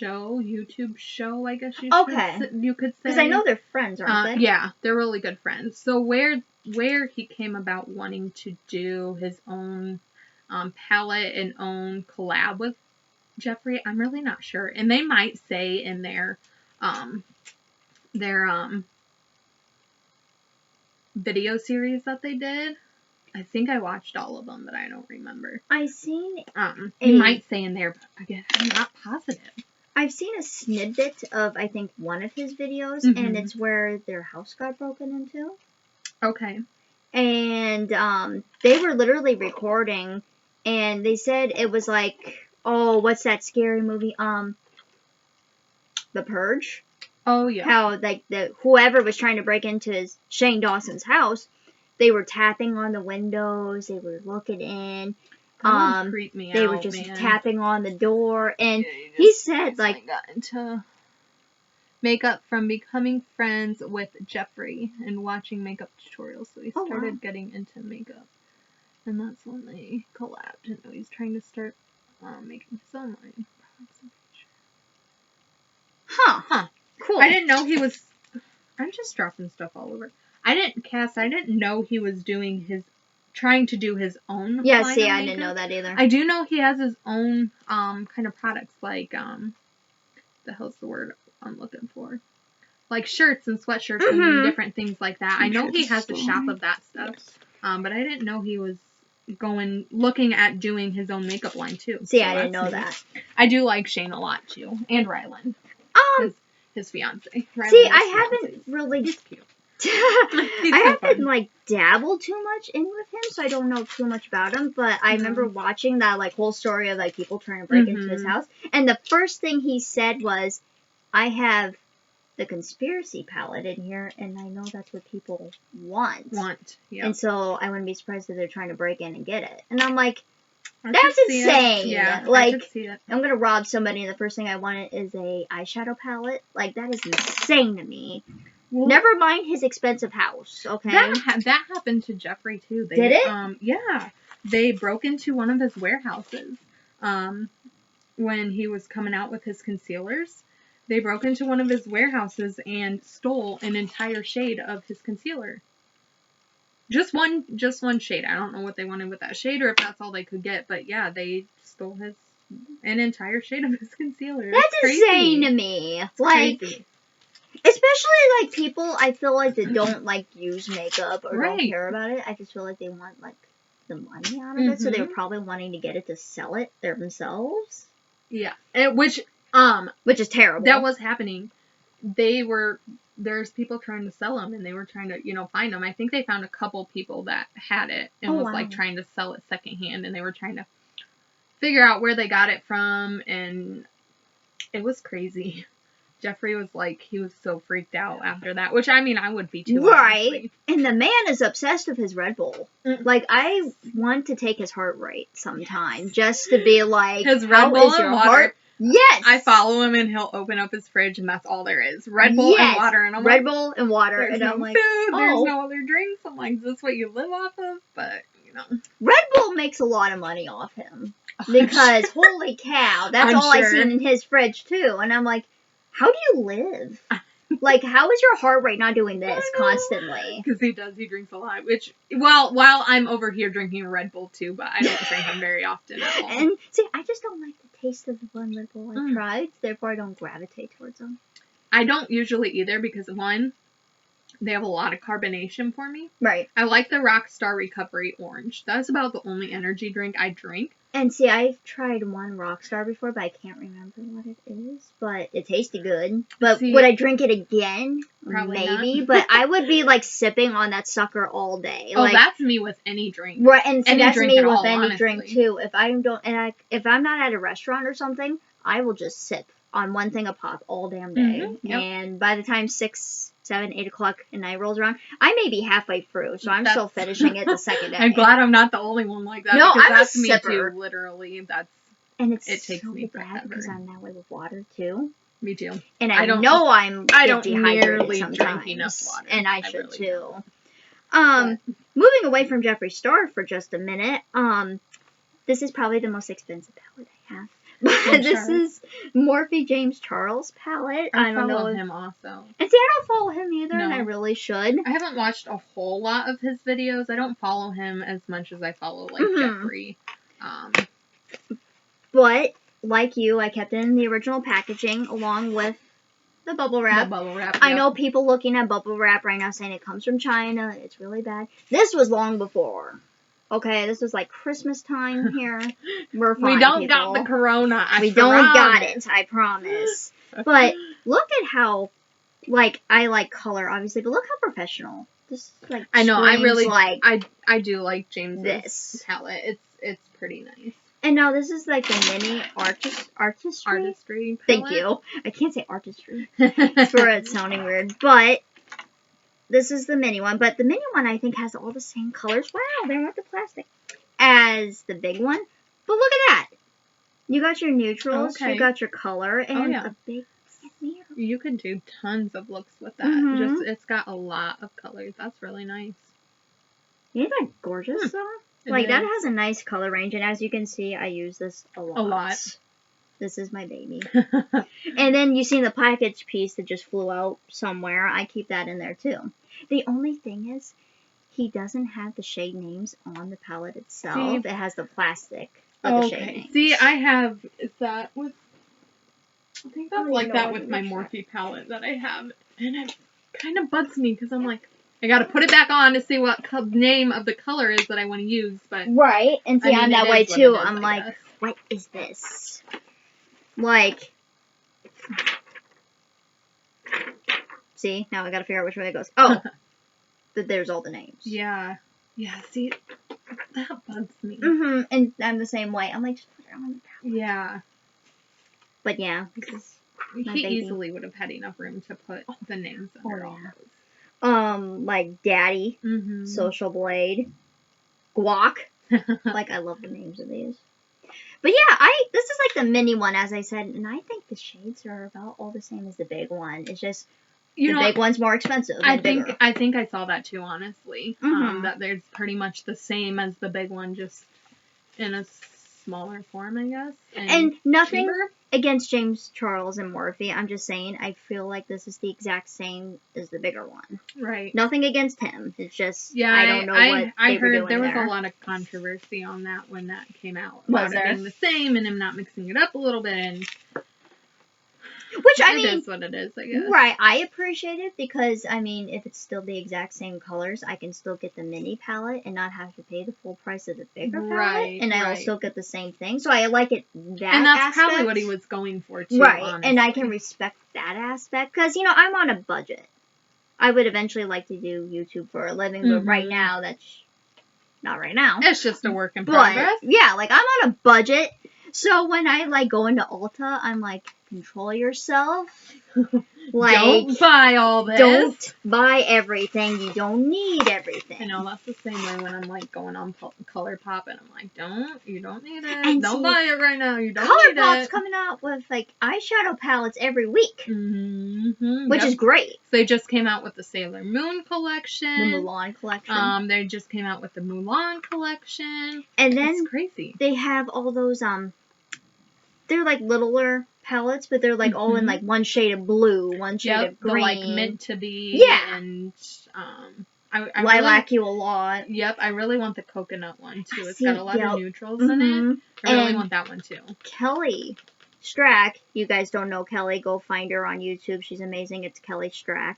YouTube show, I guess you could say. Because I know they're friends, aren't they? Yeah, they're really good friends. So where he came about wanting to do his own palette and own collab with Jeffree, I'm really not sure. And they might say in their video series that they did. I think I watched all of them, but I don't remember. He might say in there, but again, I'm not positive. I've seen a snippet of, I think, one of his videos, and it's where their house got broken into. Okay. And they were literally recording, and they said it was like, oh, what's that scary movie? The Purge. Oh, yeah. How, like, whoever was trying to break into Shane Dawson's house, they were tapping on the windows, they were looking in. That would creep me they out, were just man. tapping on the door, and he said, like, I got into makeup from becoming friends with Jeffree and watching makeup tutorials, so he started getting into makeup, and that's when they collabed, and now he's trying to start making his own line. Huh. Cool. I didn't know he was. I'm just dropping stuff all over. I didn't know he was trying to do his own. Yeah, see, I didn't know that either. I do know he has his own kind of products, like the hell's the word I'm looking for? Like shirts and sweatshirts and different things like that. I know he has a shop of that stuff. But I didn't know he was looking at doing his own makeup line too. See, I didn't know that. I do like Shane a lot too, and Rylan. His fiance. Rylan, see, I haven't really. He's cute. I haven't like dabbled too much in with him, so I don't know too much about him. But I remember watching that like whole story of like people trying to break into his house, and the first thing he said was, "I have the Conspiracy palette in here, and I know that's what people want." Yeah. And so I wouldn't be surprised if they're trying to break in and get it. And I'm like, that's insane. Yeah, like, I could see it. I'm gonna rob somebody, and the first thing I wanted is a eyeshadow palette. Like, that is insane to me. Well, never mind his expensive house, okay? That happened to Jeffree, too. Did it? Yeah. They broke into one of his warehouses when he was coming out with his concealers. They broke into one of his warehouses and stole an entire shade of his concealer. Just one shade. I don't know what they wanted with that shade or if that's all they could get, but yeah, they stole an entire shade of his concealer. That's insane to me. It's crazy. Especially, like, people, I feel like, that don't, like, use makeup or don't care about it. I just feel like they want, like, the money out of it, so they were probably wanting to get it to sell it themselves. Yeah. Which is terrible. That was happening. They were there's people trying to sell them, and they were trying to, you know, find them. I think they found a couple people that had it and was like trying to sell it secondhand, and they were trying to figure out where they got it from, and it was crazy. Jeffrey was like, he was so freaked out after that, which I mean, I would be too. Right. Honestly. And the man is obsessed with his Red Bull. Like, I want to take his heart rate sometime just to be like, his Red Bull and water. Heart? Yes. I follow him and he'll open up his fridge and that's all there is. Red Bull and water. And I'm Red Bull and water. There's and no I'm like, food, there's no other drinks. I'm like, is this what you live off of? But, you know. Red Bull makes a lot of money off him. Because, holy cow, that's all I've seen in his fridge, too. And I'm like, how do you live? Like, how is your heart rate not doing this constantly? Because he does. He drinks a lot. Which, well, while I'm over here drinking a Red Bull, too, but I don't drink them very often at all. And, see, I just don't like the taste of the one Red Bull I've tried. Therefore, I don't gravitate towards them. I don't usually either because, one, they have a lot of carbonation for me. Right. I like the Rockstar Recovery Orange. That's about the only energy drink I drink. And see, I've tried one Rockstar before, but I can't remember what it is. But it tasted good. But would I drink it again? Probably maybe. Not. But I would be, like, sipping on that sucker all day. Oh, like, that's me with any drink. Right, and see, that's me with any honestly. drink, too. If I'm not at a restaurant or something, I will just sip on one thing a pop all damn day. Mm-hmm, yep. And by the time 6, 7, 8 o'clock at night rolls around, I may be halfway through, so I'm still finishing it the second day. I'm glad I'm not the only one like that. No, I'm that's a me sipper. Too, literally. And it takes so me bad forever. because I'm that way with water, too. Me too. And I don't dehydrated nearly sometimes. Drink enough water. And I should, really too. But. Away from Jeffree Star for just a minute, this is probably the most expensive palette I have. But this is Morphe James Charles palette. I don't know him also. And see, I don't follow him either, No. and I really should. I haven't watched a whole lot of his videos. I don't follow him as much as I follow, like, Jeffree. But, like you, I kept it in the original packaging along with the bubble wrap. Yep. I know people looking at bubble wrap right now saying it comes from China. It's really bad. This was long before. Okay, this was like Christmas time here. We're fine, we don't people. got the corona. We don't got it, I promise. But look at how, like, I like color, obviously, but look how professional. This, like, I know, I really like. I do like James' this palette. It's pretty nice. And now this is like the mini artistry. Palette. Thank you. I can't say artistry for it sounding weird, but. This is the mini one, but the mini one I think has all the same colors. Wow, they went the plastic. As the big one. But look at that. You got your neutrals, you got your color, and a big mirror. You can do tons of looks with that. It's got a lot of colors. That's really nice. Isn't that gorgeous though? Like that has a nice color range, and as you can see, I use this a lot. This is my baby. And then you see the package piece that just flew out somewhere. I keep that in there too. The only thing is, he doesn't have the shade names on the palette itself. See, it has the plastic of the shade names. See, I have, is that with, I think that's like that with my Morphe palette that I have. And it kind of bugs me because I'm like, I gotta put it back on to see what name of the color is that I want to use. But right, and see, I'm that way too. I'm like, what is this? Like, see, now I gotta figure out which way it goes. Oh, but there's all the names. Yeah, see, that bugs me. And I'm the same way. I'm like, just put it on the palette. Yeah. But yeah, this is he easily would have had enough room to put the names under all those. Like Daddy, Social Blade, Guac. Like, I love the names of these. But yeah, this is like the mini one, as I said, and I think the shades are about all the same as the big one. It's just the big one's more expensive. I think I saw that too, honestly. That there's pretty much the same as the big one, just in a smaller form, I guess. And nothing against James Charles and Morphe. I'm just saying, I feel like this is the exact same as the bigger one. Right. Nothing against him. It's just, I don't know what I they were heard doing there was there. a lot of controversy on that when that came out. Was there? It being the same and him not mixing it up a little bit. And which, I mean, it is what it is, I guess. Right. I appreciate it because, I mean, if it's still the exact same colors, I can still get the mini palette and not have to pay the full price of the bigger palette. And I'll still get the same thing. So I like it that And that's aspect. probably what he was going for, too, right. honestly. And I can respect that aspect because, I'm on a budget. I would eventually like to do YouTube for a living, but right now, that's not right now. It's just a work in progress. Yeah, like, I'm on a budget, so when I, like, go into Ulta, I'm like, control yourself. Like, don't buy all this. Don't buy everything. You don't need everything. I know, that's the same way when I'm, like, going on ColourPop, and I'm like, you don't need it. And don't buy it right now. You don't need it. ColourPop's coming out with, like, eyeshadow palettes every week. Which is great. So they just came out with the Sailor Moon collection. The Mulan collection. They just came out with the Mulan collection. And then it's crazy. They have all those, they're, like, littler palettes, but they're, like, all in, like, one shade of blue, one shade of green. Like, meant to be. Yeah. And, I lilac you a lot. Yep, I really want the coconut one, too. It's got a lot of neutrals in it. I really want that one, too. Kelly Strack, you guys don't know Kelly, go find her on YouTube. She's amazing. It's Kelly Strack.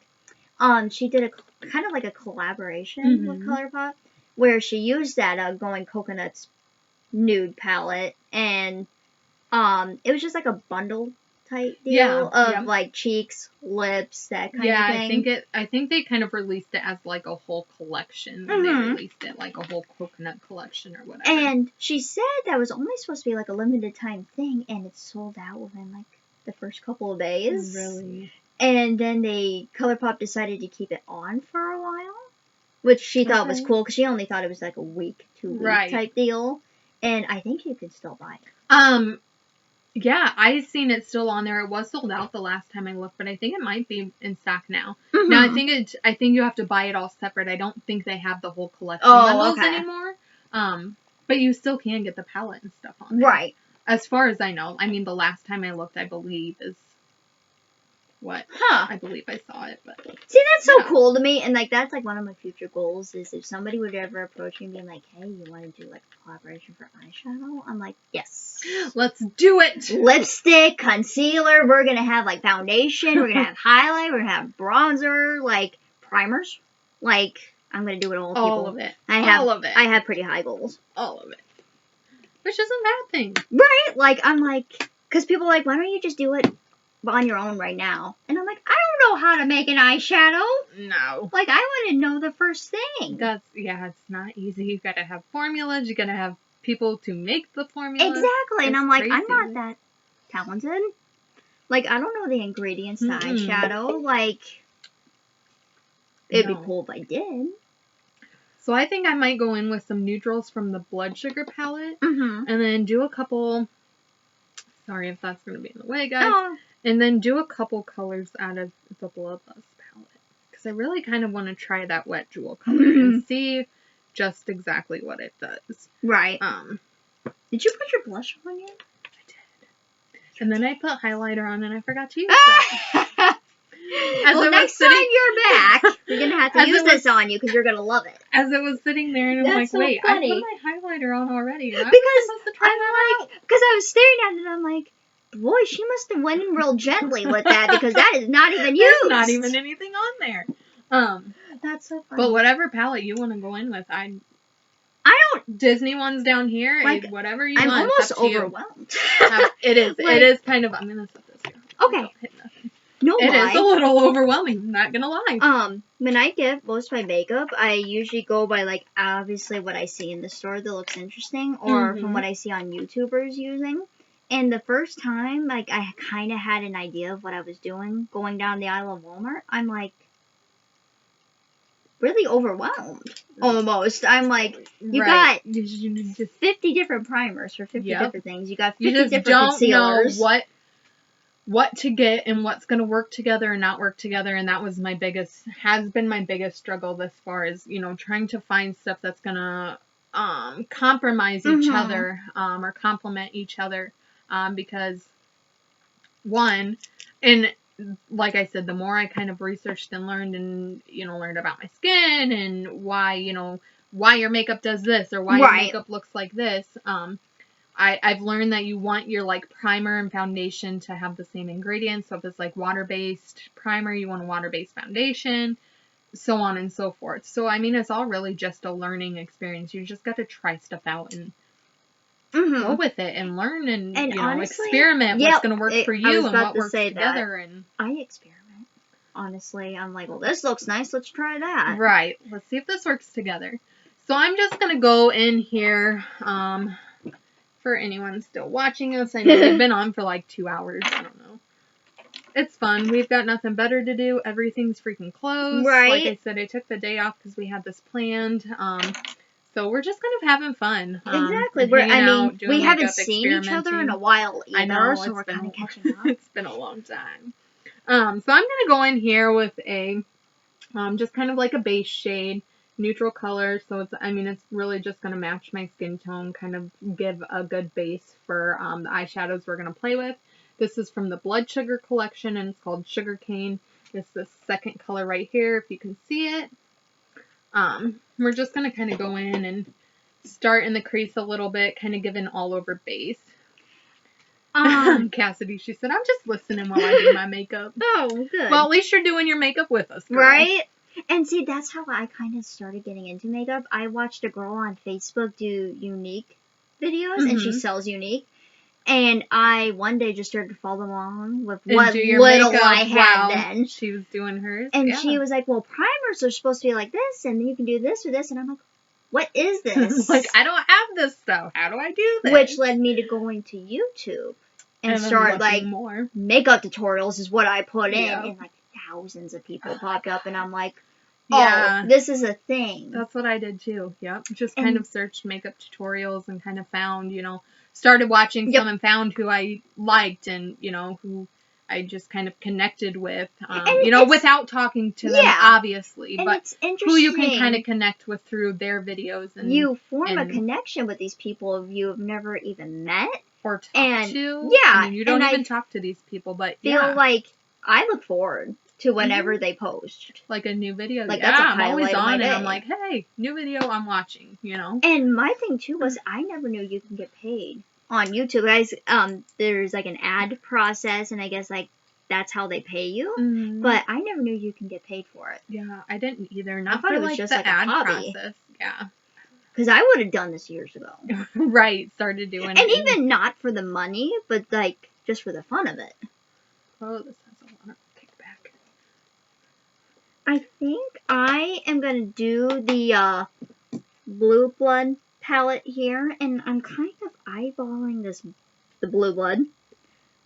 She did a kind of like a collaboration with ColourPop, where she used that Going Coconuts nude palette, and it was just like a bundle type deal of like cheeks, lips, that kind of thing. Yeah, I think they kind of released it as like a whole collection when they released it, like a whole coconut collection or whatever. And she said that was only supposed to be like a limited time thing, and it sold out within like the first couple of days. Really? And then ColourPop decided to keep it on for a while, which she thought was cool because she only thought it was like a week, 2 week type deal. And I think you can still buy it. Yeah, I seen it still on there. It was sold out the last time I looked, but I think it might be in stock now. Now I think you have to buy it all separate. I don't think they have the whole collection bundles anymore. But you still can get the palette and stuff on there. Right. As far as I know. I mean, the last time I looked, I believe is what I believe I saw it. But see, that's so cool to me, and like that's like one of my future goals is if somebody would ever approach me and be like, hey, you want to do like a collaboration for eyeshadow? I'm like, yes, let's do it. Lipstick, concealer, we're gonna have like foundation, we're gonna have highlight, we're gonna have bronzer, like primers, like I'm gonna do it all. All of it. All of it. I have pretty high goals. All of it. Which isn't a bad thing, right? Like I'm like, because people are like, why don't you just do it on your own right now? And I'm like, I don't know how to make an eyeshadow. No. Like, I want to know the first thing. It's not easy. You gotta have formulas. You gotta have people to make the formulas. Exactly. And I'm like, I'm not that talented. Like, I don't know the ingredients to eyeshadow. Like, it'd be cool if I did. So I think I might go in with some neutrals from the Blood Sugar palette. And then do a couple... Sorry if that's going to be in the way, guys. Oh. And then do a couple colors out of the Bloodlust palette. Because I really kind of want to try that wet jewel color and see just exactly what it does. Right. Did you put your blush on yet? I did. And then I put highlighter on and I forgot to use that. Next time you're back, you're going to have to use this on you because you're going to love it. As it was sitting there and I'm like, wait, funny. I put my highlighter on already. Because I was staring at it and I'm like, boy, she must have went in real gently with that because that is not even used. There's not even anything on there. That's so funny. But whatever palette you want to go in with, I don't. Disney one's down here. Like, whatever you want. I'm almost overwhelmed. It is. It is kind of. I'm gonna set this here. Okay. No lie. It is a little overwhelming. I'm not gonna lie. When I get most of my makeup, I usually go by like obviously what I see in the store that looks interesting, or from what I see on YouTubers using. And the first time, like I kind of had an idea of what I was doing going down the aisle of Walmart. I'm like really overwhelmed almost. I'm like, you got 50 different primers for 50 different things. You got 50 different concealers. Know what to get and what's going to work together and not work together. And that was has been my biggest struggle this far is, trying to find stuff that's going to compromise each other or complement each other. Because one, and like I said, the more I kind of researched and learned and, learned about my skin and why your makeup does this or why your makeup looks like this, I've learned that you want your like primer and foundation to have the same ingredients. So if it's like water-based primer, you want a water-based foundation, so on and so forth. So, I mean, it's all really just a learning experience. You just got to try stuff out and go with it and learn and honestly, experiment what's going to work for you and what works together. And I experiment. honestly. I'm like, well, this looks nice. Let's try that. Right. Let's see if this works together. So I'm just going to go in here, for anyone still watching us. I know we've been on for like 2 hours. I don't know. It's fun. We've got nothing better to do. Everything's freaking closed. Right. Like I said, I took the day off because we had this planned. So we're just kind of having fun. Exactly. We haven't seen each other in a while either, I know, so we're kind of catching up. It's been a long time. So I'm going to go in here with a, just kind of like a base shade, neutral color. So it's really just going to match my skin tone, kind of give a good base for the eyeshadows we're going to play with. This is from the Blood Sugar collection, and it's called Sugarcane. It's the second color right here, if you can see it. We're just going to kind of go in and start in the crease a little bit, kind of give an all-over base. Cassidy, she said, I'm just listening while I do my makeup. Oh, good. Well, at least you're doing your makeup with us, girl. Right? And see, that's how I kind of started getting into makeup. I watched a girl on Facebook do unique videos, and she sells unique. And I one day just started to follow along with what little I had then. She was doing hers. And she was like, well, primers are supposed to be like this, and then you can do this or this. And I'm like, what is this? Like, I don't have this stuff. How do I do this? Which led me to going to YouTube and start, like, more makeup tutorials is what I put in. And, like, thousands of people popped up. And I'm like, oh, this is a thing. That's what I did, too. Yep. Just kind of searched makeup tutorials and kind of found, started watching some and found who I liked and, who I just kind of connected with, without talking to them, obviously, and but it's interesting. Who you can kind of connect with through their videos. And you form a connection with these people you have never even met. Or talked to. Yeah. You don't even talk to these people, but feel like I look forward to whenever they post. Like a new video. Like, that's a I'm always highlight of my on day. and I'm like, hey, new video, I'm watching, And my thing, too, was I never knew you can get paid on YouTube. Guys, there's, like, an ad process, and I guess, like, that's how they pay you. Mm-hmm. But I never knew you can get paid for it. Yeah, I didn't either. Not I thought for, it was like, just the like a ad hobby. process. Yeah. Because I would have done this years ago. Right, started doing it. And even not for the money, but, like, just for the fun of it. Oh, this has a lot of kickback. I think I am going to do the Blue Blood palette here, and I'm kind of eyeballing the Blue Blood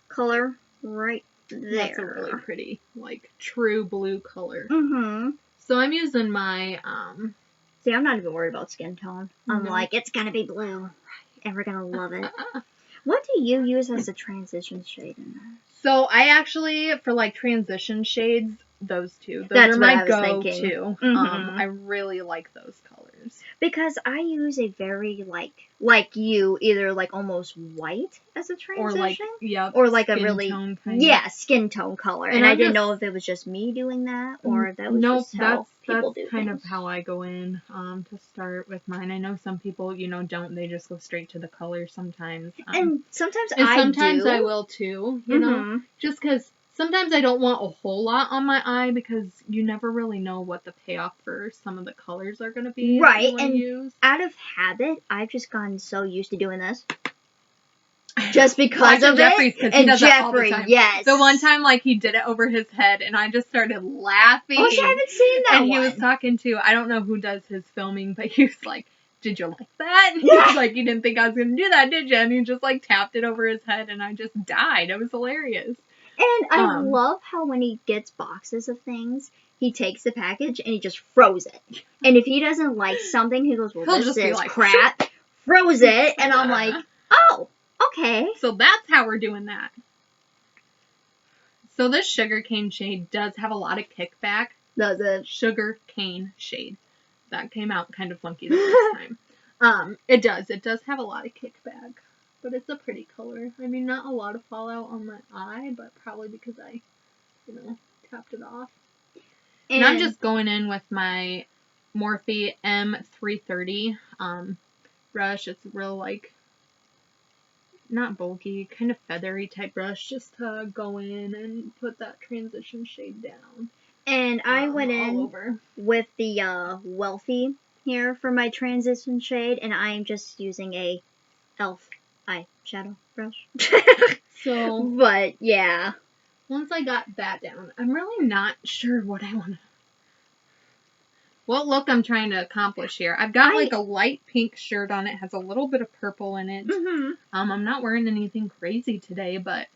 color right there. That's a really pretty, like, true blue color. Mm-hmm. So I'm using my, See, I'm not even worried about skin tone. I'm like, it's going to be blue, and we're going to love it. What do you use as a transition shade in that? So I actually, for, like, transition shades, those two. That's are what my I was go-to. Mm-hmm. I really like those colors. Because I use a very, like you, either, like, almost white as a transition. Or, or like a really, skin tone color. And I didn't know if it was just me doing that, or if that was just how people do that's kind things. of how I go in, to start with mine. I know some people, don't, they just go straight to the color sometimes. And sometimes sometimes do. I will too, know, just because sometimes I don't want a whole lot on my eye because you never really know what the payoff for some of the colors are going to be. Right, and out of habit, I've just gotten so used to doing this. Just because of Jeffrey, it. And Jeffrey, yes. The one time, like, he did it over his head, and I just started laughing. Oh, I haven't seen that And he was talking to, I don't know who does his filming, but he was like, did you like that? And he was like, you didn't think I was going to do that, did you? And he just, like, tapped it over his head, and I just died. It was hilarious. And I love how when he gets boxes of things, he takes the package and he just froze it. And if he doesn't like something, he goes, well, this is like, crap. Froze it. And I'm like, oh, okay. So that's how we're doing that. So this Sugarcane shade does have a lot of kickback. Does it? Sugarcane shade. That came out kind of funky the first time. It does have a lot of kickback. But it's a pretty color. I mean, not a lot of fallout on my eye, but probably because I, tapped it off. And I'm just going in with my Morphe M330 brush. It's real, like, not bulky, kind of feathery type brush, just to go in and put that transition shade down. And I went in with the Wealthy here for my transition shade, and I'm just using a e.l.f. eyeshadow brush. So, but yeah, once I got that down, I'm really not sure what I want to... What look I'm trying to accomplish here. I've got like a light pink shirt on. It has a little bit of purple in it. Mm-hmm. I'm not wearing anything crazy today, but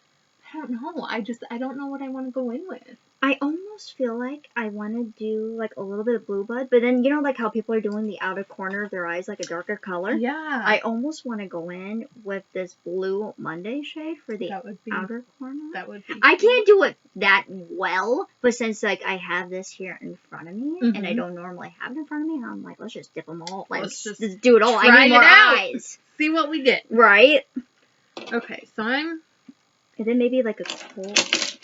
I don't know. I don't know what I want to go in with. I almost feel like I want to do like a little bit of blue blood, but then you know like how people are doing the outer corner of their eyes like a darker color? Yeah. I almost want to go in with this blue Monday shade for the outer corner. That would be. I can't do it that well, but since like I have this here in front of me and I don't normally have it in front of me, I'm like, let's just dip them all. Let's just do it all. I need more eyes. See what we get. Right? Okay, so I'm... And then maybe like a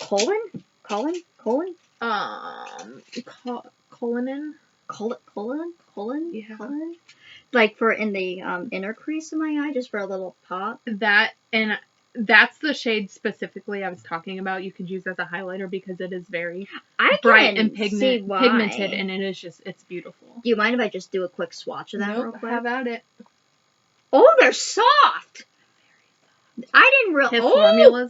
colon? Yeah. Colon? Like for in the inner crease of my eye, just for a little pop. That's the shade specifically I was talking about. You could use as a highlighter because it is very bright and pigmented, and it's beautiful. Do you mind if I just do a quick swatch of that real quick? How about it? Oh, they're soft! I didn't realize.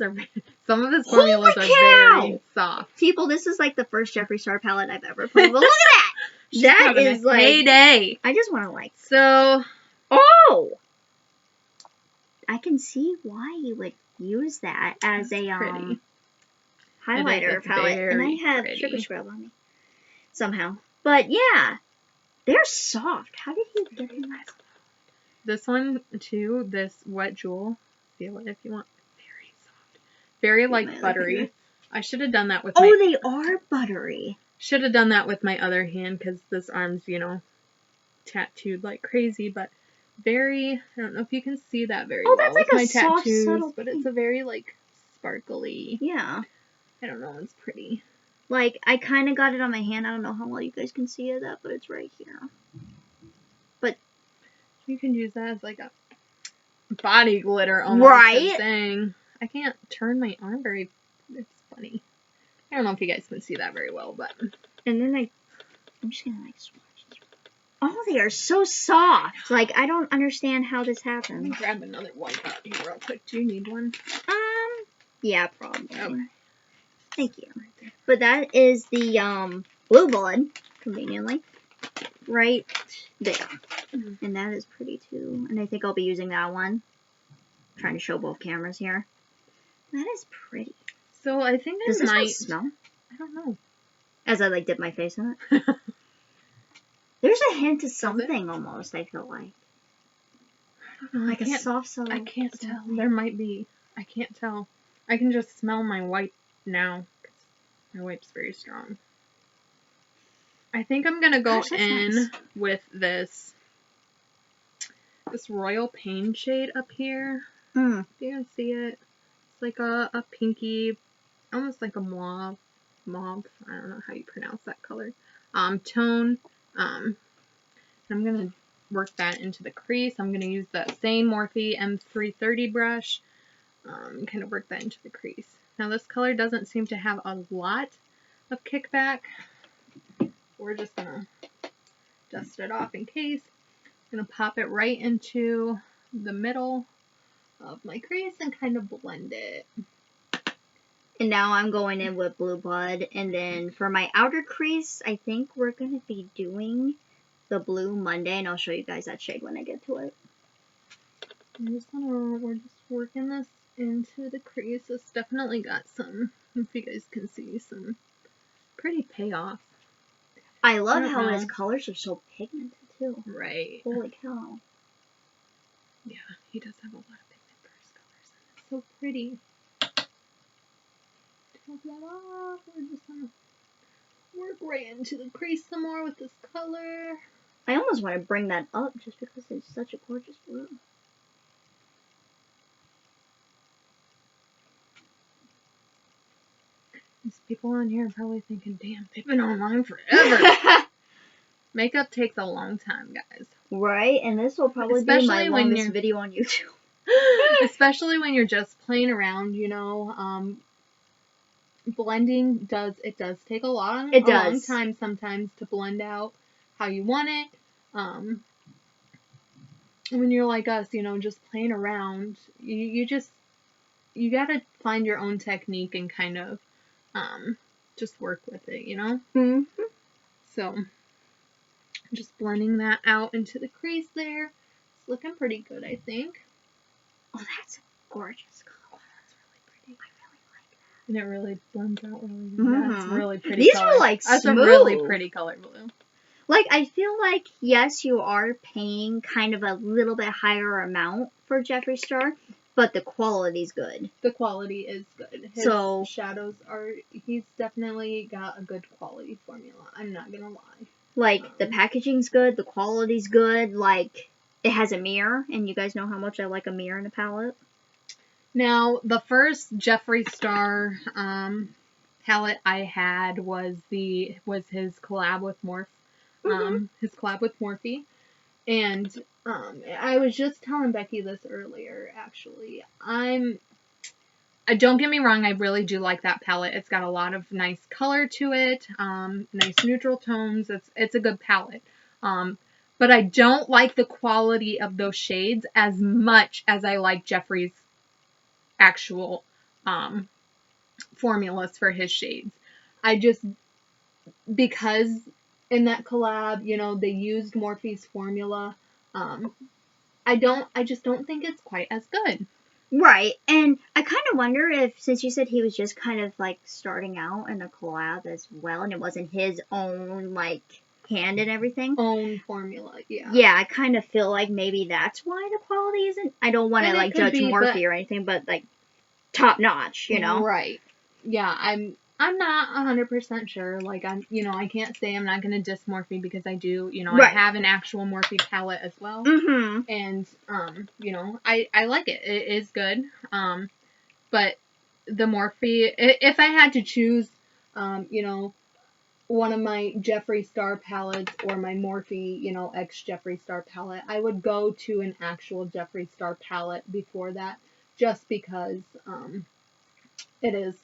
Some of his formulas are very soft. People, this is like the first Jeffree Star palette I've ever played. But look at that! That is like heyday. I just want to like. So. Oh! I can see why you would use that as a highlighter palette. And I have sugar scrub on me. Somehow. But yeah. They're soft. How did he get in that? This one, too, this Wet Jewel. Feel it if you want. Very soft. Very, like, buttery. I should have done that with my... Oh, they are buttery. Should have done that with my other hand, because this arm's, you know, tattooed like crazy, but very... I don't know if you can see that very well. That's like with a my soft, tattoos, subtle but it's a very, like, sparkly... Yeah. I don't know, it's pretty. Like, I kind of got it on my hand. I don't know how well you guys can see it, but it's right here. But... You can use that as, like, a body glitter almost thing. I can't turn my arm very... It's funny. I don't know if you guys can see that very well, but... And then I'm just gonna, like, swatch this. Oh, they are so soft. Like, I don't understand how this happened. Let me grab another one out here real quick. Do you need one? Yeah, probably. Okay. Thank you. But that is the, blue blood, conveniently. Right there. And that is pretty, too. And I think I'll be using that one. I'm trying to show both cameras here. That is pretty. So, I think Does this one smell? I don't know. As I, like, dip my face in it? There's a hint of something, almost, I feel like. I don't know. Like a soft, subtle... I can't tell. There might be. I can't tell. I can just smell my wipe now. My wipe's very strong. I think I'm gonna go in with this Royal Pain shade up here. You can see it. It's like a pinky, almost like a mauve. I don't know how you pronounce that color. Tone. I'm gonna work that into the crease. I'm gonna use that same Morphe M330 brush. Kind of work that into the crease. Now this color doesn't seem to have a lot of kickback. We're just gonna dust it off in case. I'm gonna pop it right into the middle of my crease and kind of blend it. And now I'm going in with blue blood. And then for my outer crease, I think we're gonna be doing the blue Monday, and I'll show you guys that shade when I get to it. We're just working this into the crease. It's definitely got some, if you guys can see, some pretty payoff. I love how his colors are so pigmented too. Right. Holy cow. Yeah, he does have a lot of pigment for his colors. It's so pretty. Take that off. We're just gonna work right into the crease some more with this color. I almost want to bring that up just because it's such a gorgeous blue. These people on here are probably thinking, damn, they've been online forever. Makeup takes a long time, guys. Right, and this will probably be my longest video on YouTube. Especially when you're just playing around, you know. Blending does take a long time sometimes to blend out how you want it. When you're like us, you know, just playing around, you gotta find your own technique and kind of just work with it, you know? Mm-hmm. So, just blending that out into the crease there. It's looking pretty good, I think. Oh, that's a gorgeous color. That's really pretty. I really like that. And it really blends out really good. Mm-hmm. That's really pretty These color. are like That's smooth. a really pretty color blue. Like, I feel like, yes, you are paying kind of a little bit higher amount for Jeffree Star, but the quality's good. The quality is good. His shadows are, he's definitely got a good quality formula. I'm not gonna lie. Like, the packaging's good, the quality's good, like, it has a mirror, and you guys know how much I like a mirror in a palette. Now, the first Jeffree Star palette I had was his collab with Morphe. His collab with Morphe. And I was just telling Becky this earlier, actually. Don't get me wrong, I really do like that palette. It's got a lot of nice color to it, nice neutral tones. It's a good palette. But I don't like the quality of those shades as much as I like Jeffree's actual formulas for his shades. Because in that collab, you know, they used Morphe's formula. I just don't think it's quite as good. Right, and I kind of wonder if, since you said he was just kind of, like, starting out in a collab as well, and it wasn't his own, like, hand and everything. Own formula, yeah. Yeah, I kind of feel like maybe that's why the quality isn't, I don't want to, like, judge Morphe or anything, but, like, top notch, you know? Right. Yeah, I'm not 100% sure. Like, I can't say I'm not going to diss Morphe because I do, I have an actual Morphe palette as well. Mm-hmm. And, I like it. It is good. But the Morphe, if I had to choose, one of my Jeffree Star palettes or my Morphe, ex Jeffree Star palette, I would go to an actual Jeffree Star palette before that, just because, it is,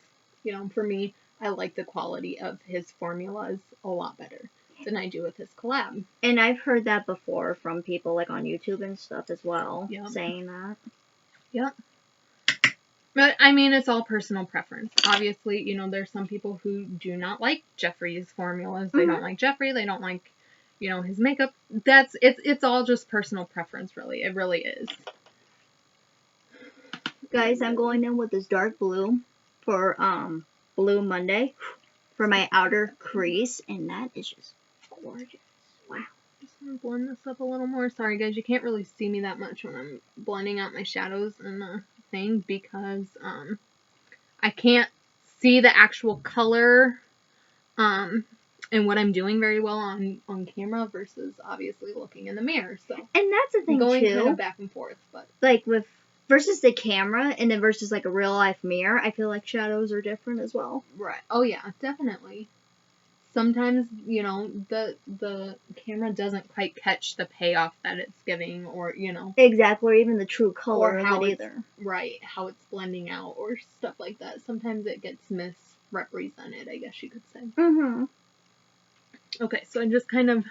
for me, I like the quality of his formulas a lot better than I do with his collab. And I've heard that before from people, like, on YouTube and stuff as well, saying that. Yep. But, I mean, it's all personal preference. Obviously, there's some people who do not like Jeffree's formulas. They don't like Jeffree. They don't like, his makeup. It's all just personal preference, really. It really is. Guys, I'm going in with this dark blue for Blue Monday for my outer crease, and that is just gorgeous. Wow. Just going to blend this up a little more. Sorry, guys, you can't really see me that much when I'm blending out my shadows and the thing because I can't see the actual color and what I'm doing very well on camera versus obviously looking in the mirror. So, and that's the thing going too. Kind of back and forth, but like versus the camera and then versus like a real life mirror, I feel like shadows are different as well. Right. Oh yeah, definitely. Sometimes, the camera doesn't quite catch the payoff that it's giving or, Exactly, or even the true color of it either. Right, how it's blending out or stuff like that. Sometimes it gets misrepresented, I guess you could say. Mm-hmm. Okay, so I just kind of,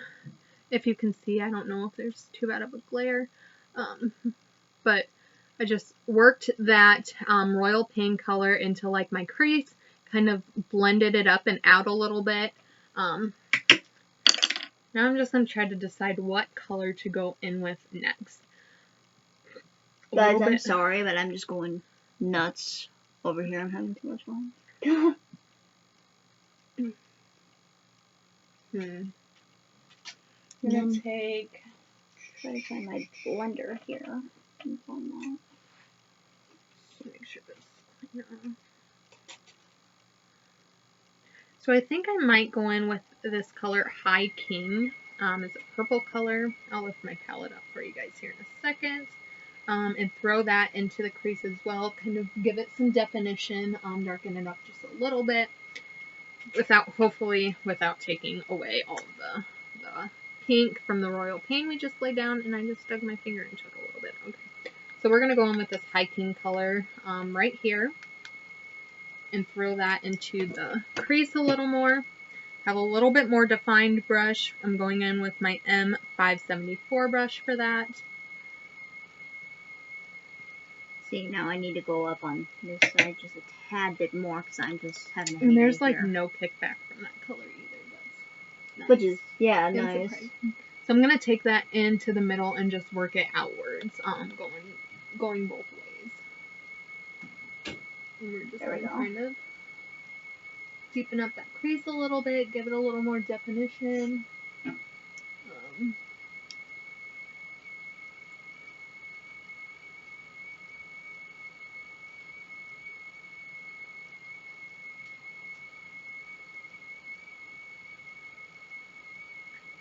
if you can see, I don't know if there's too bad of a glare, but I just worked that royal pink color into like my crease, kind of blended it up and out a little bit. Now I'm just going to try to decide what color to go in with next. Guys, I'm sorry, but I'm just going nuts over here. I'm having too much fun. I'm going to try to find my blender here. Make sure this. So I think I might go in with this color High King. It's a purple color. I'll lift my palette up for you guys here in a second. And throw that into the crease as well. Kind of give it some definition. Darken it up just a little bit. Hopefully without taking away all of the pink from the royal paint we just laid down. And I just dug my finger into it a little bit. Okay. So we're going to go in with this High King color right here. And throw that into the crease a little more. Have a little bit more defined brush. I'm going in with my M574 brush for that. See, now I need to go up on this side just a tad bit more because I'm just having a And there's heyday like here. no kickback from that color either. That's nice. Which is, yeah, And nice. surprising. So I'm gonna take that into the middle and just work it outwards, going both ways. And we're just gonna kind of deepen up that crease a little bit, give it a little more definition.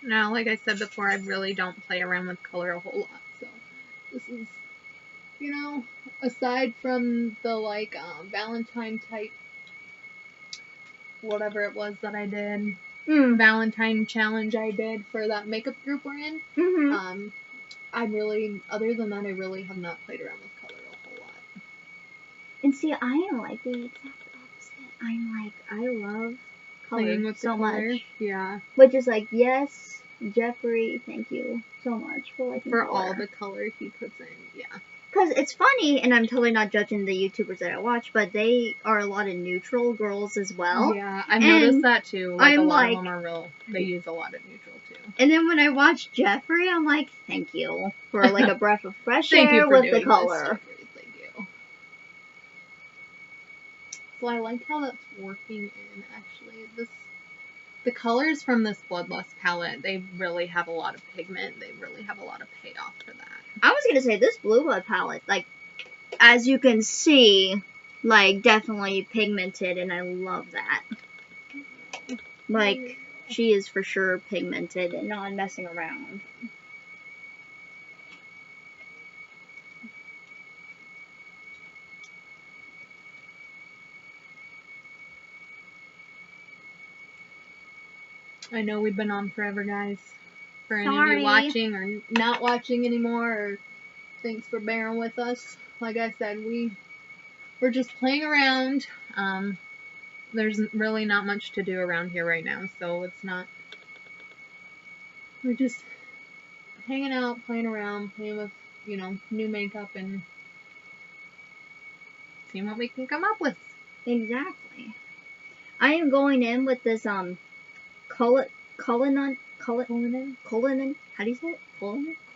Now, like I said before, I really don't play around with color a whole lot, so this is, you know, aside from the, like, Valentine type, whatever it was that I did, Valentine challenge I did for that makeup group we're in, I really, other than that, I really have not played around with color a whole lot. And see, I am like the exact opposite. I'm like, I love color Playing with so the color. much. Yeah. Which is like, yes, Jeffree, thank you so much for liking For color. all the color he puts in, yeah. Because it's funny, and I'm totally not judging the YouTubers that I watch, but they are a lot of neutral girls as well. Yeah, I've noticed that too. Like, a lot of them are real, they use a lot of neutral too. And then when I watch Jeffree, I'm like, thank you for like a breath of fresh Thank air you for with doing the color. This, Jeffree. Thank you. So I like how that's working in, actually. The colors from this Bloodlust palette, they really have a lot of pigment. They really have a lot of payoff for that. I was going to say, this Blue Blood palette, like, as you can see, like, definitely pigmented, and I love that. Like, she is for sure pigmented and not messing around. I know we've been on forever, guys. For any of Sorry. you watching or not watching anymore, or thanks for bearing with us. Like I said, we're just playing around. There's really not much to do around here right now, so it's not. We're just hanging out, playing around, playing with, you know, new makeup and seeing what we can come up with. Exactly. I am going in with this, Cullinan, how do you say it?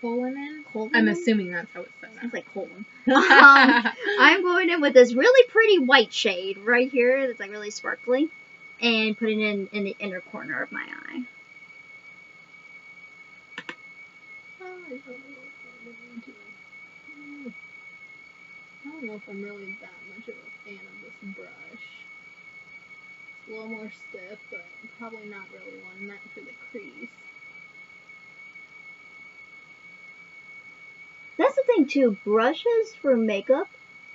Cullinan? I'm assuming that's how it's said. Sounds like colon. I'm going in with this really pretty white shade right here that's like really sparkly, and putting it in the inner corner of my eye. I don't know if I'm really that much of a fan of this brush. It's a little more stiff, but probably not really one meant for the crease. That's the thing too, brushes for makeup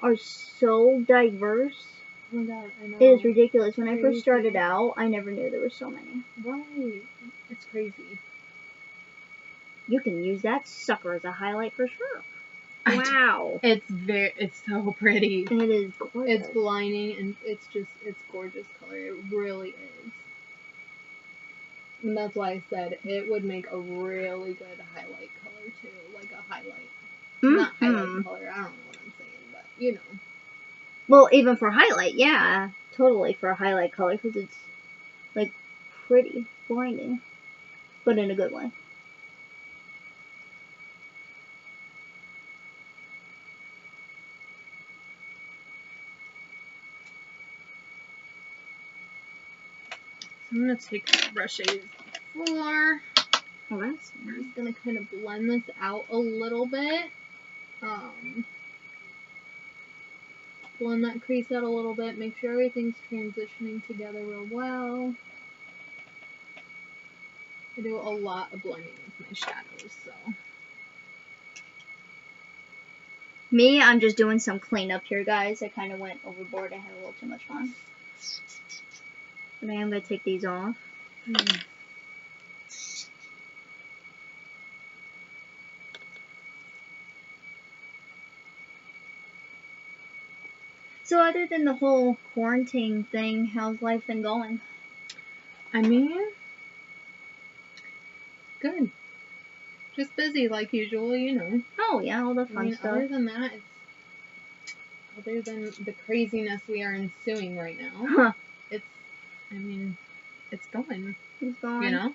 are so diverse. Oh my god, I know. It is ridiculous. When I first started out, I never knew there were so many. Right. It's crazy. You can use that sucker as a highlight for sure. Wow. It's so pretty. It is gorgeous. It's blinding, and it's gorgeous color. It really is. And that's why I said it would make a really good highlight color too. Like a highlight. Not highlight color, I don't know what I'm saying, but you know. Well, even for highlight, yeah. Totally for a highlight color, because it's, like, pretty blinding. But in a good way. I'm going to take the brush I used before. Oh, that's I'm just going to kind of blend this out a little bit. Blend that crease out a little bit. Make sure everything's transitioning together real well. I do a lot of blending with my shadows, so. Me, I'm just doing some cleanup here, guys. I kind of went overboard. I had a little too much fun. But I am going to take these off. So other than the whole quarantine thing, how's life been going? I mean, good. Just busy like usual, you know. Oh, yeah, all the fun stuff. Other than that, other than the craziness we are ensuing right now, Huh. it's going, It's gone. you know?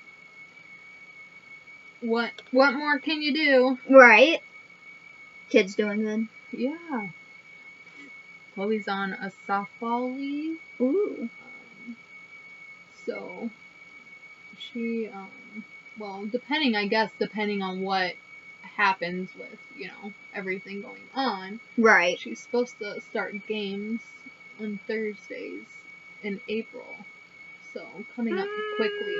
What more can you do? Right. Kids doing good. Yeah. Chloe's on a softball leave. Ooh. So she, well, depending on what happens with, everything going on. Right. She's supposed to start games on Thursdays in April. So coming up quickly.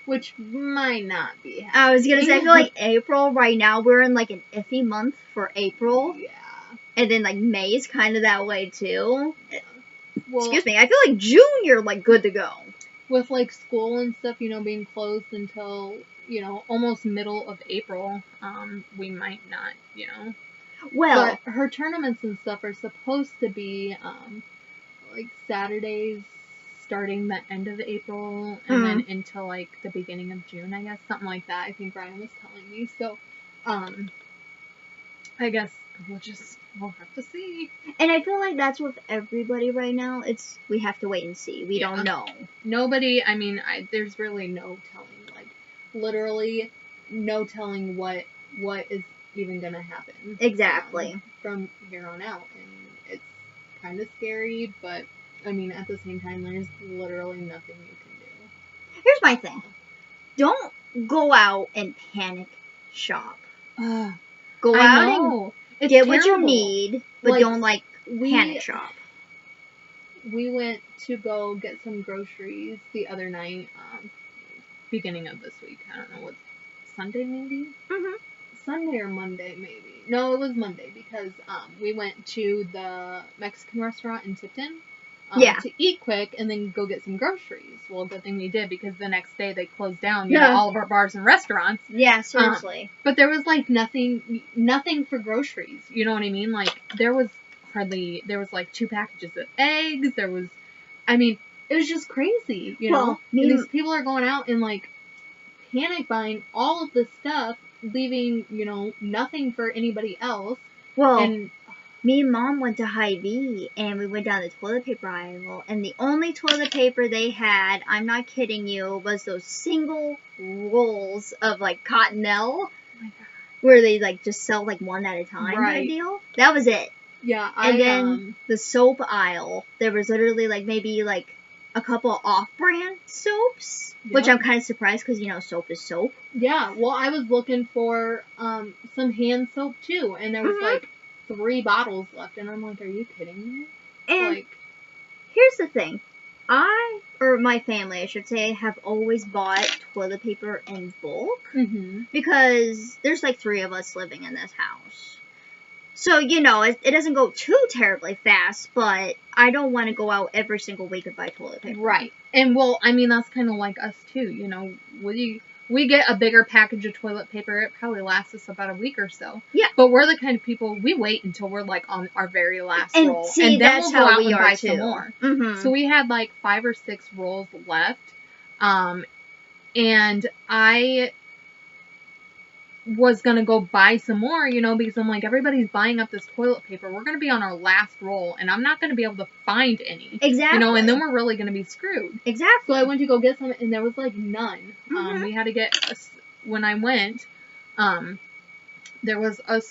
Which might not be happening. I was gonna say, I feel like April, right now, we're in like an iffy month for April. Yeah. And then like May is kind of that way too. Well, excuse me, I feel like June you're like good to go. With like school and stuff, being closed until, almost middle of April, we might not, Well, but her tournaments and stuff are supposed to be, like Saturdays starting the end of April and then until like the beginning of June, I guess, something like that. I think Ryan was telling me. So, I guess we'll have to see. And I feel like that's with everybody right now. We have to wait and see. We don't know. Nobody, there's really no telling, like, literally no telling what is even gonna happen. Exactly. From here on out. And it's kind of scary, but, at the same time, there's literally nothing you can do. Here's my thing. Don't go out and panic shop. Go out and get what you need, but don't, panic shop. We went to go get some groceries the other night, beginning of this week. I don't know, what, Sunday maybe? Mm-hmm. Sunday or Monday maybe. No, it was Monday because we went to the Mexican restaurant in Tipton to eat quick and then go get some groceries. Well, good thing we did because the next day they closed down all of our bars and restaurants. Yeah, seriously. But there was like nothing for groceries. You know what I mean? Like there was like 2 packages of eggs. There was, it was just crazy. You know, these people are going out and like panic buying all of this stuff, leaving, nothing for anybody else. Well, and me and Mom went to Hy-Vee, and we went down the toilet paper aisle, and the only toilet paper they had, I'm not kidding you, was those single rolls of, like, Cottonelle, where they, like, just sell, like, one at a time kind of deal. That was it. Yeah, and then the soap aisle, there was literally, like, maybe, like, a couple off-brand soaps, which I'm kind of surprised because, soap is soap. Yeah, well, I was looking for some hand soap, too, and there was, like, 3 bottles left, and I'm like, are you kidding me? And here's the thing. Or my family, I should say, have always bought toilet paper in bulk. Mm-hmm. Because there's, like, 3 of us living in this house. So, it doesn't go too terribly fast, but I don't want to go out every single week and buy toilet paper. Right. And, well, that's kind of like us, too, We get a bigger package of toilet paper. It probably lasts us about a week or so. Yeah. But we're the kind of people, we wait until we're, like, on our very last roll. See, and then that's we'll go how out we and are, buy too. some more. Mm-hmm. So we had, like, 5 or 6 rolls left. And I was going to go buy some more, because I'm like, everybody's buying up this toilet paper. We're going to be on our last roll, and I'm not going to be able to find any. Exactly. And then we're really going to be screwed. Exactly. So I went to go get some, and there was, like, none. We had to get, when I went, there was a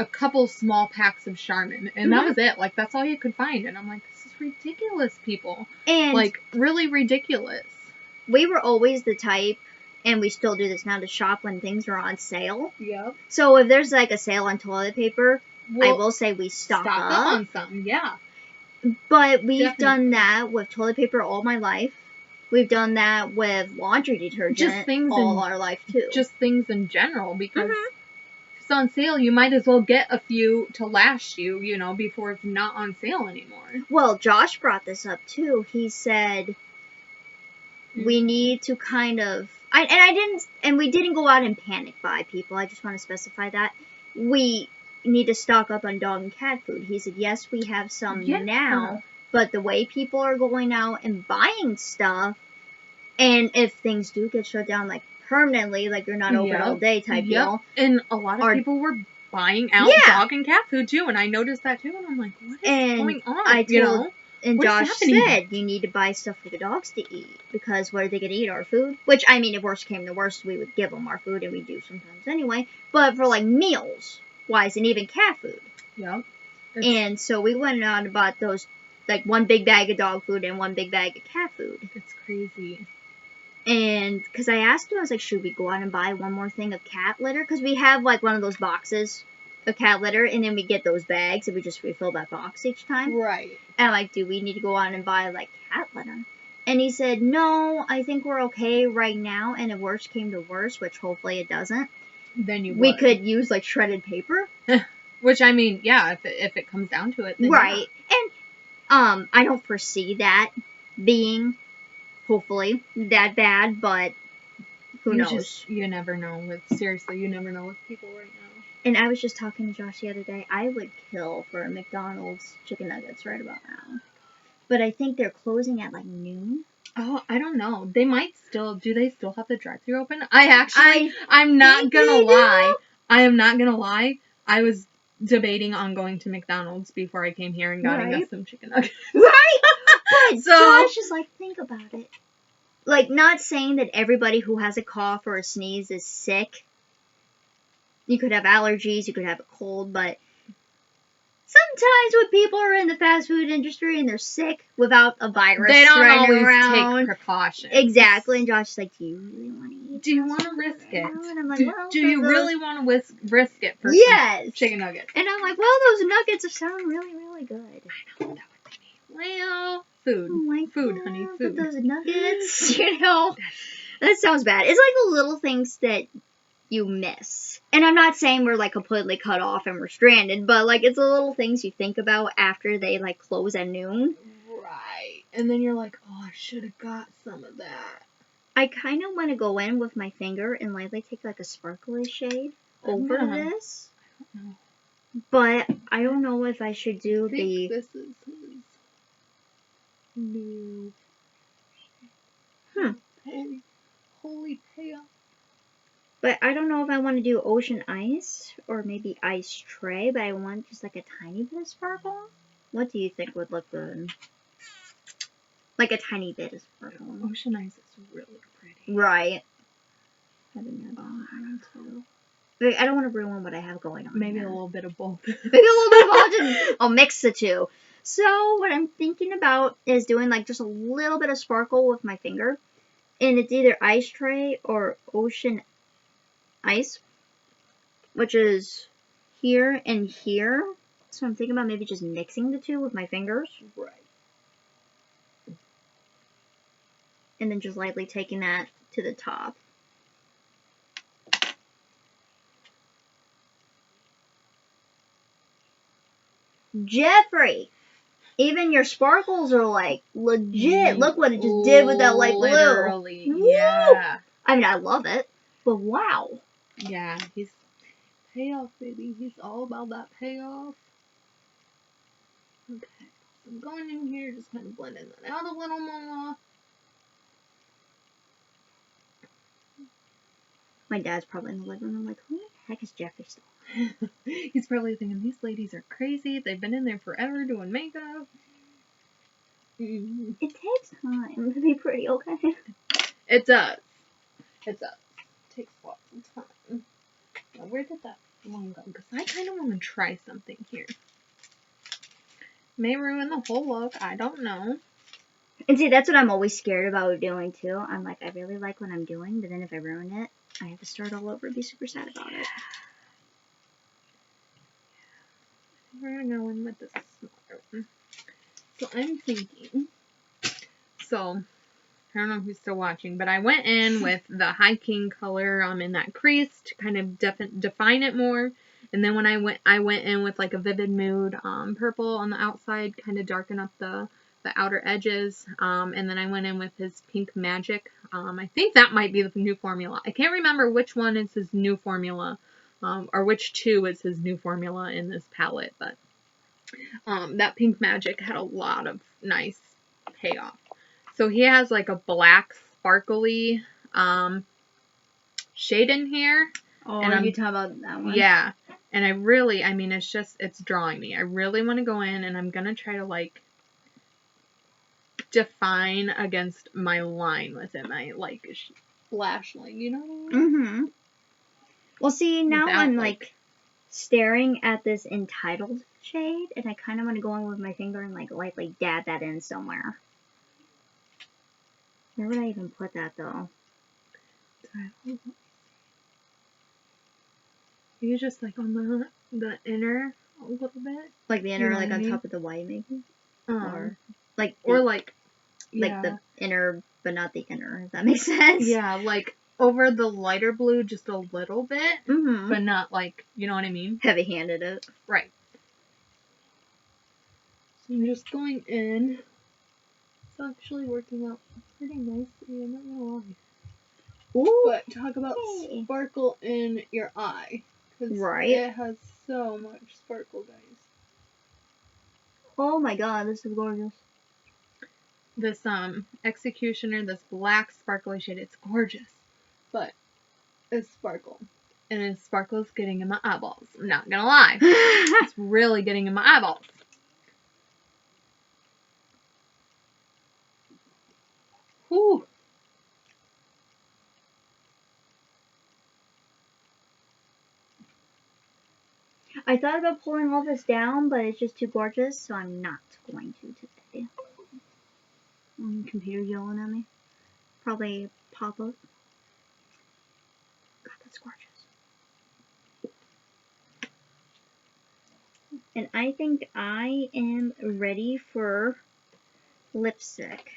couple small packs of Charmin, and that was it. Like, that's all you could find. And I'm like, this is ridiculous, people. And like, really ridiculous. We were always the type, and we still do this now, to shop when things are on sale. Yep. So if there's, like, a sale on toilet paper, I will say we stock up on some, yeah. But we've done that with toilet paper all my life. We've done that with laundry detergent all our life, too. Just things in general, because if it's on sale, you might as well get a few to last you, before it's not on sale anymore. Well, Josh brought this up, too. He said we need to kind of... we didn't go out and panic buy, people. I just want to specify that. We need to stock up on dog and cat food. He said, yes, we have some now, but the way people are going out and buying stuff, and if things do get shut down, like, permanently, like, you're not open all day type deal. And a lot of people were buying out dog and cat food too, and I noticed that too, and I'm like, what is going on? And What is Josh happening? said you need to buy stuff for the dogs to eat, because what are they going to eat? Our food? Which, I mean, if worst came to worst, we would give them our food, and we do sometimes anyway. But for, like, meals-wise, and even cat food. Yep. And so we went out and bought those, like, one big bag of dog food and one big bag of cat food. It's crazy. And, because I asked him, I was like, should we go out and buy one more thing of cat litter? Because we have, like, one of those boxes of cat litter, and then we get those bags, and we just refill that box each time. Right. And I'm like, do we need to go out and buy, like, cat litter? And he said, no, I think we're okay right now, and if worst came to worst, which hopefully it doesn't, then we could use, like, shredded paper. Which, I mean, yeah, if it comes down to it, then right. And, I don't foresee that being, hopefully, that bad, but who knows? You never know. Seriously, you never know with people right now. And I was just talking to Josh the other day. I would kill for a McDonald's chicken nuggets right about now. But I think they're closing at, like, noon. Oh, I don't know. They might still... Do they still have the drive-thru open? I'm not gonna lie. I am not gonna lie. I was debating on going to McDonald's before I came here and getting us some chicken nuggets. Right? But Josh is like, think about it. Like, not saying that everybody who has a cough or a sneeze is sick. You could have allergies, you could have a cold, but sometimes when people are in the fast food industry and they're sick without a virus, they don't always around, take precautions. Exactly. And Josh is like, do you really want to eat? Do you want to risk it? And I'm like, do you really want to risk it for some chicken nuggets? And I'm like, well, those nuggets sound really, really good. I know, that would be me. Well, food. I'm like, food, honey, food. But those nuggets, you know, that sounds bad. It's like the little things that you miss. And I'm not saying we're, like, completely cut off and we're stranded, but, like, it's the little things you think about after they, like, close at noon. Right. And then you're like, oh, I should have got some of that. I kind of want to go in with my finger and lightly take, like, a sparkly shade over this. I don't know. But I don't know if I should do this is his new... Holy payoff. But I don't know if I want to do Ocean Ice or maybe Ice Tray, but I want just like a tiny bit of sparkle. What do you think would look good? Like a tiny bit of sparkle. Ocean Ice is really pretty. Right. I think that one too. Like, I don't want to ruin what I have going on. Maybe a little bit of both. Maybe a little bit of both. I'll mix the two. So what I'm thinking about is doing like just a little bit of sparkle with my finger. And it's either Ice Tray or Ocean Ice, which is here and here. So I'm thinking about maybe just mixing the two with my fingers. Right. And then just lightly taking that to the top. Jeffrey! Even your sparkles are like legit. Look what it just did with that light blue. Literally, yeah. I mean, I love it, but wow. Yeah, he's payoff, baby. He's all about that payoff. Okay, so I'm going in here, just kind of blending that out a little more. My dad's probably in the living room like, who the heck is Jeffree still? He's probably thinking, these ladies are crazy. They've been in there forever doing makeup. It takes time to be pretty, okay? It does. It does. It takes lots of time. Now, where did that one go? Because I kind of want to try something here. May ruin the whole look. I don't know. And see, that's what I'm always scared about doing, too. I'm like, I really like what I'm doing, but then if I ruin it, I have to start all over and be super sad about it. We're going to go in with this smaller one. So I'm thinking, I don't know if you're still watching, but I went in with the hiking color in that crease to kind of define it more. And then when I went in with like a Vivid Mood purple on the outside, kind of darken up the outer edges. And then I went in with his Pink Magic. I think that might be the new formula. I can't remember which one is his new formula, or which two is his new formula in this palette, but that Pink Magic had a lot of nice payoff. So he has like a black sparkly shade in here. Oh, and you talking about that one? Yeah. And I really, I mean, it's drawing me. I really want to go in and I'm going to try to, like, define against my line within my, like, lash line, you know what I mean? Mm-hmm. Well, see, now Without, I'm, like, staring at this Untitled shade, and I kind of want to go in with my finger and, like, lightly dab that in somewhere. Where would I even put that, though? You just, like, on the inner a little bit. Like the inner, You know like, what I on mean? top of the white, maybe? Or, like, yeah. the inner, but not the inner, if that makes sense. Yeah, like, over the lighter blue just a little bit, Mm-hmm. but not, like, you know what I mean? Heavy-handed it. Right. So I'm just going in. It's actually working out pretty nicely, I'm not gonna lie. Ooh. But talk about sparkle in your eye. Right. It has so much sparkle, guys. Oh my god, this is gorgeous. This Executioner, this black sparkly shade, it's gorgeous. But it's sparkle. And the sparkle is getting in my eyeballs. I'm not gonna lie. It's really getting in my eyeballs. Whew. I thought about pulling all this down, but it's just too gorgeous, so I'm not going to today. Computer yelling at me. Probably pop up. God, that's gorgeous. And I think I am ready for lipstick.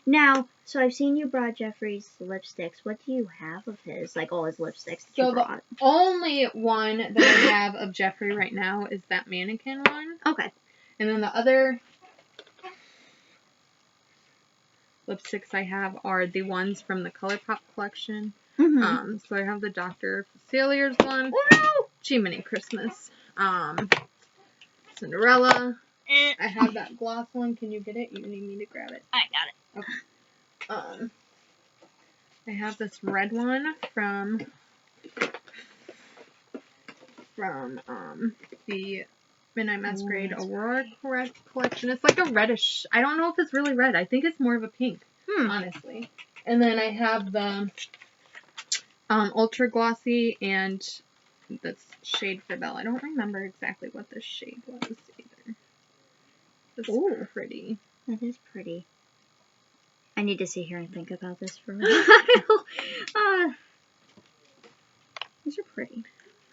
Now, so I've seen you brought Jeffree's lipsticks. What do you have of his? Like all his lipsticks that you brought? The only one that I have of Jeffree right now is that mannequin one. Okay. And then the other lipsticks I have are the ones from the ColourPop collection. Mm-hmm. So I have the Dr. Facilier's one. Oh no! Jiminy Christmas. Cinderella. I have that gloss one. Can you get it? You need me to grab it. I got it. Okay. I have this red one from the Midnight Masquerade Aurora collection. It's like a reddish. I don't know if it's really red. I think it's more of a pink, honestly. And then I have the ultra glossy and this shade for Belle. I don't remember exactly what this shade was either. It's pretty. That is pretty. I need to sit here and think about this for a while. These are pretty.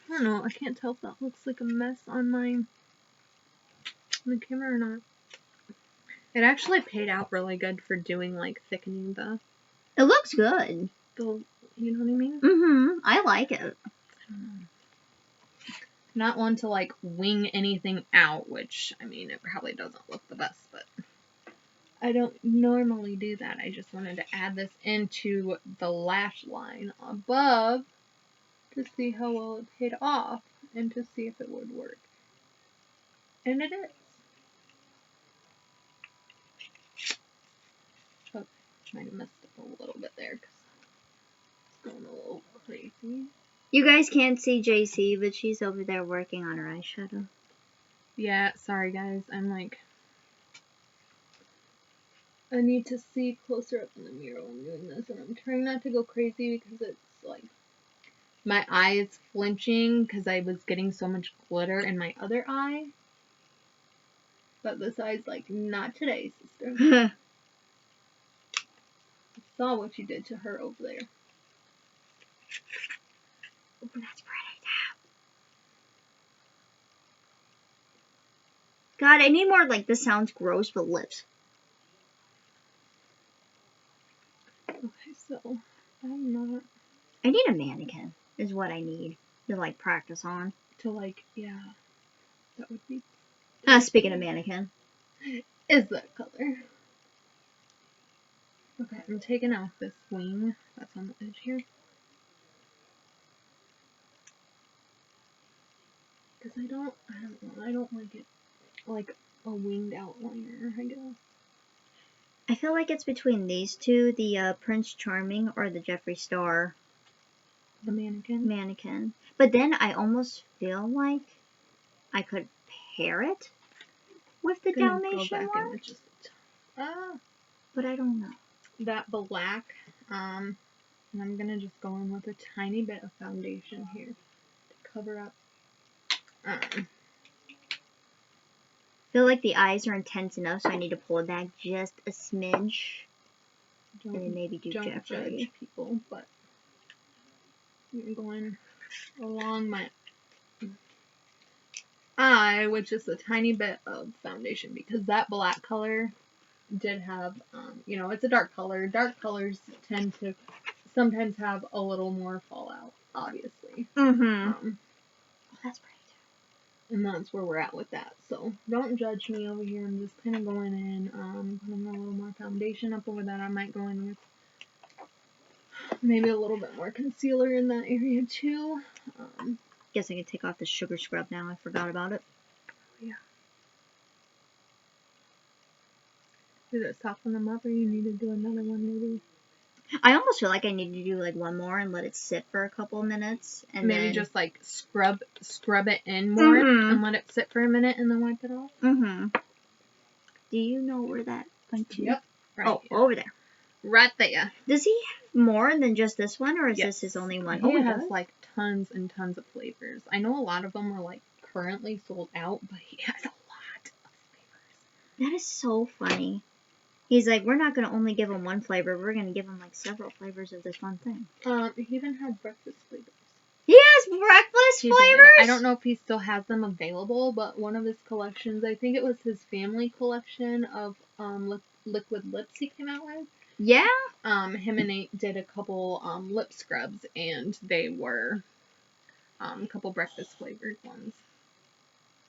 I don't know. I can't tell if that looks like a mess on the camera or not. It actually paid out really good for doing, like, thickening the... It looks good. You know what I mean? Mm-hmm. I like it. I don't know. Not one to, like, wing anything out, which, I mean, it probably doesn't look the best, but I don't normally do that. I just wanted to add this into the lash line above to see how well it paid off and to see if it would work. And it is. Oh, might have messed up a little bit there because it's going a little crazy. You guys can't see Jeighce, but she's over there working on her eyeshadow. Yeah, sorry guys. I'm like... I need to see closer up in the mirror when I'm doing this, and I'm trying not to go crazy because it's like... My eye is flinching because I was getting so much glitter in my other eye. But this eye's like, not today, sister. I saw what you did to her over there. Oh, that's pretty. God, I need more, like, this sounds gross, but lips. Okay, so, I'm not... I need a mannequin, is what I need to, like, practice on. To, like, yeah. That would be... Speaking of mannequin. Is that color. Okay, I'm taking off this wing that's on the edge here. Because I don't know, I don't like it like a winged outliner, I guess. I feel like it's between these two, the Prince Charming or the Jeffree Star. The mannequin. Mannequin. But then I almost feel like I could pair it with the Dalmatian one. But I don't know. That black, and I'm going to just go in with a tiny bit of foundation here to cover up. I feel like the eyes are intense enough, so I need to pull it back just a smidge. And then maybe do don't Jeffree. Judge people, but I'm going along my eye with just a tiny bit of foundation because that black color did have, you know, it's a dark color. Dark colors tend to sometimes have a little more fallout, obviously. Oh, that's pretty too. And that's where we're at with that. So don't judge me over here. I'm just kind of going in, putting a little more foundation up over that. I might go in with maybe a little bit more concealer in that area too. Guess I can take off the sugar scrub now. I forgot about it. Yeah. Did it soften them up or you need to do another one maybe? I almost feel like I need to do like one more and let it sit for a couple of minutes. And maybe then just like scrub it in more and let it sit for a minute and then wipe it off. Do you know where that went to? Yep. Right here. Over there. Right there. Does he have more than just this one, or is this his only one? He has like tons and tons of flavors. I know a lot of them are like currently sold out, but he has a lot of flavors. That is so funny. He's like, we're not going to only give him one flavor. We're going to give him like several flavors of this one thing. He even had breakfast flavors. He has breakfast flavors? I don't know if he still has them available, but one of his collections, I think it was his family collection of liquid lips he came out with. Yeah? Him and Nate did a couple lip scrubs, and they were a couple breakfast flavored ones.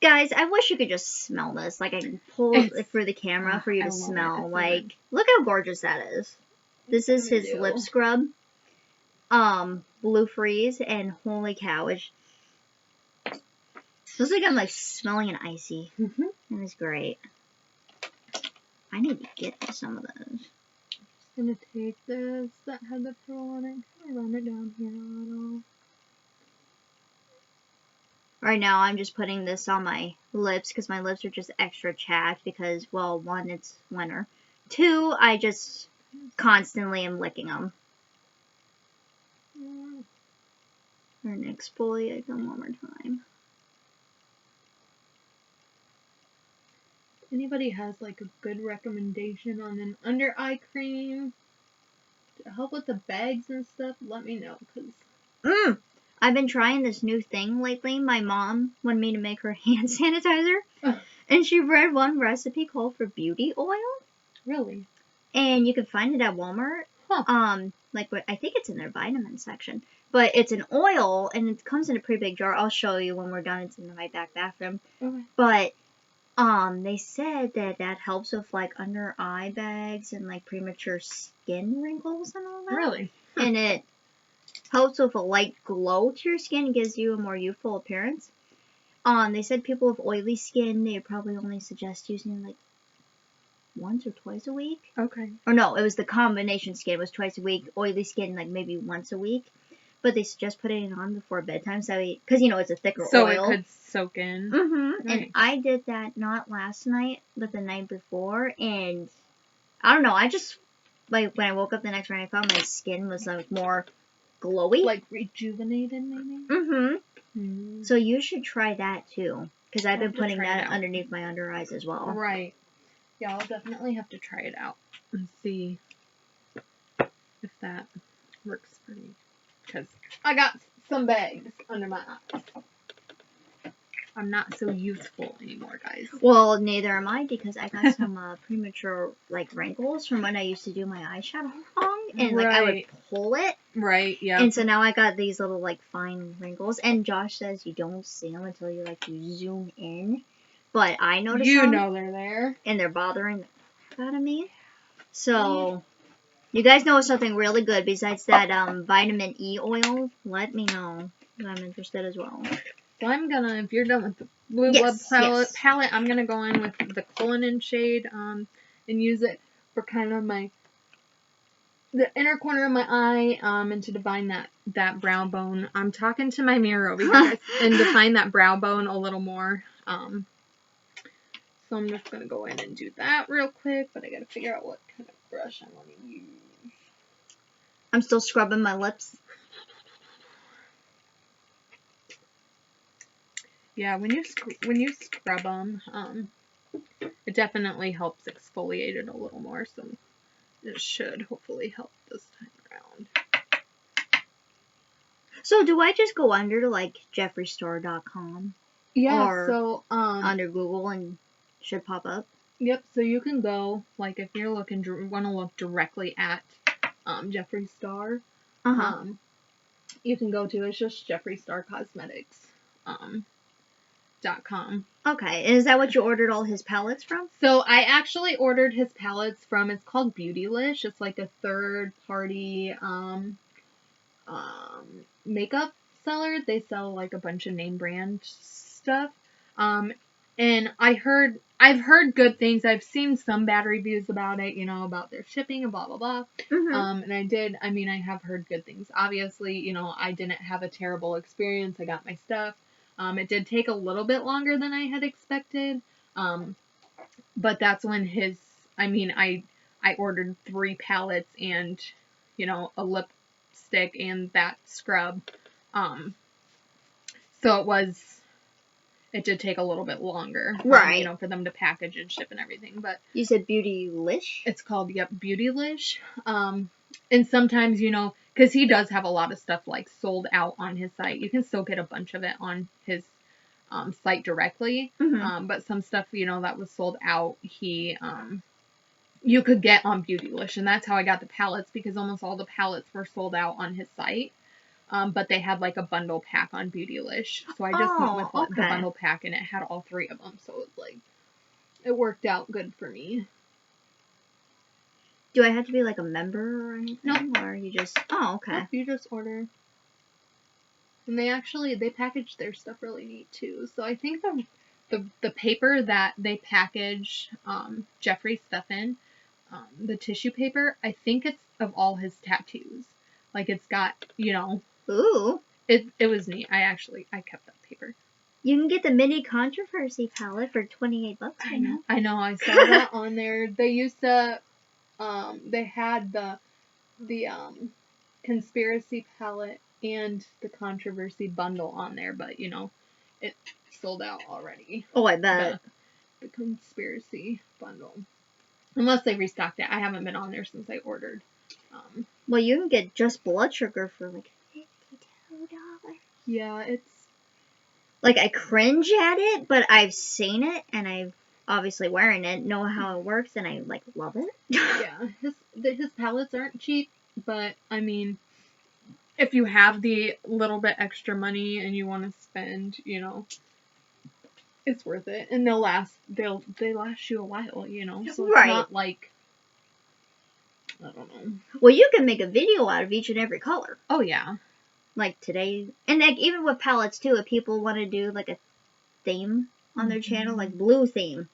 Guys, I wish you could just smell this. Like, I can pull it through the camera for you to smell. Like, look how gorgeous that is. This is his lip scrub. Blue Freeze, and holy cow, it feels like I'm like smelling an icy. That is great. I need to get some of those. I'm just gonna take this that had the pearl on it and run it down here a little. Right now, I'm just putting this on my lips because my lips are just extra chapped because, well, one, it's winter. Two, I just constantly am licking them. And exfoliate them one more time. If anybody has like a good recommendation on an under eye cream to help with the bags and stuff, let me know. Cause I've been trying this new thing lately. My mom wanted me to make her hand sanitizer. And she read one recipe called for beauty oil. Really? And you can find it at Walmart. I think it's in their vitamin section. But it's an oil, and it comes in a pretty big jar. I'll show you when we're done. It's in my back bathroom. Okay. But they said that helps with like under eye bags and like premature skin wrinkles and all that. Really? And it helps with a light glow to your skin and gives you a more youthful appearance. They said people with oily skin, they probably only suggest using like once or twice a week. Okay. Or no, it was the combination skin. It was twice a week. Oily skin, like maybe once a week. But they suggest putting it on before bedtime, because it's a thicker oil. So it could soak in. Nice. And I did that not last night, but the night before, and I don't know. I just like when I woke up the next morning, I found my skin was like more glowy, like rejuvenated, maybe. So you should try that too, because I've been putting that underneath my under eyes as well. Right. Yeah, I'll definitely have to try it out and see if that works for me. Because I got some bags under my eyes. I'm not so youthful anymore, guys. Well, neither am I, because I got some premature like wrinkles from when I used to do my eyeshadow wrong, and like I would pull it. Right. Yeah. And so now I got these little like fine wrinkles, and Josh says you don't see them until you you zoom in, but I notice them. You know they're there, and they're bothering the crap out of me. So. You guys know something really good besides that vitamin E oil? Let me know. I'm interested as well. So I'm gonna, if you're done with the Blue Blood palette, I'm gonna go in with the Cullinan shade and use it for kind of my the inner corner of my eye, and to define that brow bone. I'm talking to my mirror over here, guys, and define that brow bone a little more. So I'm just gonna go in and do that real quick, but I gotta figure out what kind of brush I want to use. I'm still scrubbing my lips. Yeah, when you scrub them, it definitely helps exfoliate it a little more. So it should hopefully help this time around. So do I just go under to like jeffreestore.com? Yeah. Or so under Google and should pop up? Yep. So you can go like if you're want to look directly at Jeffree Star. You can go to it's just Jeffree Star Cosmetics. .com. Okay, and is that what you ordered all his palettes from? So I actually ordered his palettes from, it's called Beautylish. It's like a third-party makeup seller. They sell like a bunch of name brand stuff. And I've heard good things. I've seen some bad reviews about it, you know, about their shipping and blah blah blah. And I have heard good things. Obviously, you know, I didn't have a terrible experience. I got my stuff. It did take a little bit longer than I had expected. But that's when I ordered 3 palettes and, you know, a lipstick and that scrub. So it did take a little bit longer. Right. You know, for them to package and ship and everything. But you said Beautylish? It's called, yep, Beautylish. And sometimes, you know, because he does have a lot of stuff like sold out on his site. You can still get a bunch of it on his site directly. But some stuff, you know, that was sold out, you could get on Beautylish. And that's how I got the palettes, because almost all the palettes were sold out on his site. But they had like a bundle pack on Beautylish. So I just went with the bundle pack, and it had all 3 of them. So it's like, it worked out good for me. Do I have to be like a member or anything? No. Or you just... Oh, okay. Nope, you just order. And they package their stuff really neat too. So I think the paper that they package Jeffree stuff in, the tissue paper, I think it's of all his tattoos. Like it's got, you know. Ooh. It was neat. I kept that paper. You can get the mini controversy palette for $28. I know. I saw that on there. They used to. They had the conspiracy palette and the controversy bundle on there, but you know, it sold out already. Oh, I bet. The conspiracy bundle. Unless they restocked it. I haven't been on there since I ordered. Well, you can get just blood sugar for like $52. Yeah, it's... Like, I cringe at it, but I've seen it, and I've obviously wearing it, know how it works, and I, like, love it. Yeah, his palettes aren't cheap, but, I mean, if you have the little bit extra money and you want to spend, you know, it's worth it. And they last you a while, you know, so it's not like, I don't know. Well, you can make a video out of each and every color. Oh, yeah. Like today, and like even with palettes too, if people want to do like a theme on their channel, like blue theme.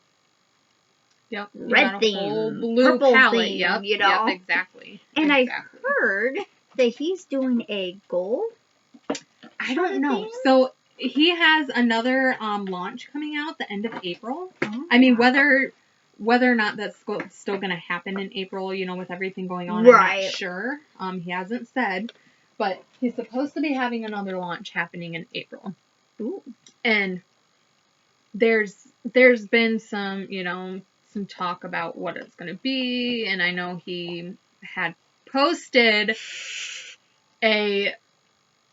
Yep. Red theme. Blue purple palette. theme, Yep. you know? Yep, exactly. And I heard that he's doing a gold. I don't know. Theme? So he has another launch coming out the end of April. Oh. I mean, whether or not that's still going to happen in April, you know, with everything going on, right. I'm not sure. He hasn't said. But he's supposed to be having another launch happening in April. Ooh. And there's been some, you know, some talk about what it's going to be. And I know he had posted a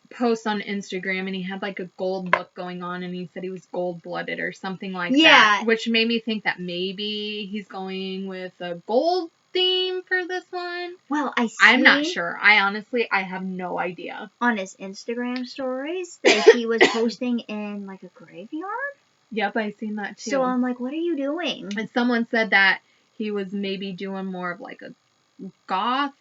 post on Instagram, and he had like a gold look going on, and he said he was gold-blooded or something like that. Which made me think that maybe he's going with a gold theme for this one. Well, I'm not sure. I have no idea. On his Instagram stories that he was posting in like a graveyard. Yep, I seen that too. So I'm like, what are you doing? And someone said that he was maybe doing more of like a goth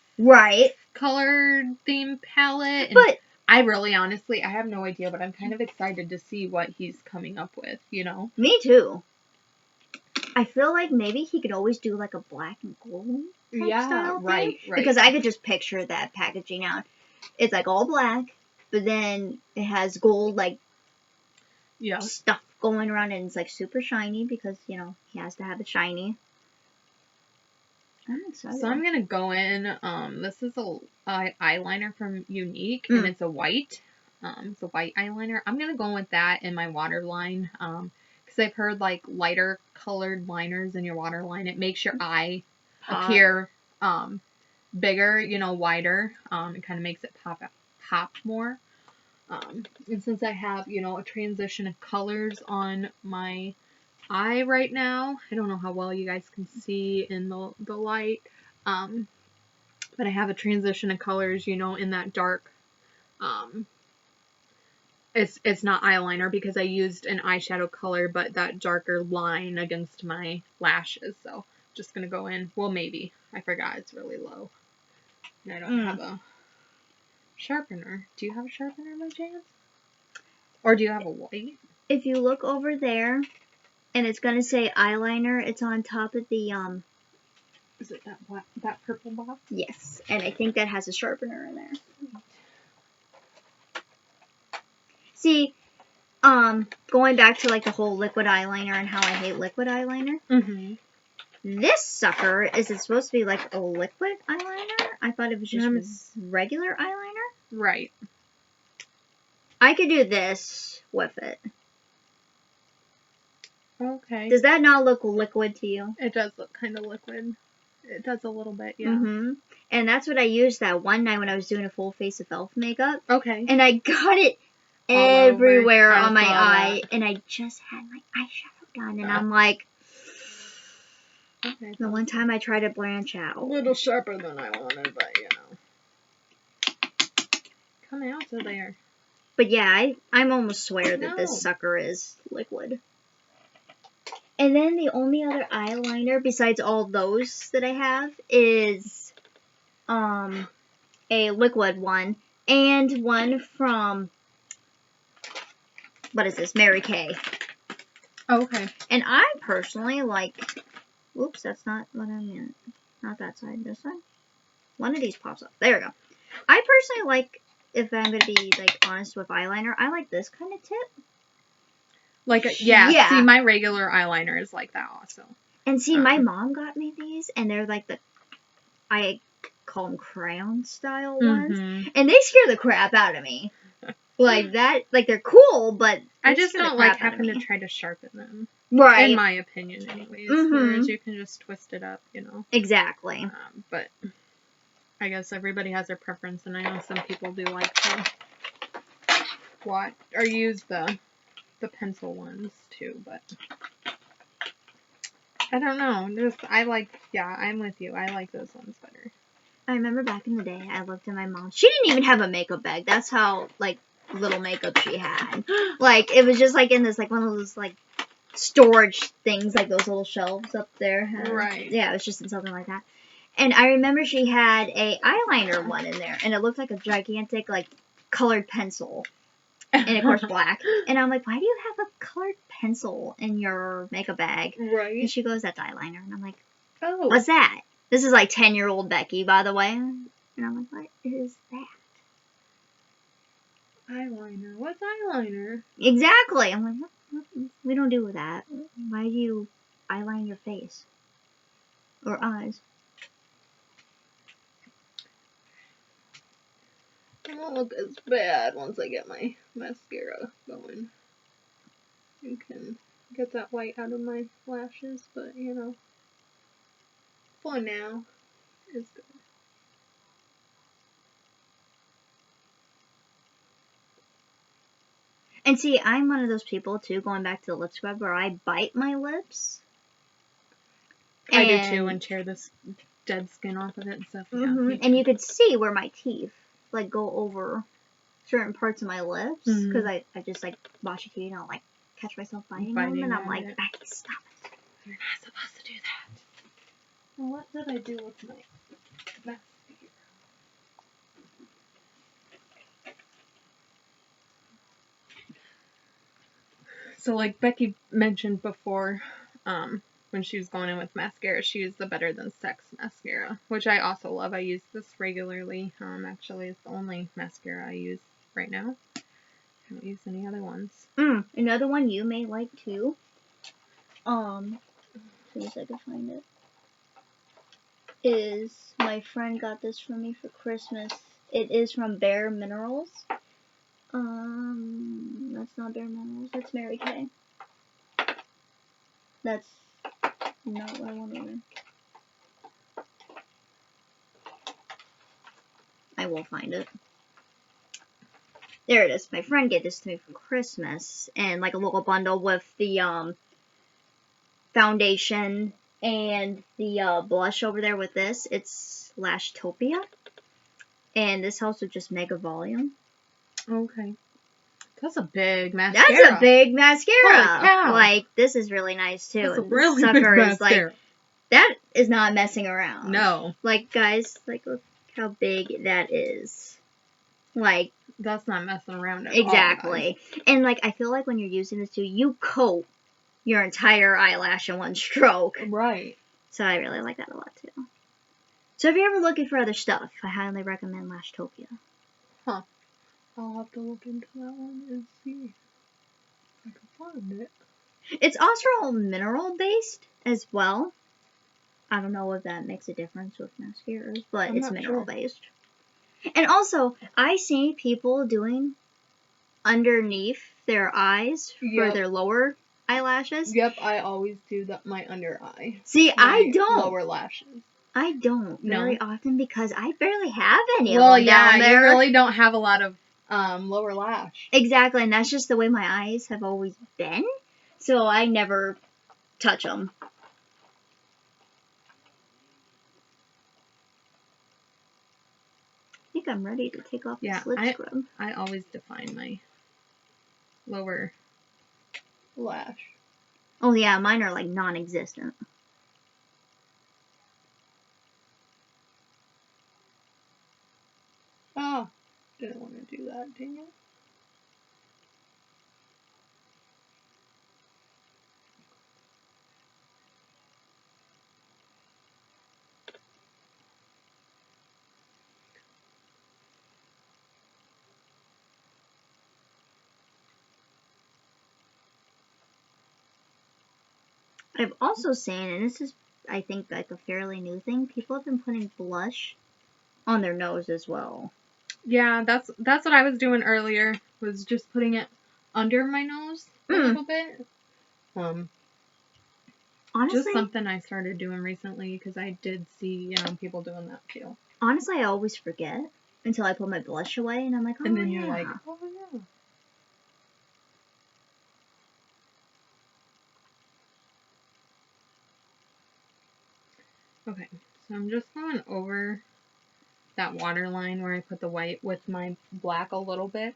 colored theme palette. And but I really honestly, I have no idea, but I'm kind of excited to see what he's coming up with, you know? Me too. I feel like maybe he could always do like a black and gold type style thing. Right. Because I could just picture that packaging out. It's like all black, but then it has gold like stuff going around, and it's like super shiny because he has to have it shiny. I'm excited. So I'm gonna go in. This is a eyeliner from Unique, and it's a white. It's a white eyeliner. I'm gonna go with that in my waterline. Because I've heard like lighter colored liners in your waterline, it makes your eye appear bigger, wider. It kind of makes it pop more. And since I have, a transition of colors on my eye right now, I don't know how well you guys can see in the light, but I have a transition of colors, in that dark, it's not eyeliner because I used an eyeshadow color, but that darker line against my lashes, so just gonna go in, well, maybe, I forgot, it's really low, and I don't have a sharpener. Do you have a sharpener by chance? Or do you have a white? If you look over there, and it's gonna say eyeliner, it's on top of the Is it that purple box? Yes, and I think that has a sharpener in there. See, going back to like the whole liquid eyeliner and how I hate liquid eyeliner. Mm-hmm. This sucker, is it supposed to be like a liquid eyeliner? I thought it was just regular eyeliner. Right. I could do this with it. Okay. Does that not look liquid to you? It does look kind of liquid. It does a little bit, yeah. Mm-hmm. And that's what I used that one night when I was doing a full face of elf makeup. Okay. And I got it everywhere on my eye. And I just had my eyeshadow done. And I'm like... Okay, the one time I tried to branch out. A little sharper than I wanted, but Come out of there. But yeah, I'm almost swear that this sucker is liquid. And then the only other eyeliner besides all those that I have is a liquid one and one from, what is this, Mary Kay. Okay. And I personally like, oops, that's not what I meant. Not that side, this side. One of these pops up. There we go. I personally like, if I'm going to be like honest with eyeliner, I like this kind of tip. Like, yeah. See, my regular eyeliner is like that also. And see, my mom got me these, and they're like I call them crayon style ones. And they scare the crap out of me. Like that, like they're cool, but I just don't like having to try to sharpen them. Right. In my opinion, anyways. Whereas you can just twist it up, Exactly. But I guess everybody has their preference, and I know some people do like to or use the pencil ones too, but I don't know. I'm with you. I like those ones better. I remember back in the day, I looked at my mom. She didn't even have a makeup bag. That's how like little makeup she had. Like it was just like in this like one of those like storage things, like those little shelves up there. Right. Yeah, it was just in something like that. And I remember she had a eyeliner one in there, and it looked like a gigantic like colored pencil. And of course black. And I'm like, why do you have a colored pencil in your makeup bag? Right. And she goes, that's eyeliner. And I'm like, oh, what's that? This is like 10-year-old Becky, by the way. And I'm like, what is that? Eyeliner. What's eyeliner? Exactly. I'm like, what? We don't do that. Why do you eyeline your face? Or eyes? It won't look as bad once I get my mascara going. You can get that white out of my lashes, but for now, it's good. And see, I'm one of those people too, going back to the lip scrub, where I bite my lips. I do too, and tear this dead skin off of it and stuff. Yeah, and you could see where my teeth like go over certain parts of my lips, because I just like wash a teeth and I'll like catch myself biting them, and I'm like, Becky, stop it. You're not supposed to do that. Well, what did I do with my mascara? So like Becky mentioned before, when she was going in with mascara, she used the Better Than Sex mascara, which I also love. I use this regularly. Actually, it's the only mascara I use right now. I don't use any other ones. Another one you may like too. As soon as I can find it. Is my friend got this for me for Christmas. It is from Bare Minerals. That's not Bare Minerals. That's Mary Kay. That's not what I want either. I will find it. There it is. My friend gave this to me for Christmas, and like a little bundle with the foundation and the blush over there with this. It's Lashtopia, and this helps with just mega volume. Okay. That's a big mascara. That's a big mascara. Holy cow. Like, this is really nice too. That's a And really this big sucker is mascara. like, that is not messing around. No. Like, guys, like, look how big that is. Like, that's not messing around at exactly. all, And like, I feel like when you're using this too, you coat your entire eyelash in one stroke. Right. So I really like that a lot too. So if you're ever looking for other stuff, I highly recommend Lashtopia. Huh. I'll have to look into that one and see if I can find it. It's also mineral based as well. I don't know if that makes a difference with mascaras, but it's mineral based. And also, I see people doing underneath their eyes for their lower eyelashes. Yep, I always do that. My under eye. See, I don't. Lower lashes. I don't very often because I barely have any of them down there. You really don't have a lot of lower lash. Exactly, and that's just the way my eyes have always been. So I never touch them. I think I'm ready to take off this lip scrub. I always define my lower lash. Oh yeah, mine are like non-existent. Oh, didn't want to do that, dang it. I've also seen, and this is, I think, like a fairly new thing, people have been putting blush on their nose as well. Yeah, that's what I was doing earlier, was just putting it under my nose a little bit. Honestly, just something I started doing recently because I did see, people doing that too. Honestly, I always forget until I put my blush away, and I'm like, oh, and then you're like, oh, yeah. Okay, so I'm just going over that waterline where I put the white with my black a little bit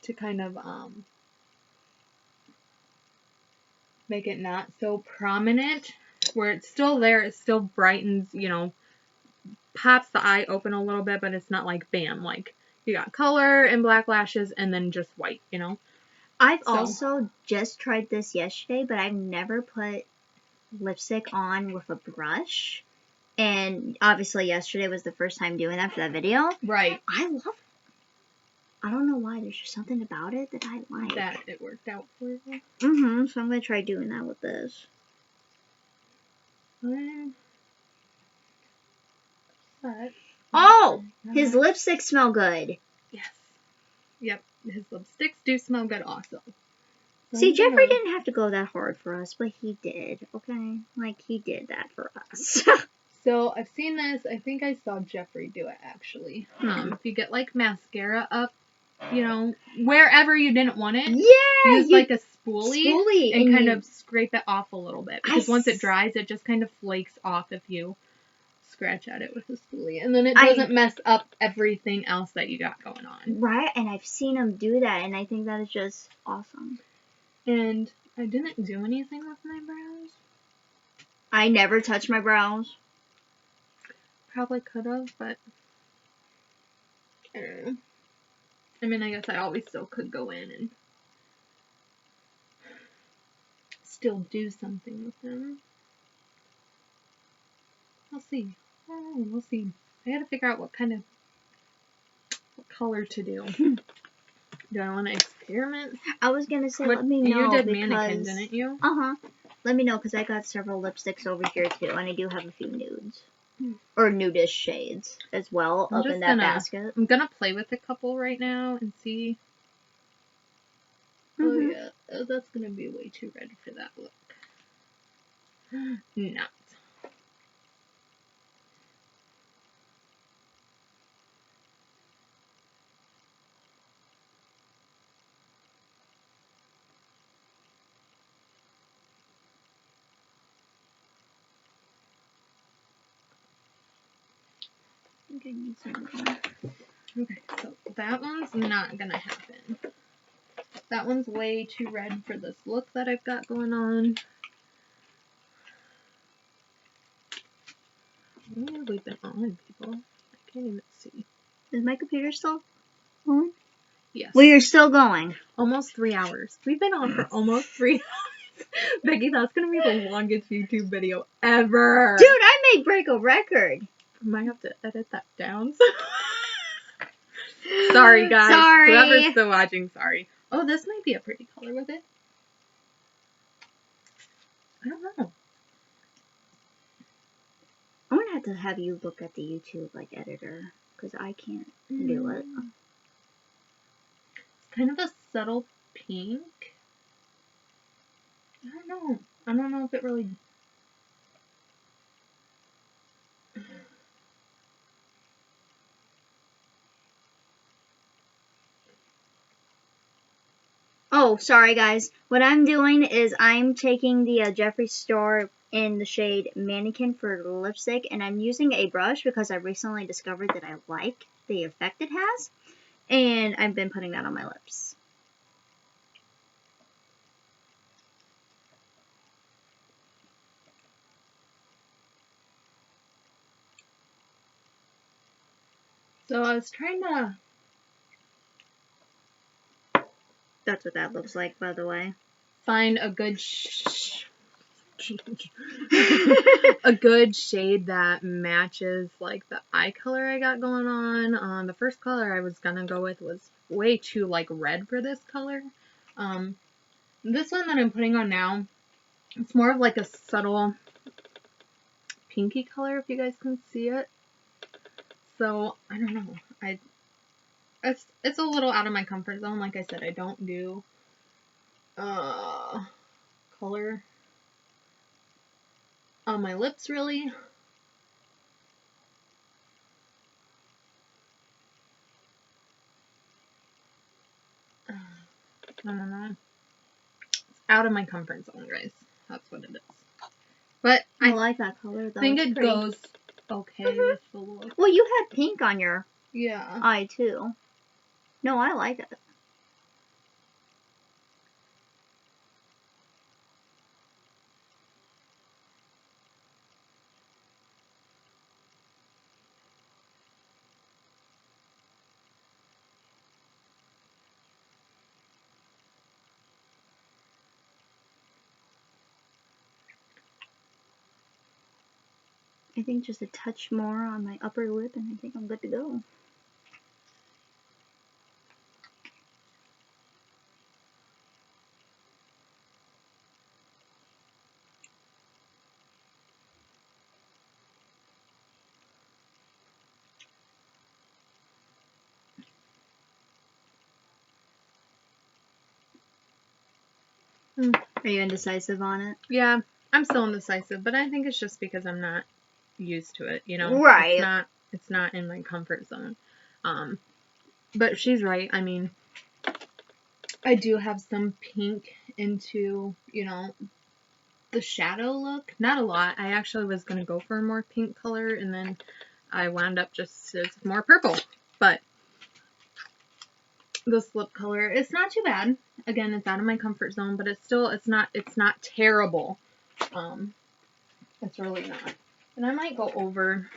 to kind of make it not so prominent, where it's still there, it still brightens, pops the eye open a little bit, but it's not like bam, like you got color and black lashes and then just white, I've also just tried this yesterday, but I've never put lipstick on with a brush. And obviously yesterday was the first time doing that for that video. Right. I love it. I don't know why. There's just something about it that I like. That it worked out for you. So I'm going to try doing that with this. Oh! His lipsticks smell good. Yes. Yep. His lipsticks do smell good also. See, Jeffrey didn't have to go that hard for us, but he did, okay? Like, he did that for us. So, I've seen this. I think I saw Jeffrey do it, actually. If you get, like, mascara up, wherever you didn't want it. Yeah! Use, like, a spoolie and kind of scrape it off a little bit. Because once it dries, it just kind of flakes off if you scratch at it with a spoolie. And then it doesn't mess up everything else that you got going on. Right, and I've seen him do that, and I think that is just awesome. And I didn't do anything with my brows. I never touch my brows. Probably could have, but I don't know. I mean, I guess I always still could go in and still do something with them. We'll see. Oh, we'll see. I gotta figure out what color to do. Do I want to experiment? I was gonna say, let me know. You did because... mannequin, didn't you? Let me know, because I got several lipsticks over here, too, and I do have a few nudes. Or nudish shades as well up in that basket. I'm gonna play with a couple right now and see. Oh yeah, that's gonna be way too red for that look. Not. I think I need some color. Okay, so that one's not gonna happen. That one's way too red for this look that I've got going on. Where have we been on, people? I can't even see. Is my computer still on? Yes. We are still going. Almost 3 hours. We've been on for almost 3 hours. Becky, that's gonna be the longest YouTube video ever. Dude, I may break a record. I might have to edit that down. Sorry, guys. Sorry. Whoever's still watching, sorry. Oh, this might be a pretty color with it. I don't know. I'm gonna have you look at the YouTube editor, because I can't do it. It's kind of a subtle pink. I don't know. I don't know if it really. Oh, sorry guys. What I'm doing is I'm taking the Jeffree Star in the shade Mannequin for lipstick, and I'm using a brush because I recently discovered that I like the effect it has, and I've been putting that on my lips. So I was trying to. That's what that looks like, by the way. Find a good a good shade that matches like the eye color I got going on. The first color I was gonna go with was way too red for this color. This one that I'm putting on now, it's more of a subtle pinky color, if you guys can see it. So I don't know. It's a little out of my comfort zone. Like I said, I don't do color on my lips really. I don't know. It's out of my comfort zone, guys. That's what it is. But I like that color though. think it goes okay with the look. Well, you had pink on your Yeah. eye too. No, I like it. I think just a touch more on my upper lip and I think I'm good to go. Are you indecisive on it? Yeah, I'm still indecisive, but I think it's just because I'm not used to it, you know? Right. It's not in my comfort zone. But she's right. I mean, I do have some pink into, the shadow look. Not a lot. I actually was going to go for a more pink color, and then I wound up just as more purple. But this lip color, it's not too bad. Again, it's out of my comfort zone, but it's not terrible. It's really not. And I might go over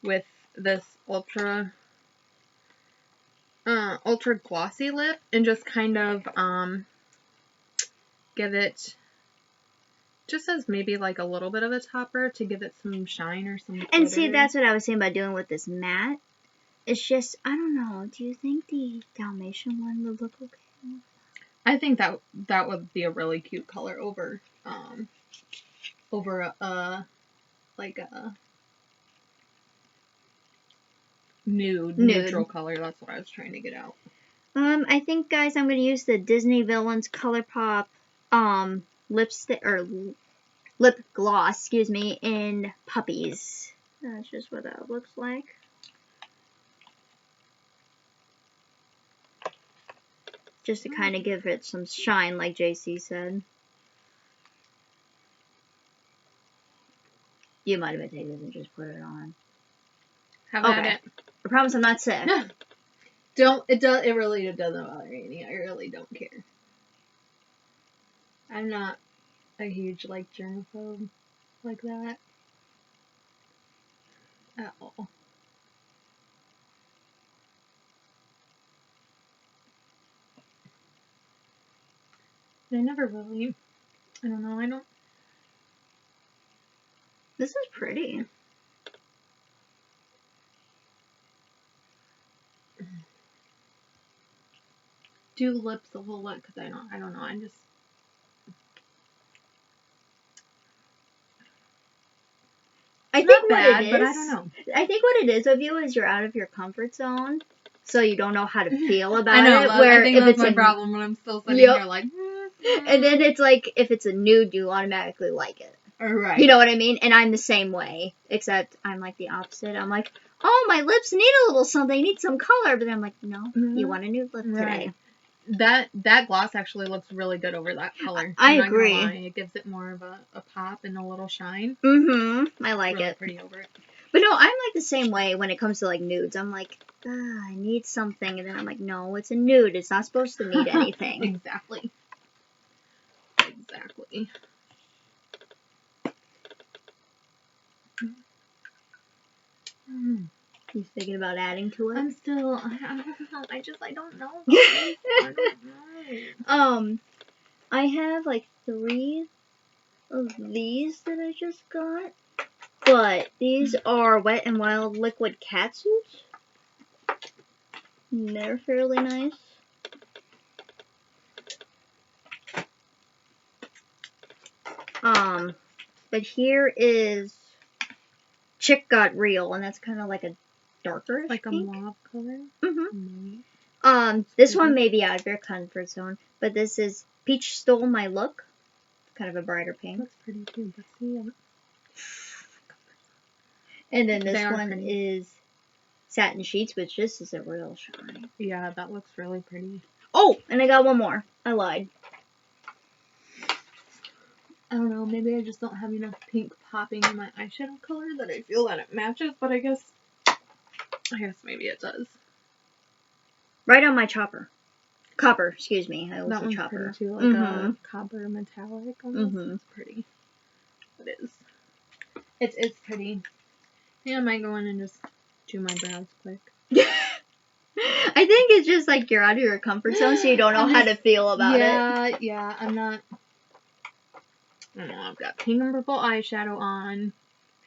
with this ultra glossy lip and just kind of give it Just as maybe like a little bit of a topper to give it some shine or some glitter. And see, that's what I was saying about doing with this matte. It's just, I don't know. Do you think the Dalmatian one would look okay? I think that would be a really cute color over like a neutral color. That's what I was trying to get out. I think, guys, I'm gonna use the Disney Villains ColourPop lipstick or lip gloss, excuse me, in Puppies. That's just what that looks like. Just to kind of give it some shine, like JC said. You might have been taking this and just put it on. Have at it. I promise I'm not sick. It really doesn't bother me. I really don't care. I'm not a huge like germaphobe like that at all. I never really. I don't know. This is pretty. Do lips a whole lot because I don't know. I'm just. I think bad, what it is, but I don't know. I think what it is of you is you're out of your comfort zone, so you don't know how to feel about I know, it. Where I think if that's my problem when I'm still sitting here like. And then it's like if it's a nude, you automatically like it. Right. You know what I mean? And I'm the same way, except I'm like the opposite. I'm like, oh, my lips need a little something, need some color, but I'm like, no, you want a nude lip today. That gloss actually looks really good over that color. I agree. It gives it more of a pop and a little shine. I like really it. Pretty over it. But no, I'm like the same way when it comes to like nudes. I'm like, I need something, and then I'm like, no, it's a nude. It's not supposed to need anything. Exactly. You thinking about adding to it? I'm still. I don't know. I don't know. I don't know. I have like 3 of these that I just got, but these are Wet n Wild liquid catsuits. They're fairly nice. But here is Chick Got Real, and that's kind of like a darker, like a mauve color. This one may be out of your comfort zone, but this is Peach Stole My Look. Kind of a brighter pink. Looks pretty too, but see. And then this one is Satin Sheets, which this is a real shine. Yeah, that looks really pretty. Oh, and I got one more. I lied. I don't know, maybe I just don't have enough pink popping in my eyeshadow color that I feel that it matches, but I guess maybe it does. Right on my chopper. Copper, excuse me. I that was a chopper. Pretty too, like a copper metallic almost. It's pretty. It is. It's pretty. Yeah, I might go in and just do my brows quick. I think it's just like you're out of your comfort zone, so you don't know how to feel about it. Yeah, I'm not. I don't know, I've got pink and purple eyeshadow on,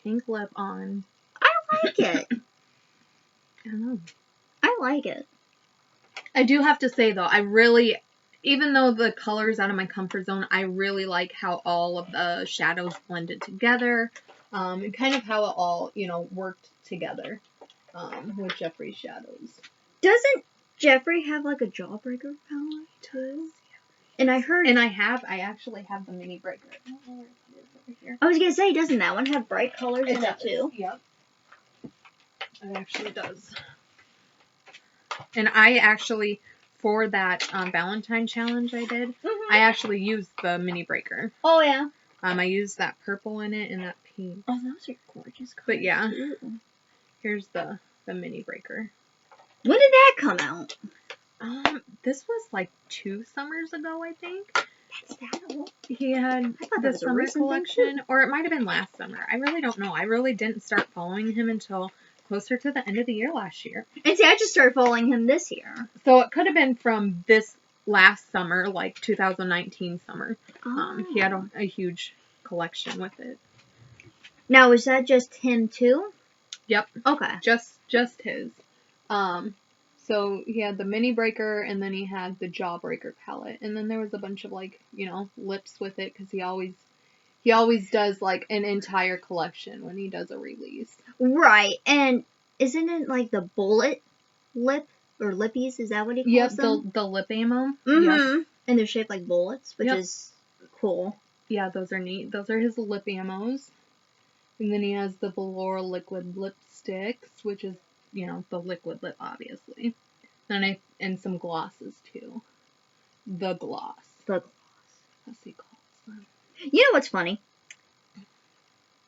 pink lip on. I like it. I don't know. I like it. I do have to say, though, even though the color's out of my comfort zone, I really like how all of the shadows blended together, and kind of how it all, worked together, with Jeffree's shadows. Doesn't Jeffree have, like, a Jawbreaker palette, too? And I actually have the mini breaker. I don't know where it is over here. I was gonna say, doesn't that one have bright colors in it, too? Yep. It actually does. And I actually, for that Valentine challenge I did, I actually used the mini breaker. Oh, yeah. I used that purple in it and that pink. Oh, those are gorgeous colors. But yeah, too. Here's the mini breaker. When did that come out? This was like 2 summers ago, I think. That's that old. He had the summer collection, or it might have been last summer. I really don't know. I really didn't start following him until closer to the end of the year last year. And see, I just started following him this year. So it could have been from this last summer, like 2019 summer. He had a huge collection with it. Now, is that just him too? Yep. Okay. Just his. So he had the mini breaker, and then he had the jawbreaker palette, and then there was a bunch of like, you know, lips with it, because he always does like an entire collection when he does a release. Right, and isn't it like the bullet lip or lippies? Is that what he calls them? The lip ammo. Mm-hmm. Yep. And they're shaped like bullets, which Yep. is cool. Yeah, those are neat. Those are his lip ammos. And then he has the Velour liquid lipsticks, which is, you know, the liquid lip, obviously. And some glosses, too. The gloss. As he calls them. You know what's funny?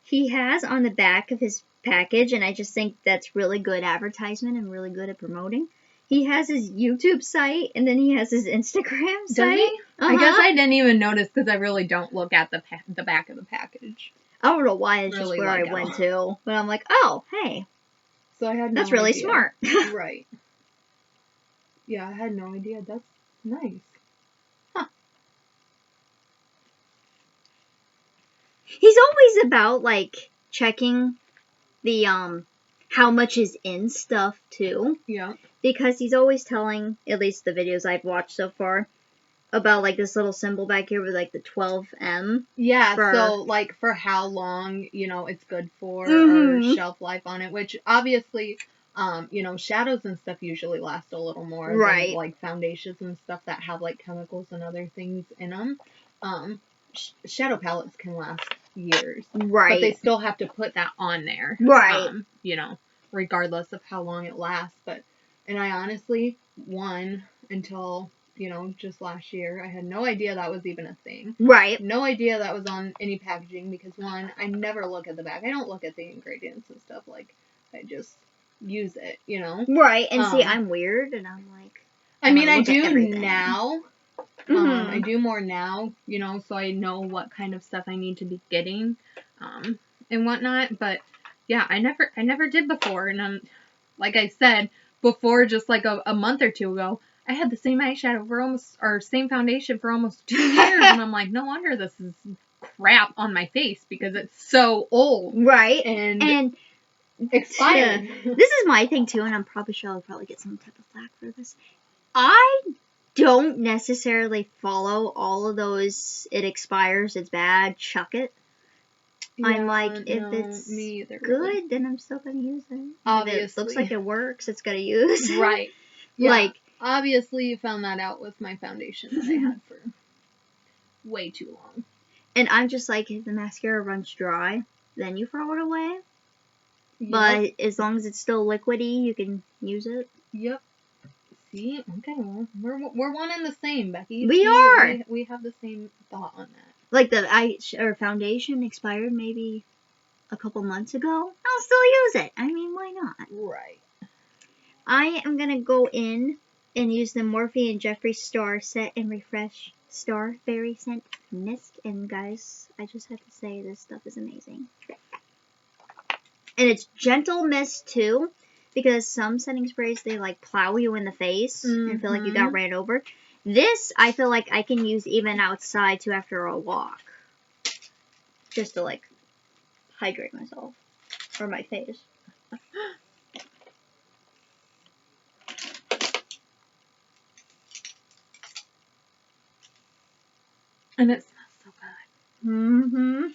He has on the back of his package, and I just think that's really good advertisement and really good at promoting. He has his YouTube site, and then he has his Instagram site. Does he? I guess I didn't even notice, because I really don't look at the back of the package. I don't know why, it's really just where I went to. But I'm like, oh, hey. So I had no That's really idea. smart. Right. Yeah, I had no idea. That's nice. Huh. He's always about, like, checking the, how much is in stuff, too. Yeah. Because he's always telling, at least the videos I've watched so far, about, like, this little symbol back here with, like, the 12M. Yeah, so, like, for how long, you know, it's good for, or shelf life on it, which, obviously, you know, shadows and stuff usually last a little more than, like, foundations and stuff that have, like, chemicals and other things in them. Shadow palettes can last years. Right. But they still have to put that on there. Right. You know, regardless of how long it lasts. And I honestly, until, you know, just last year, I had no idea that was even a thing. Right. No idea that was on any packaging, because I never look at the back. I don't look at the ingredients and stuff. Like, I just use it, you know? Right. And see, I'm weird, and I'm like, I mean, I do now. I do more now, you know, so I know what kind of stuff I need to be getting, and whatnot. But yeah, I never did before. And like I said before, just like a month or two ago, I had the same eyeshadow or same foundation for almost 2 years, and I'm like, no wonder this is crap on my face, because it's so old. Right. And expired. This is my thing too, and I'm probably sure I'll probably get some type of flack for this. I don't necessarily follow all of those, it expires, it's bad, chuck it. Yeah, I'm like, if it's good, really. Then I'm still going to use it. Obviously. If it looks like it works, it's going to use. Right. Yeah. Like, obviously you found that out with my foundation that I had for way too long. And I'm just like, if the mascara runs dry, then you throw it away. Yep. But as long as it's still liquidy, you can use it. Yep. See? Okay, well, we're one and the same, Becky. We are! We have the same thought on that. Like the foundation expired maybe a couple months ago. I'll still use it. I mean, why not? Right. I am going to go in and use the Morphe and Jeffree Star Set and Refresh Star Fairy Scent Mist. And guys, I just have to say, this stuff is amazing. And it's gentle mist too. Because some setting sprays, they like plow you in the face and feel like you got ran over. This, I feel like I can use even outside too after a walk. Just to like hydrate myself. Or my face. And it smells so good. Mm-hmm.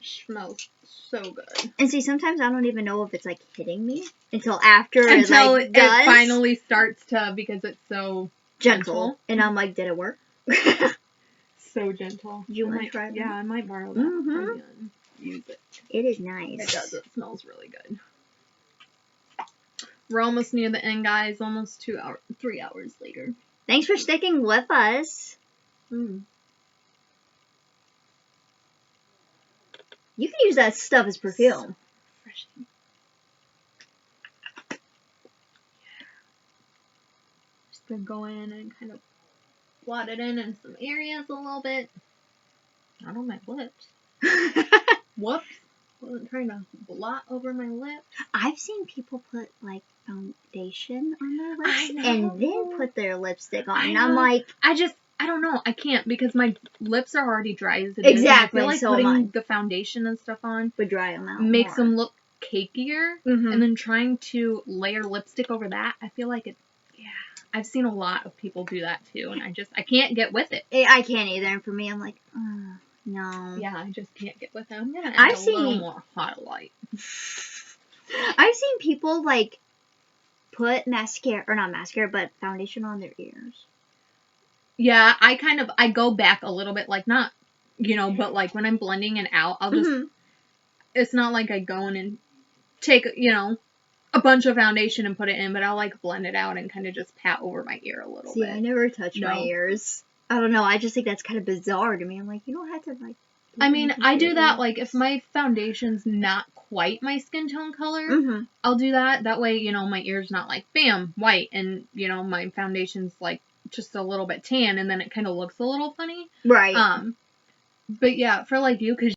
Smells so good. And see, sometimes I don't even know if it's like hitting me until after it does. Finally starts to, because it's so gentle. And I'm like, did it work? So gentle. You want to try it? Yeah, I might borrow that and use it. It is nice. It does. It smells really good. We're almost near the end, guys. Almost 3 hours later. Thanks for sticking with us. You can use that stuff as perfume. So refreshing. Just gonna go in and kind of blot it in some areas a little bit. Not on my lips. Whoops. Wasn't trying to blot over my lips. I've seen people put like foundation on their lips and then put their lipstick on. And I'm like, I don't know. I can't because my lips are already dry as it Exactly, is. And I feel like so putting the foundation and stuff on would dry them out makes more. them look cakier. Mhm. And then trying to layer lipstick over that, I feel like I've seen a lot of people do that too, and I can't get with it. I can't either, and for me, I'm like, no. Yeah, I just can't get with it. I'm gonna add a little more highlight. I've seen people, like, put mascara, or not mascara, but foundation on their ears. Yeah, I go back a little bit, like, not, but, like, when I'm blending it out, I'll just, it's not like I go in and take, a bunch of foundation and put it in, but I'll, like, blend it out and kind of just pat over my ear a little bit. See, I never touch my ears. I don't know, I just think that's kind of bizarre to me. I'm like, you don't have to, like... I mean, I do that, like, if my foundation's not quite my skin tone color, I'll do that. That way, my ear's not, like, bam, white, and, my foundation's, like, just a little bit tan, and then it kind of looks a little funny. Right. But, yeah, for, like, you, because